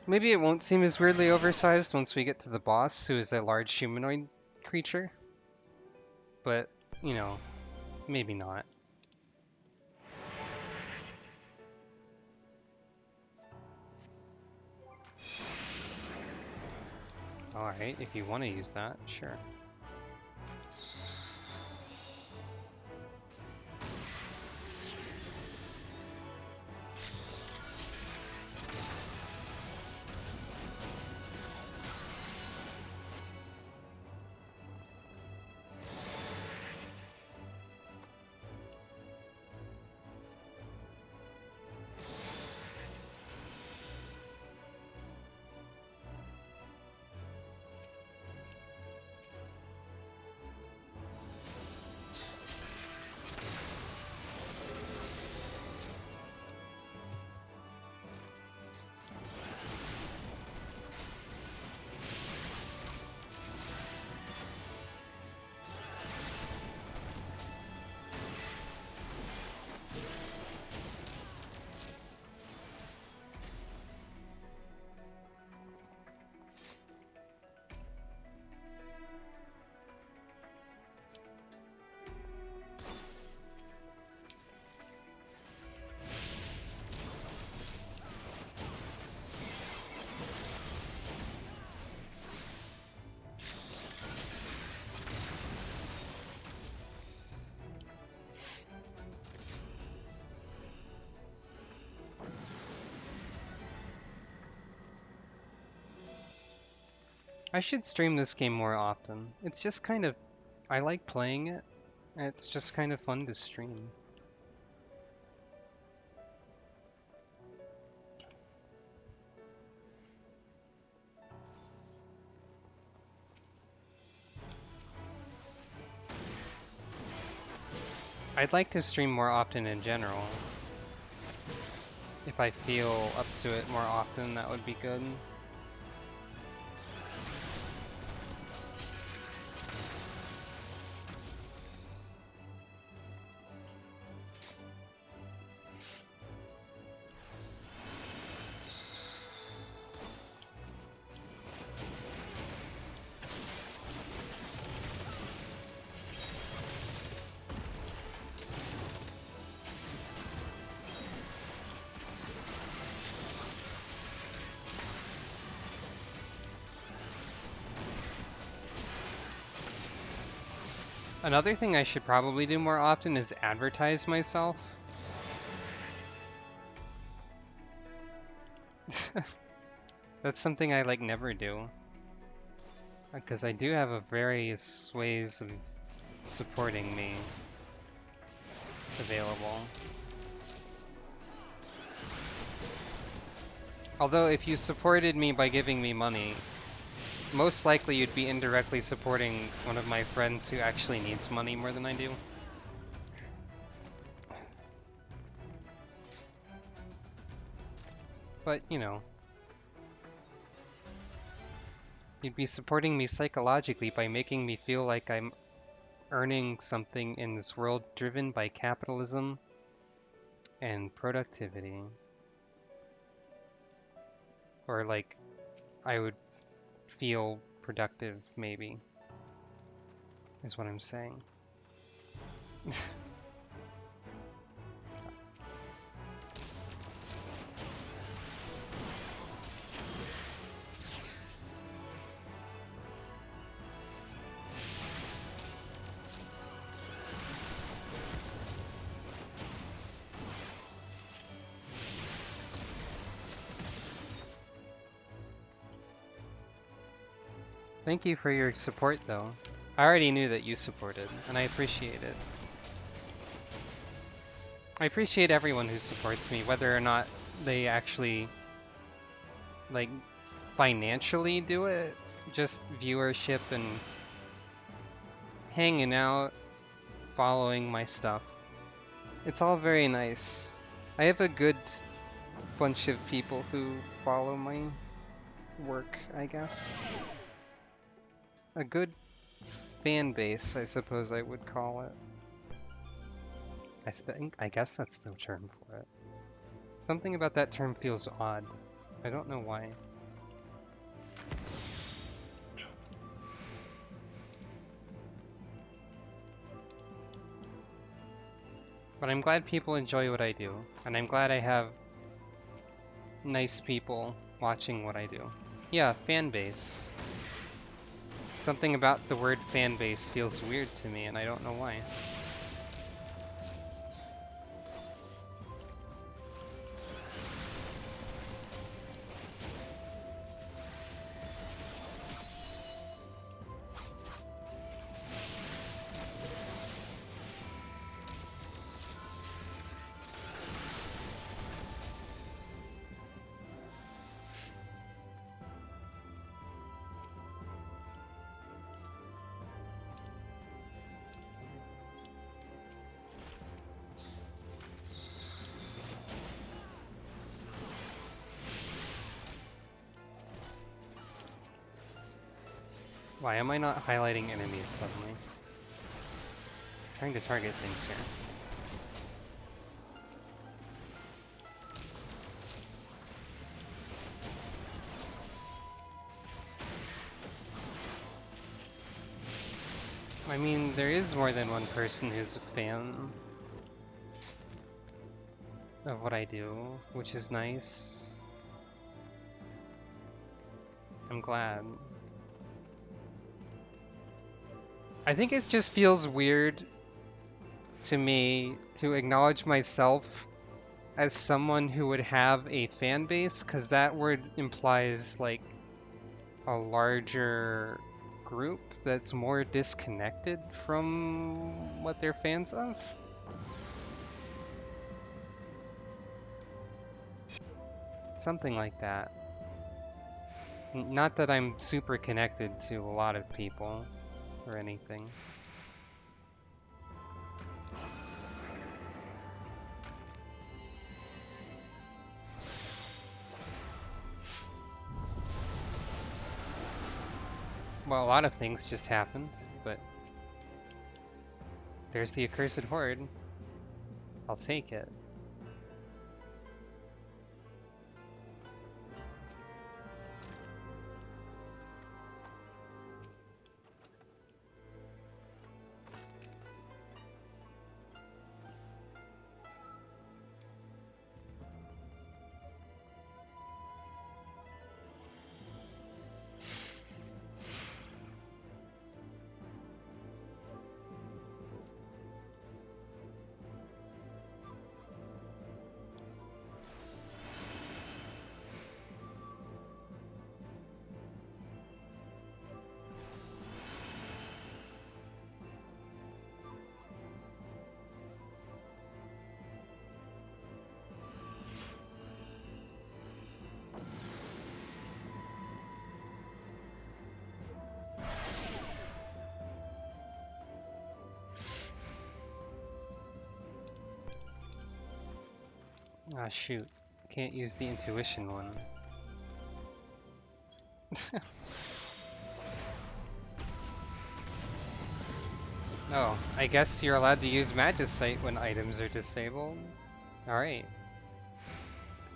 Maybe it won't seem as weirdly oversized once we get to the boss, who is a large humanoid creature. But, you know, maybe not. Alright, if you want to use that, sure. I should stream this game more often. It's just kind of, I like playing it, and it's just kind of fun to stream. I'd like to stream more often in general. If I feel up to it more often, that would be good. Another thing I should probably do more often is advertise myself. That's something I like never do. Because I do have a various ways of supporting me available. Although if you supported me by giving me money, most likely you'd be indirectly supporting one of my friends who actually needs money more than I do. But, you know, you'd be supporting me psychologically by making me feel like I'm earning something in this world driven by capitalism and productivity. Or like, I would feel productive, maybe, is what I'm saying. Thank you for your support, though. I already knew that you supported, and I appreciate it. I appreciate everyone who supports me, whether or not they actually, like, financially do it. Just viewership and hanging out, following my stuff. It's all very nice. I have a good bunch of people who follow my work, I guess. A good fan base, I suppose I would call it. I guess that's the term for it. Something about that term feels odd. I don't know why. But I'm glad people enjoy what I do, and I'm glad I have nice people watching what I do. Yeah, fan base. Something about the word fan base feels weird to me, and I don't know why. Why am I not highlighting enemies suddenly? I'm trying to target things here. I mean, there is more than one person who's a fan of what I do, which is nice. I'm glad. I think it just feels weird to me to acknowledge myself as someone who would have a fan base, because that word implies, like, a larger group that's more disconnected from what they're fans of. Something like that. Not that I'm super connected to a lot of people or anything. Well, a lot of things just happened, but there's the accursed horde. I'll take it. Ah, shoot. Can't use the intuition one. Oh, I guess you're allowed to use Magicite when items are disabled. Alright.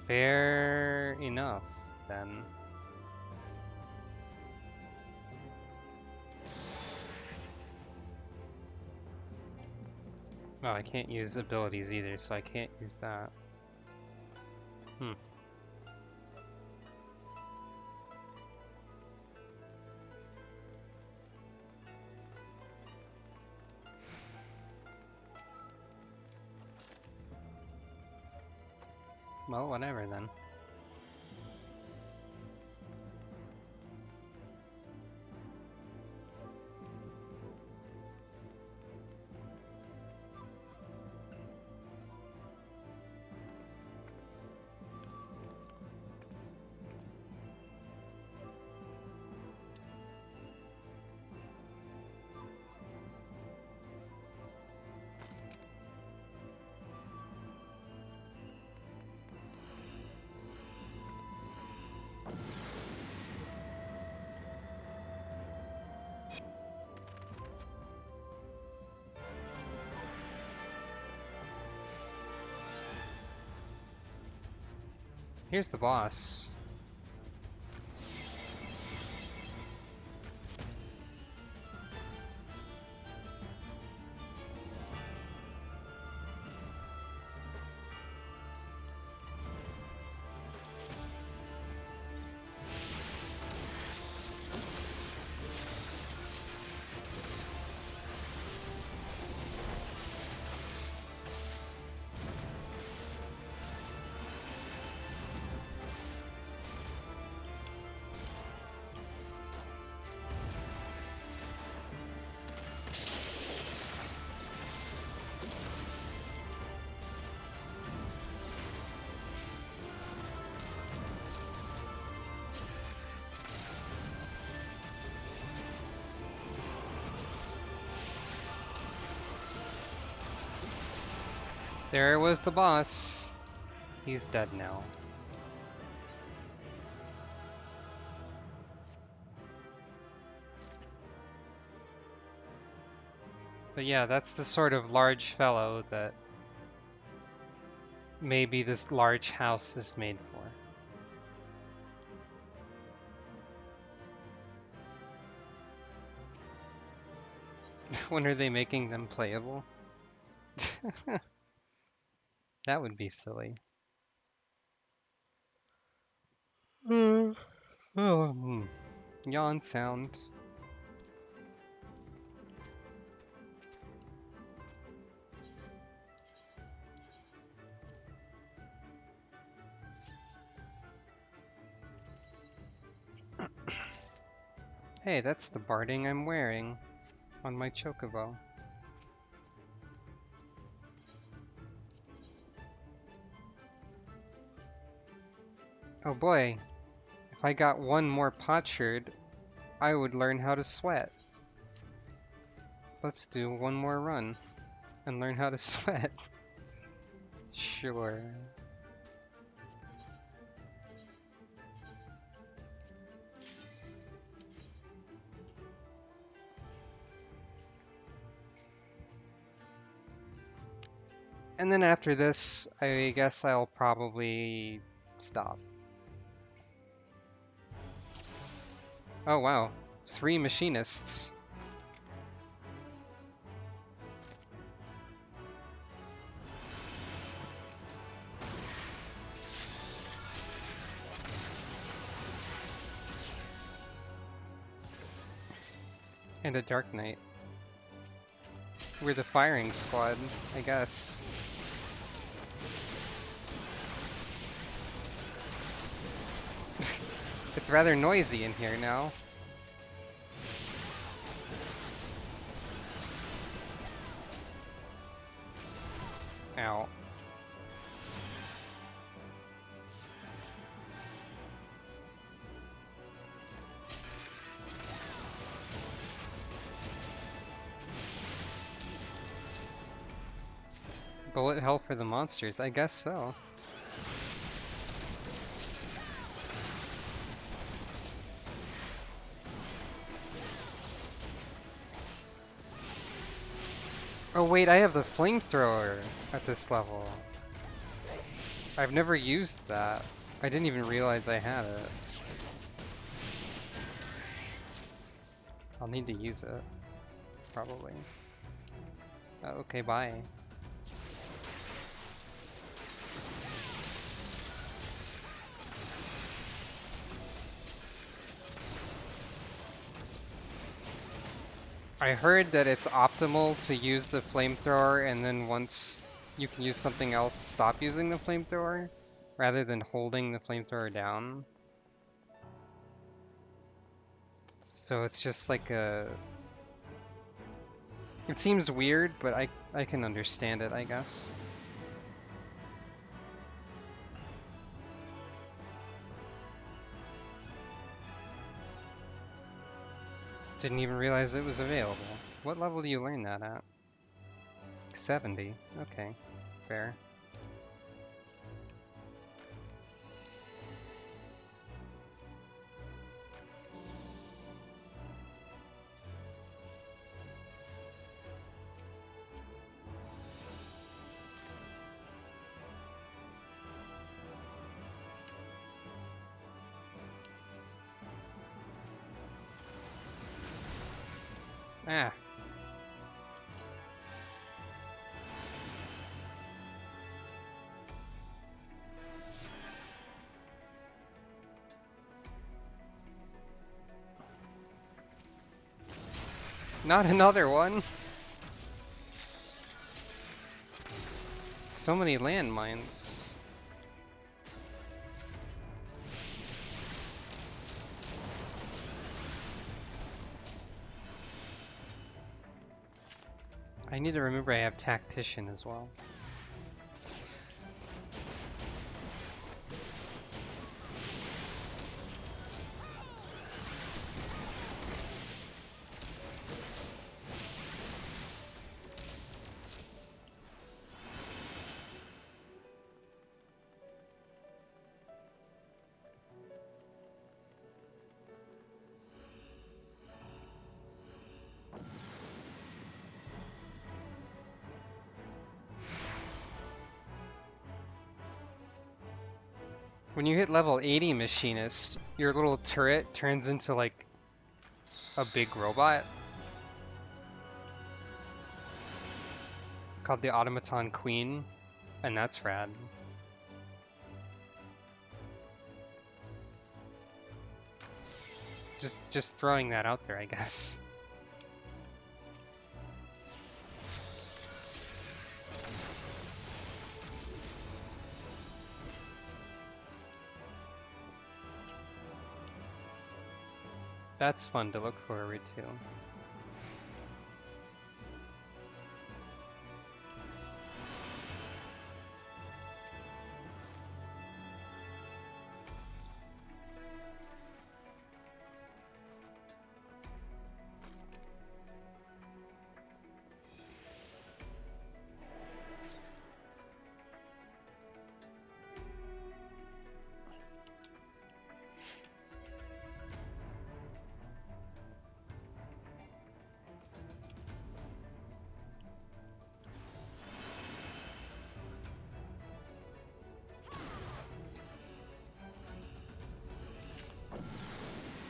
Fair enough, then. Oh, I can't use abilities either, so I can't use that. Well, whatever then. Here's the boss. There was the boss. He's dead now. But yeah, that's the sort of large fellow that maybe this large house is made for. When are they making them playable? That would be silly. Yawn sound. Hey, that's the barding I'm wearing on my chocobo. Oh boy, if I got one more potsherd, I would learn how to sweat. Let's do one more run and learn how to sweat. Sure. And then after this, I guess I'll probably stop. Oh wow, 3 machinists. And a Dark Knight. We're the firing squad, I guess. It's rather noisy in here now. Ow. Bullet hell for the monsters, I guess so. Oh wait, I have the flamethrower at this level. I've never used that. I didn't even realize I had it. I'll need to use it. Probably. Okay, bye. I heard that it's optimal to use the flamethrower and then once you can use something else, stop using the flamethrower rather than holding the flamethrower down. So it's just like a... It seems weird, but I can understand it, I guess. Didn't even realize it was available. What level do you learn that at? 70. Okay, fair. Ah. Not another one! So many landmines. I need to remember I have Tactician as well. When you hit level 80 machinist, your little turret turns into like a big robot called the Automaton Queen, and that's rad. Just throwing that out there, I guess. That's fun to look forward to.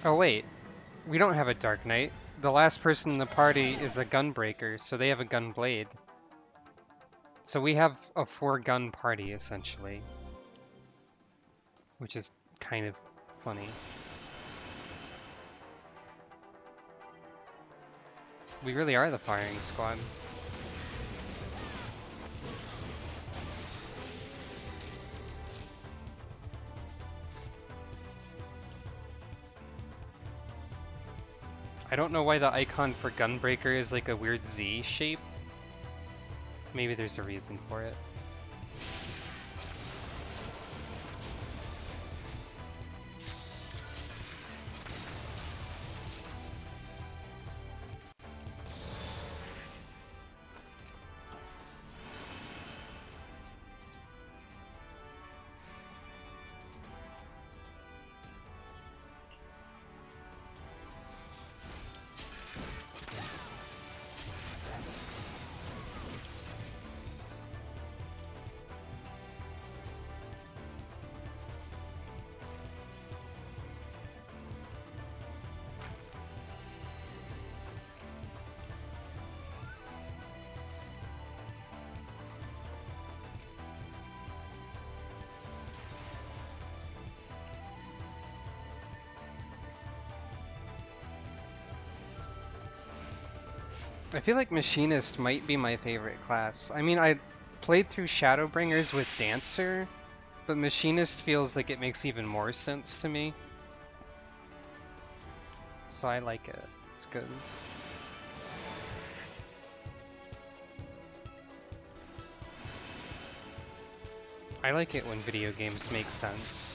Oh wait, we don't have a Dark Knight. The last person in the party is a gunbreaker, so they have a gun blade. So we have a 4-gun party, essentially. Which is kind of funny. We really are the firing squad. I don't know why the icon for Gunbreaker is like a weird Z shape. Maybe there's a reason for it. I feel like Machinist might be my favorite class. I mean, I played through Shadowbringers with Dancer, but Machinist feels like it makes even more sense to me. So I like it. It's good. I like it when video games make sense.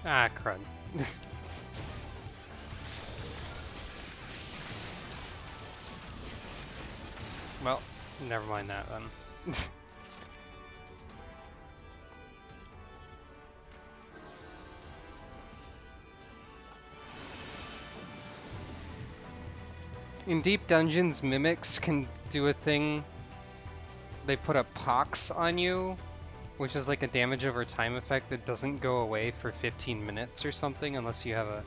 Ah, crud. Well, never mind that then. In Deep Dungeons, mimics can do a thing. They put a pox on you, which is like a damage over time effect that doesn't go away for 15 minutes or something unless you have a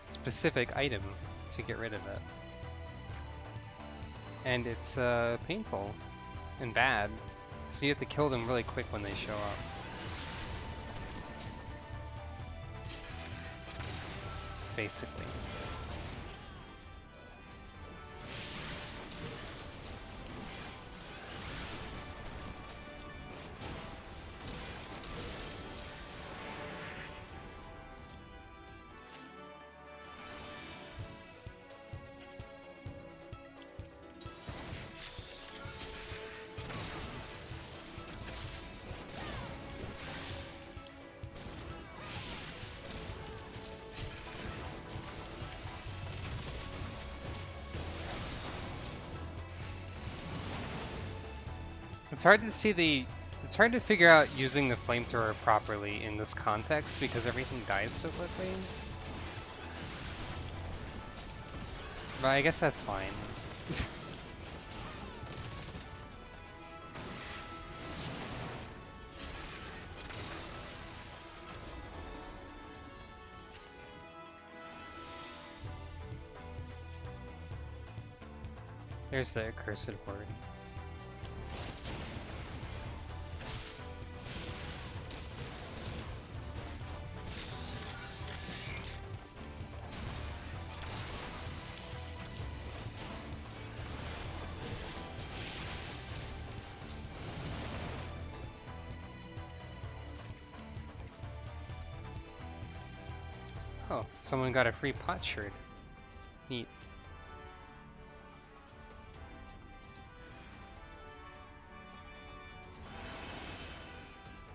specific item to get rid of it. And it's painful and bad, so you have to kill them really quick when they show up. Basically. It's hard to see the... It's hard to figure out using the flamethrower properly in this context because everything dies so quickly. But I guess that's fine. There's the accursed horde. Oh, someone got a free pot shirt. Neat.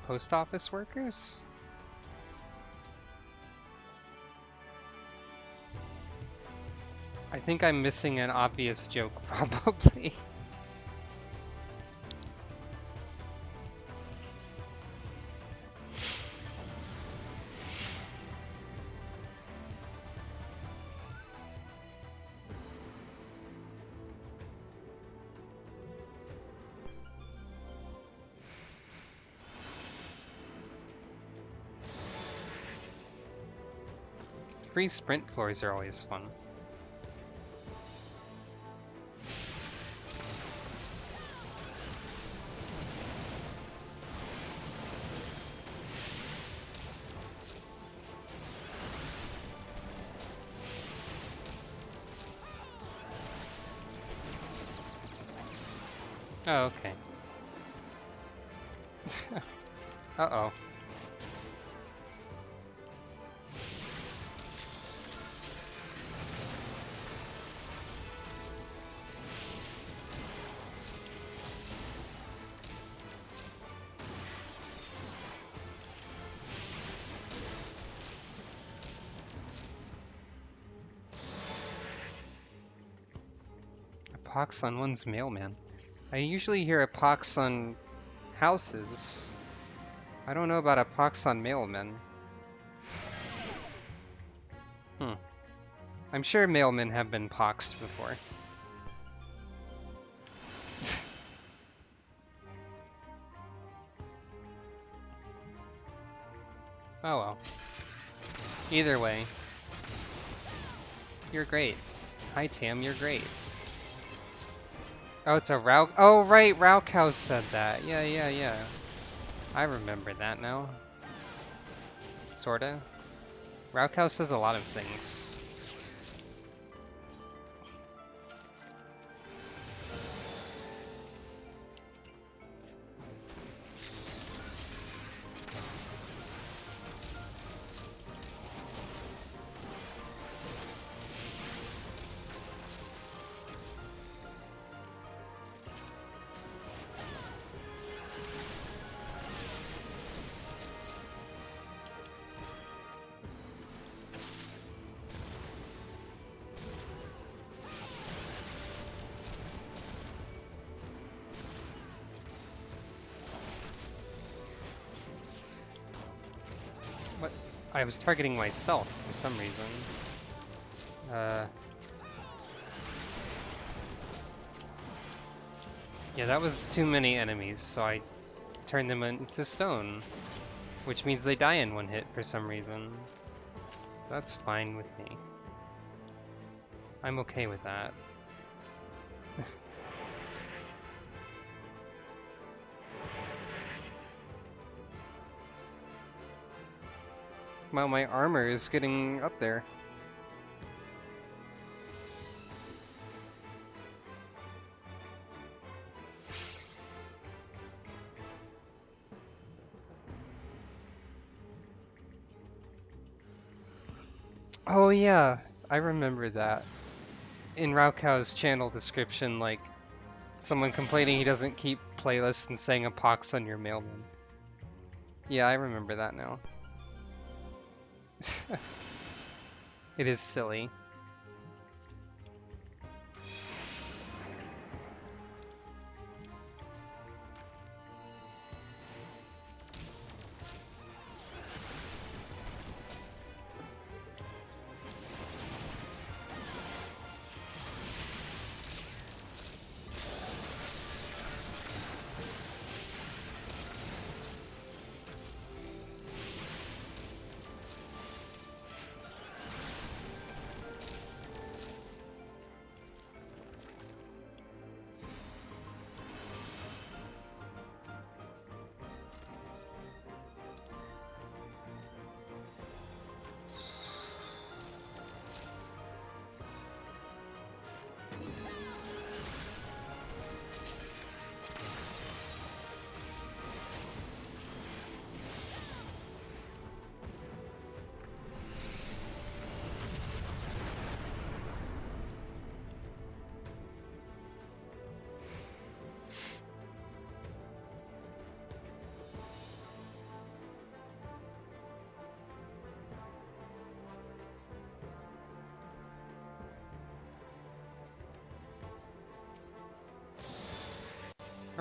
Post office workers? I think I'm missing an obvious joke, probably. Free sprint floors are always fun. Oh, okay. Uh-oh. A pox on one's mailman. I usually hear a pox on houses. I don't know about a pox on mailmen. I'm sure mailmen have been poxed before. Oh well. Either way. You're great. Hi Tam, you're great. Oh, it's a Rau- Oh right, Raukhouse said that. Yeah. I remember that now. Sorta. Raukhouse says a lot of things. What? I was targeting myself for some reason. Yeah, that was too many enemies, so I turned them into stone. Which means they die in one hit for some reason. That's fine with me. I'm okay with that. Well, my armor is getting up there. Oh yeah, I remember that. In Raukau's channel description, like, someone complaining he doesn't keep playlists and saying a pox on your mailman. Yeah, I remember that now. It is silly.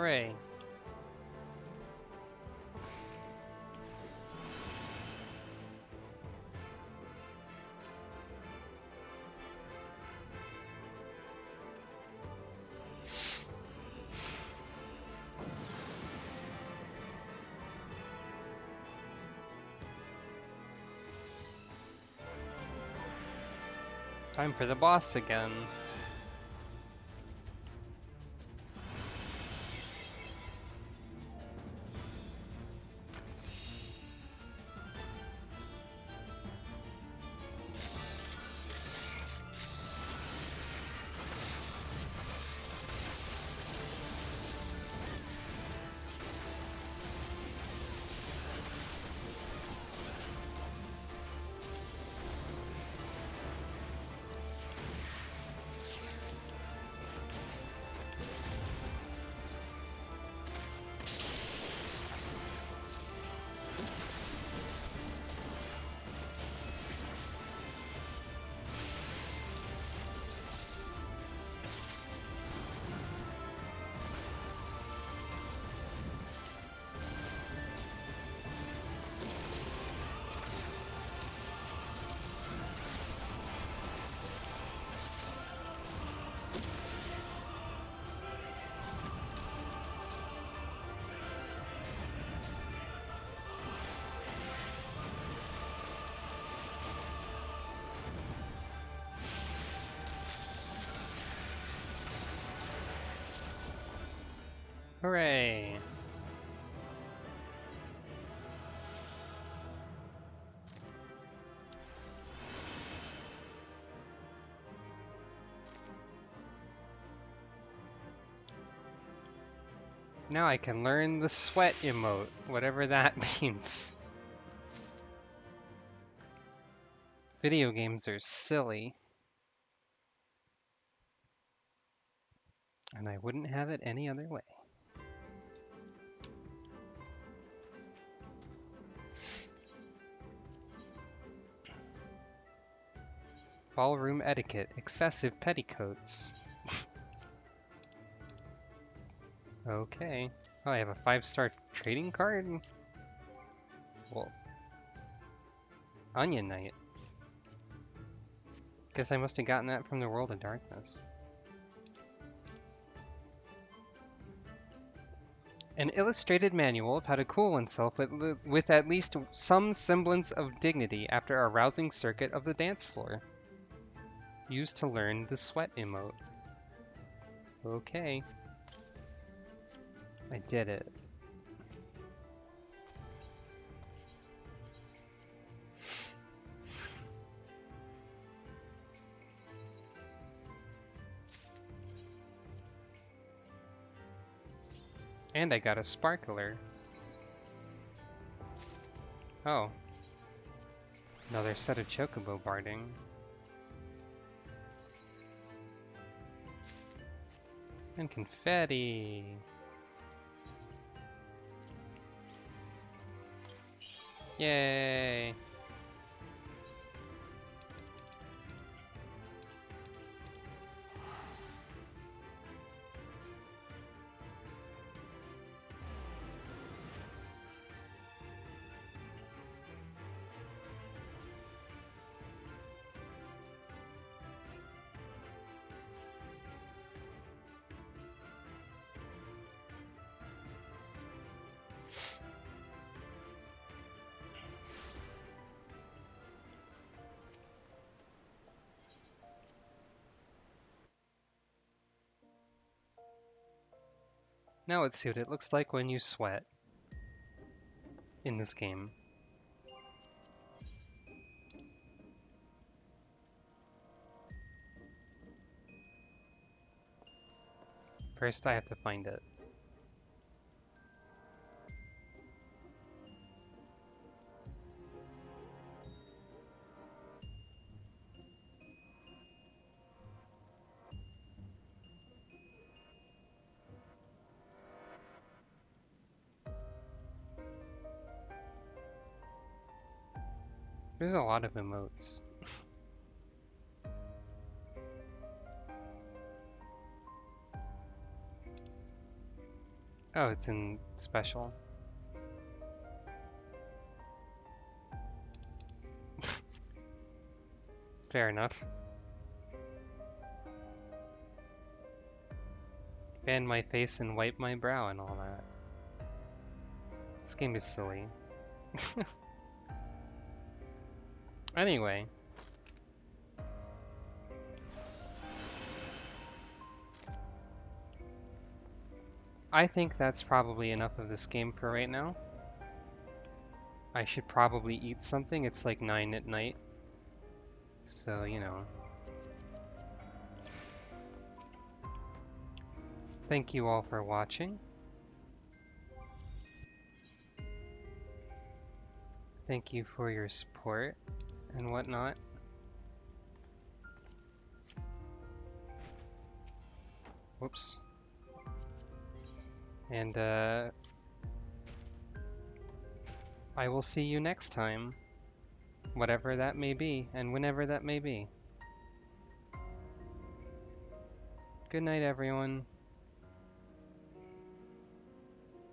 Hooray. Time for the boss again. Hooray! Now I can learn the sweat emote, whatever that means. Video games are silly. And I wouldn't have it any other way. Ballroom etiquette, excessive petticoats. Okay. Oh, I have a 5-star trading card? Well, Onion Knight. Guess I must have gotten that from the World of Darkness. An illustrated manual of how to cool oneself with at least some semblance of dignity after a rousing circuit of the dance floor. Used to learn the sweat emote. Okay. I did it. And I got a sparkler. Oh. Another set of chocobo barding. And confetti. Yay. Now let's see what it looks like when you sweat in this game. First I have to find it. There's a lot of emotes. Oh, it's in special. Fair enough. Fan my face and wipe my brow and all that. This game is silly. Anyway. I think that's probably enough of this game for right now. I should probably eat something. It's like 9 at night. So, you know. Thank you all for watching. Thank you for your support and whatnot. Whoops. And, I will see you next time. Whatever that may be, and whenever that may be. Good night, everyone.